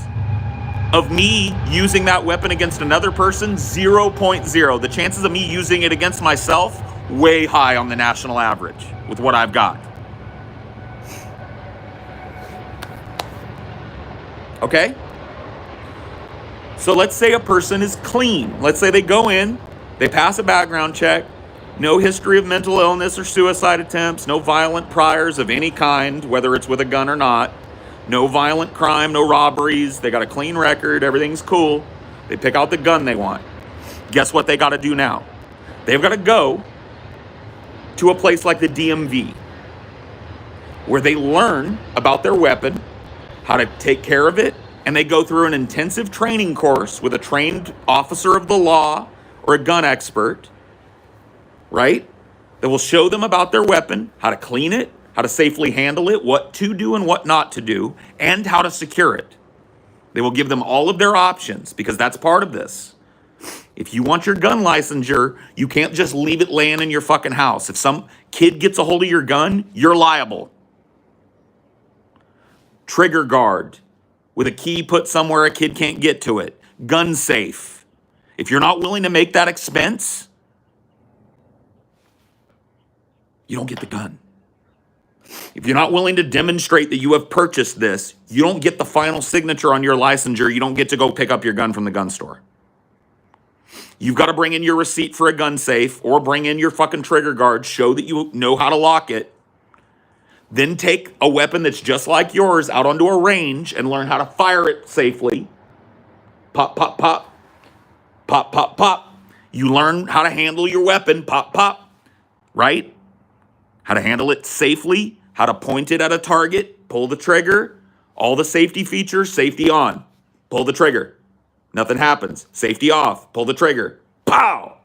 of me using that weapon against another person, 0.0. The chances of me using it against myself, way high on the national average with what I've got. Okay? So let's say a person is clean. Let's say they go in, they pass a background check, no history of mental illness or suicide attempts, no violent priors of any kind, whether it's with a gun or not, no violent crime, no robberies, they got a clean record, everything's cool. They pick out the gun they want. Guess what they got to do now? They've got to go to a place like the DMV, where they learn about their weapon, how to take care of it, and they go through an intensive training course with a trained officer of the law or a gun expert, right? That will show them about their weapon, how to clean it, how to safely handle it, what to do and what not to do, and how to secure it. They will give them all of their options, because that's part of this. If you want your gun licensure, you can't just leave it laying in your fucking house. If some kid gets a hold of your gun, you're liable. Trigger guard with a key put somewhere a kid can't get to it. Gun safe. If you're not willing to make that expense, you don't get the gun. If you're not willing to demonstrate that you have purchased this, you don't get the final signature on your licensure. You don't get to go pick up your gun from the gun store. You've got to bring in your receipt for a gun safe or bring in your fucking trigger guard, show that you know how to lock it. Then take a weapon that's just like yours out onto a range and learn how to fire it safely. Pop, pop, pop. Pop, pop, pop. You learn how to handle your weapon. Pop, pop. Right? How to handle it safely. How to point it at a target. Pull the trigger. All the safety features. Safety on. Pull the trigger. Nothing happens. Safety off. Pull the trigger. Pow!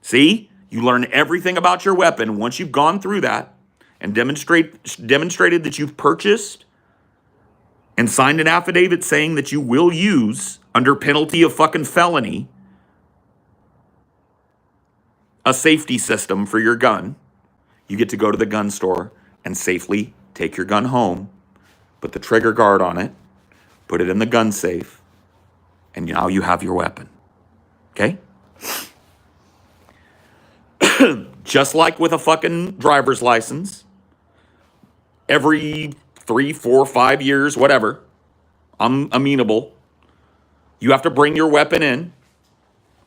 See? You learn everything about your weapon once you've gone through that and demonstrated that you've purchased and signed an affidavit saying that you will use, under penalty of fucking felony, a safety system for your gun. You get to go to the gun store and safely take your gun home, put the trigger guard on it, put it in the gun safe, and now you have your weapon. Okay? Just like with a fucking driver's license, every 3, 4, 5 years, whatever, I'm amenable. You have to bring your weapon in,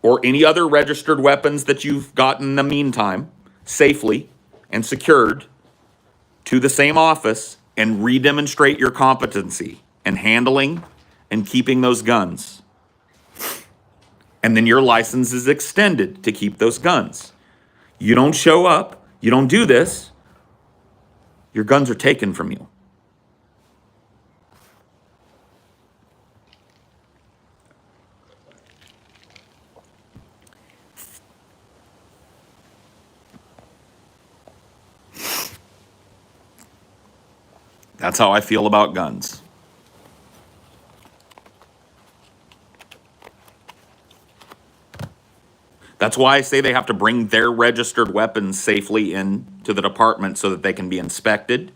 or any other registered weapons that you've gotten in the meantime, safely and secured, to the same office and redemonstrate your competency in handling and keeping those guns. And then your license is extended to keep those guns. You don't show up, you don't do this, your guns are taken from you. That's how I feel about guns. That's why I say they have to bring their registered weapons safely into the department so that they can be inspected,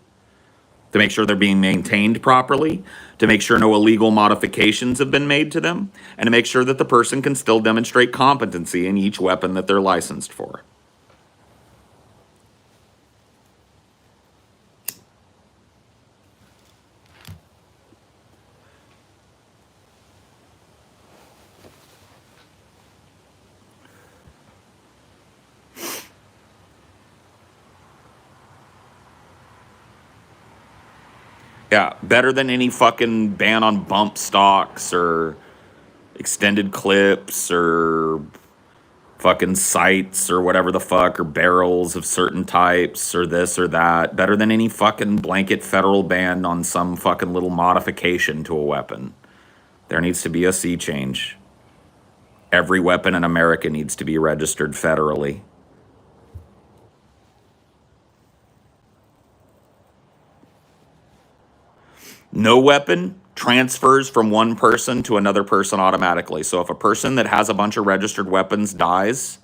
to make sure they're being maintained properly, to make sure no illegal modifications have been made to them, and to make sure that the person can still demonstrate competency in each weapon that they're licensed for. Yeah, better than any fucking ban on bump stocks or extended clips or fucking sights or whatever the fuck, or barrels of certain types or this or that. Better than any fucking blanket federal ban on some fucking little modification to a weapon. There needs to be a sea change. Every weapon in America needs to be registered federally. No weapon transfers from one person to another person automatically. So if a person that has a bunch of registered weapons dies,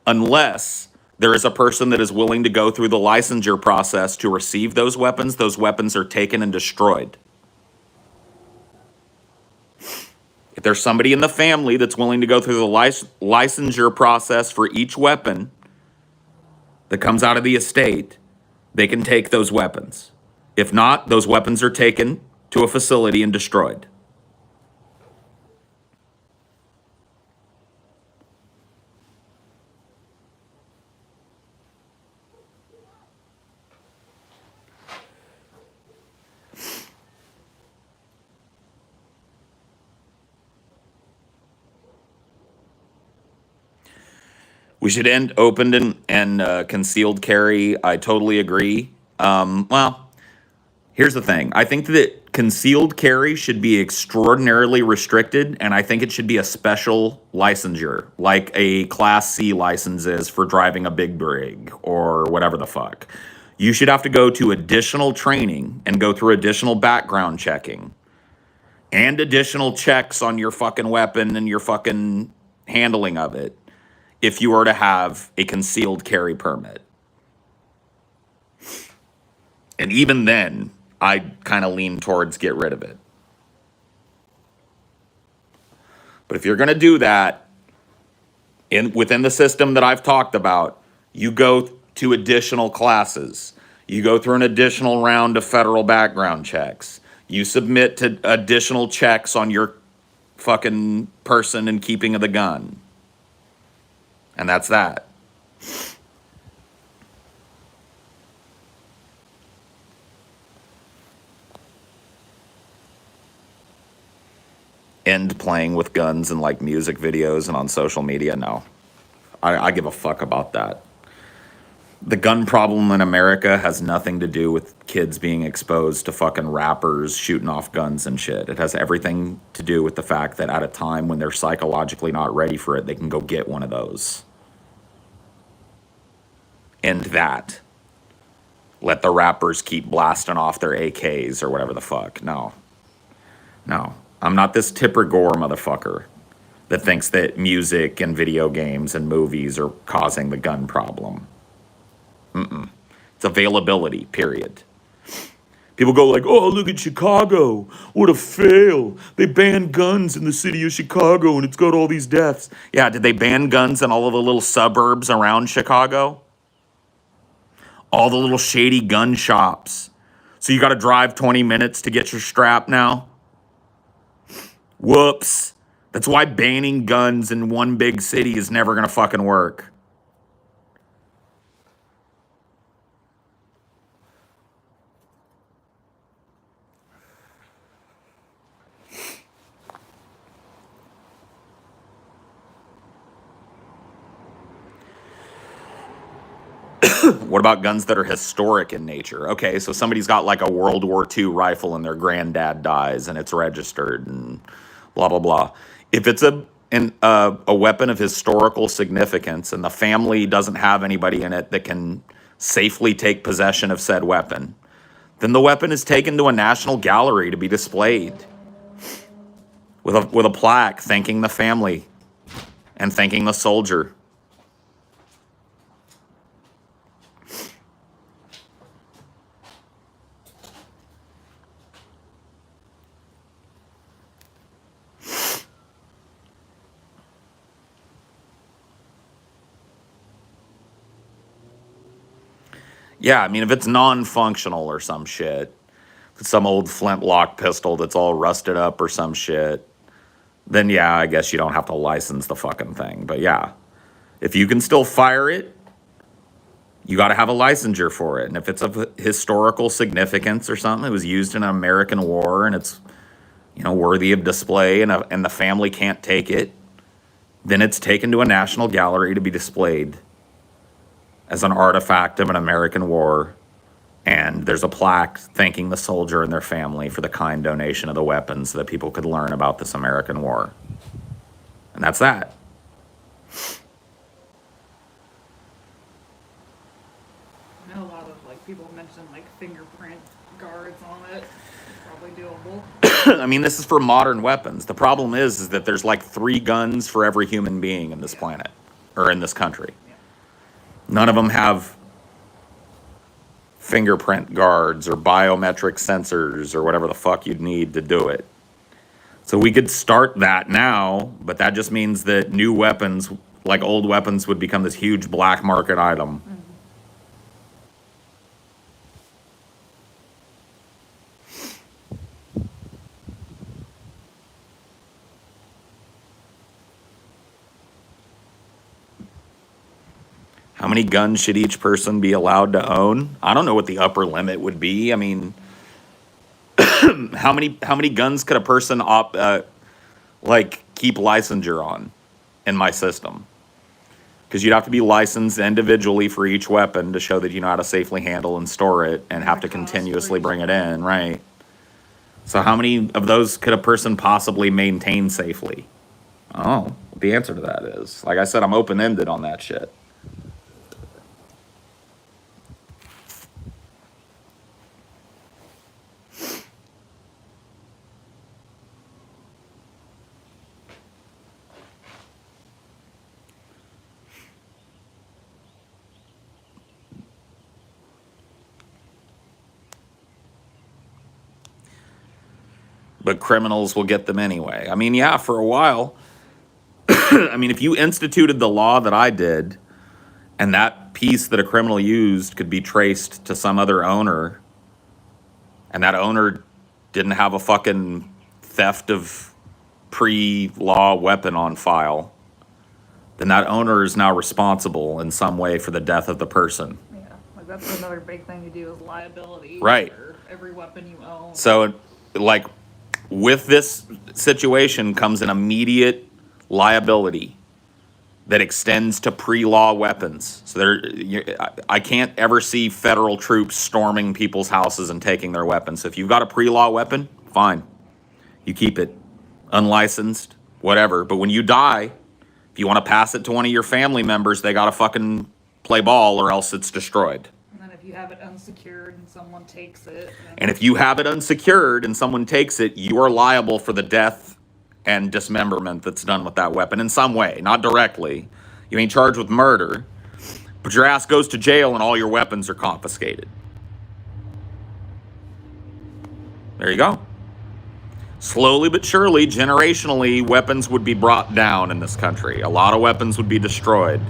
unless there is a person that is willing to go through the licensure process to receive those weapons are taken and destroyed. If there's somebody in the family that's willing to go through the licensure process for each weapon that comes out of the estate, they can take those weapons. If not, those weapons are taken to a facility and destroyed. We should end opened and concealed carry. I totally agree. Well, here's the thing. I think that concealed carry should be extraordinarily restricted, and I think it should be a special licensure, like a Class C license is for driving a big rig or whatever the fuck. You should have to go to additional training and go through additional background checking and additional checks on your fucking weapon and your fucking handling of it if you were to have a concealed carry permit. And even then, I kind of lean towards get rid of it. But if you're going to do that within the system that I've talked about, you go to additional classes. You go through an additional round of federal background checks. You submit to additional checks on your fucking person and keeping of the gun. And that's that. End playing with guns in like music videos and on social media. No, I give a fuck about that. The gun problem in America has nothing to do with kids being exposed to fucking rappers shooting off guns and shit. It has everything to do with the fact that at a time when they're psychologically not ready for it, they can go get one of those. End that. Let the rappers keep blasting off their AKs or whatever the fuck. No. I'm not this Tipper Gore motherfucker that thinks that music and video games and movies are causing the gun problem. It's availability, period. People go like, oh, look at Chicago. What a fail. They banned guns in the city of Chicago and it's got all these deaths. Yeah, did they ban guns in all of the little suburbs around Chicago? All the little shady gun shops. So you got to drive 20 minutes to get your strap now? Whoops. That's why banning guns in one big city is never going to fucking work. What about guns that are historic in nature? Okay, so somebody's got like a World War II rifle and their granddad dies and it's registered and blah, blah, blah. If it's a weapon of historical significance and the family doesn't have anybody in it that can safely take possession of said weapon, then the weapon is taken to a national gallery to be displayed with a plaque thanking the family and thanking the soldier. Yeah, I mean, if it's non-functional or some shit, if it's some old flintlock pistol that's all rusted up or some shit, then yeah, I guess you don't have to license the fucking thing. But yeah, if you can still fire it, you got to have a licensure for it. And if it's of historical significance or something, it was used in an American war and it's, you know, worthy of display and the family can't take it, then it's taken to a national gallery to be displayed as an artifact of an American war. And there's a plaque thanking the soldier and their family for the kind donation of the weapons so that people could learn about this American war. And that's that. I know a lot of like people mention like fingerprint guards on it. It's probably doable. I mean, this is for modern weapons. The problem is that there's like 3 guns for every human being in this planet or in this country. Yeah. None of them have fingerprint guards or biometric sensors or whatever the fuck you'd need to do it. So we could start that now, but that just means that new weapons, like old weapons, would become this huge black market item. Mm-hmm. How many guns should each person be allowed to own? I don't know what the upper limit would be. I mean, how many guns could a person keep licensure on in my system? Because you'd have to be licensed individually for each weapon to show that you know how to safely handle and store it and have to continuously bring it in, right? So how many of those could a person possibly maintain safely? Oh, the answer to that is, like I said, I'm open-ended on that shit. But criminals will get them anyway. I mean, yeah, for a while. I mean, if you instituted the law that I did, and that piece that a criminal used could be traced to some other owner, and that owner didn't have a fucking theft of pre-law weapon on file, then that owner is now responsible in some way for the death of the person. Yeah, like that's another big thing to do is liability. Right. For every weapon you own. So, like, with this situation comes an immediate liability that extends to pre-law weapons. So I can't ever see federal troops storming people's houses and taking their weapons. So if you've got a pre-law weapon, fine. You keep it unlicensed, whatever. But when you die, if you want to pass it to one of your family members, they got to fucking play ball or else it's destroyed. And then if you have it unsecured and someone takes it. And if you have it unsecured and someone takes it, you are liable for the death and dismemberment that's done with that weapon in some way, not directly. You ain't charged with murder, but your ass goes to jail and all your weapons are confiscated. There you go. Slowly but surely, generationally, weapons would be brought down in this country. A lot of weapons would be destroyed.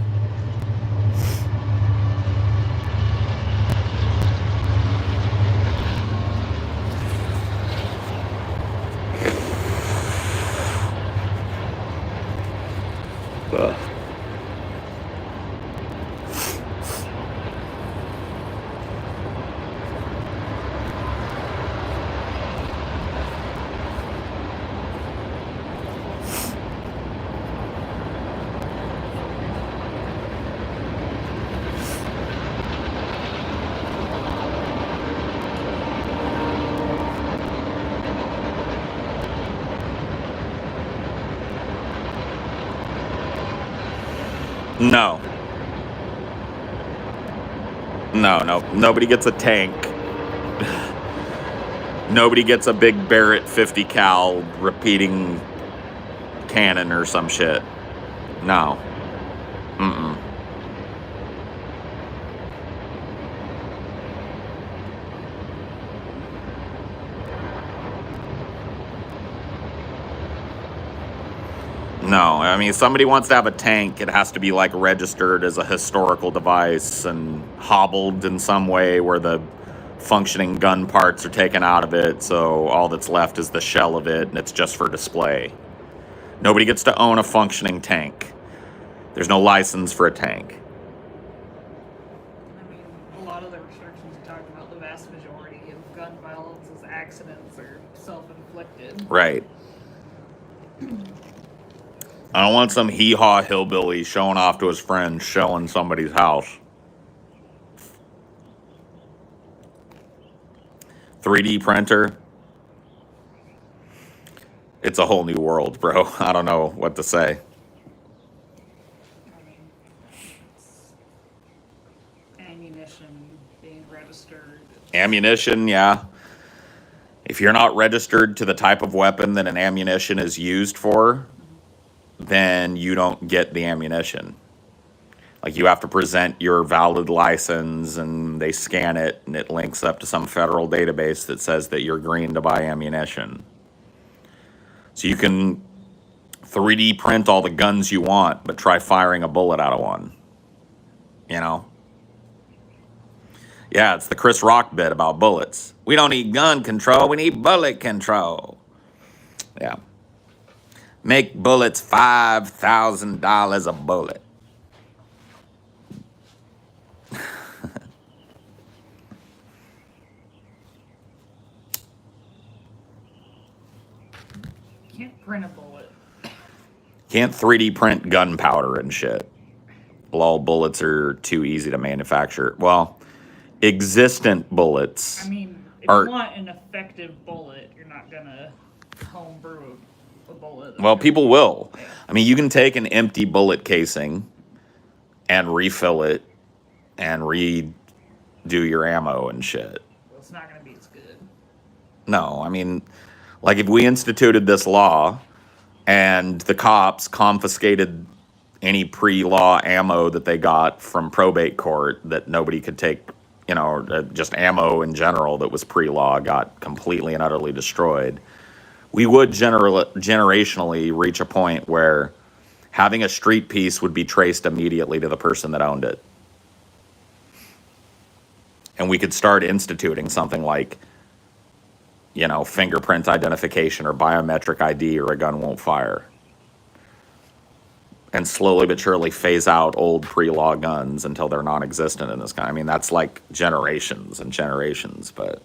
No. No, nobody gets a tank. Nobody gets a big Barrett 50 cal repeating cannon or some shit. No. Mm-mm. No, I mean, if somebody wants to have a tank, it has to be like registered as a historical device and hobbled in some way where the functioning gun parts are taken out of it, so all that's left is the shell of it and it's just for display. Nobody gets to own a functioning tank. There's no license for a tank. I mean, a lot of the restrictions you talk about, the vast majority of gun violence is accidents or self-inflicted. Right. I don't want some hee-haw hillbilly showing off to his friends shelling somebody's house. 3D printer. It's a whole new world, bro. I don't know what to say. I mean, it's ammunition being registered. Ammunition, yeah. If you're not registered to the type of weapon that an ammunition is used for, then you don't get the ammunition. Like, you have to present your valid license and they scan it and it links up to some federal database that says that you're green to buy ammunition. So you can 3D print all the guns you want, but try firing a bullet out of one. You know? Yeah, it's the Chris Rock bit about bullets. We don't need gun control, we need bullet control. Yeah. Make bullets $5,000 a bullet. Can't print a bullet. Can't 3D print gunpowder and shit. Well, all bullets are too easy to manufacture. Well, existent bullets. I mean, if Are- you want an effective bullet, you're not gonna homebrew a bullet. Well, people will. I mean, you can take an empty bullet casing and refill it and redo your ammo and shit. Well, it's not gonna be as good. No, I mean, like, if we instituted this law and the cops confiscated any pre-law ammo that they got from probate court that nobody could take, you know, just ammo in general that was pre-law got completely and utterly destroyed, we would generationally reach a point where having a street piece would be traced immediately to the person that owned it. And we could start instituting something like, you know, fingerprint identification or biometric ID or a gun won't fire. And slowly but surely phase out old pre-law guns until they're non-existent in this country. I mean, that's like generations and generations, but...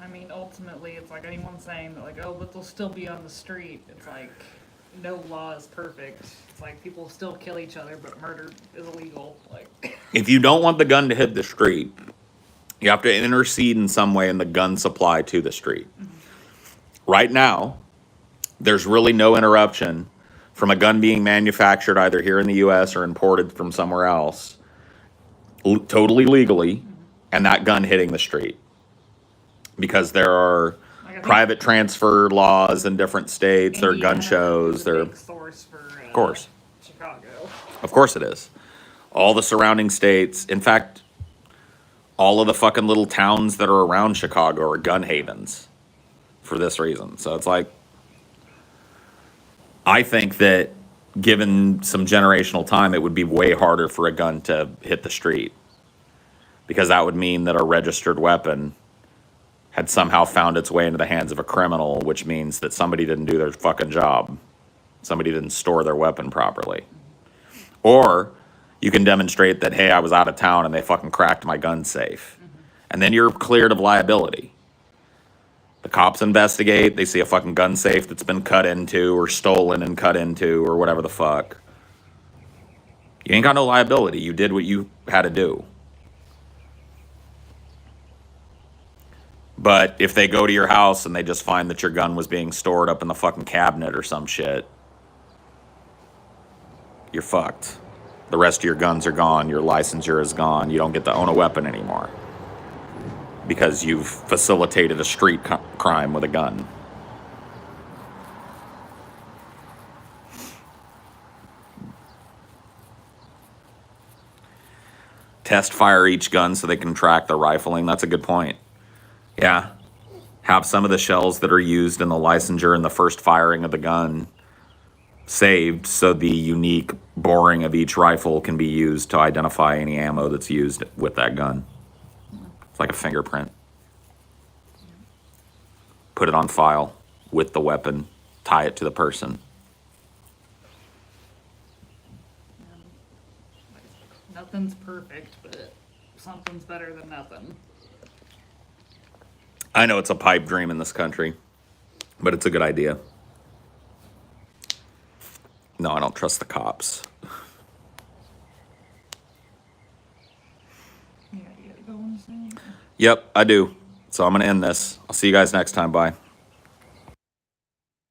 I mean, ultimately, it's like anyone saying that, like, oh, but they'll still be on the street. It's like, no law is perfect. It's like people still kill each other, but murder is illegal. Like, If you don't want the gun to hit the street, you have to intercede in some way in the gun supply to the street. Right now, there's really no interruption from a gun being manufactured either here in the U.S. or imported from somewhere else, totally legally, and that gun hitting the street. Because there are private transfer laws in different states, there are gun shows, there are... big source for, Of course. Chicago. Of course it is. All the surrounding states, in fact, all of the fucking little towns that are around Chicago are gun havens for this reason. So it's like, I think that given some generational time, it would be way harder for a gun to hit the street. Because that would mean that a registered weapon had somehow found its way into the hands of a criminal, which means that somebody didn't do their fucking job. Somebody didn't store their weapon properly. Or you can demonstrate that, hey, I was out of town and they fucking cracked my gun safe. And then you're cleared of liability. The cops investigate, they see a fucking gun safe that's been cut into or stolen and cut into or whatever the fuck. You ain't got no liability. You did what you had to do. But if they go to your house and they just find that your gun was being stored up in the fucking cabinet or some shit, you're fucked. The rest of your guns are gone. Your licensure is gone. You don't get to own a weapon anymore. because you've facilitated a street crime with a gun. Test fire each gun so they can track the rifling. That's a good point. Yeah. Have some of the shells that are used in the licensure and the first firing of the gun saved so the unique boring of each rifle can be used to identify any ammo that's used with that gun. It's like a fingerprint. Put it on file with the weapon, tie it to the person. Nothing's perfect, but something's better than nothing. I know it's a pipe dream in this country, but it's a good idea. No, I don't trust the cops. Yeah, you gotta go on soon. Yep, I do. So I'm going to end this. I'll see you guys next time. Bye.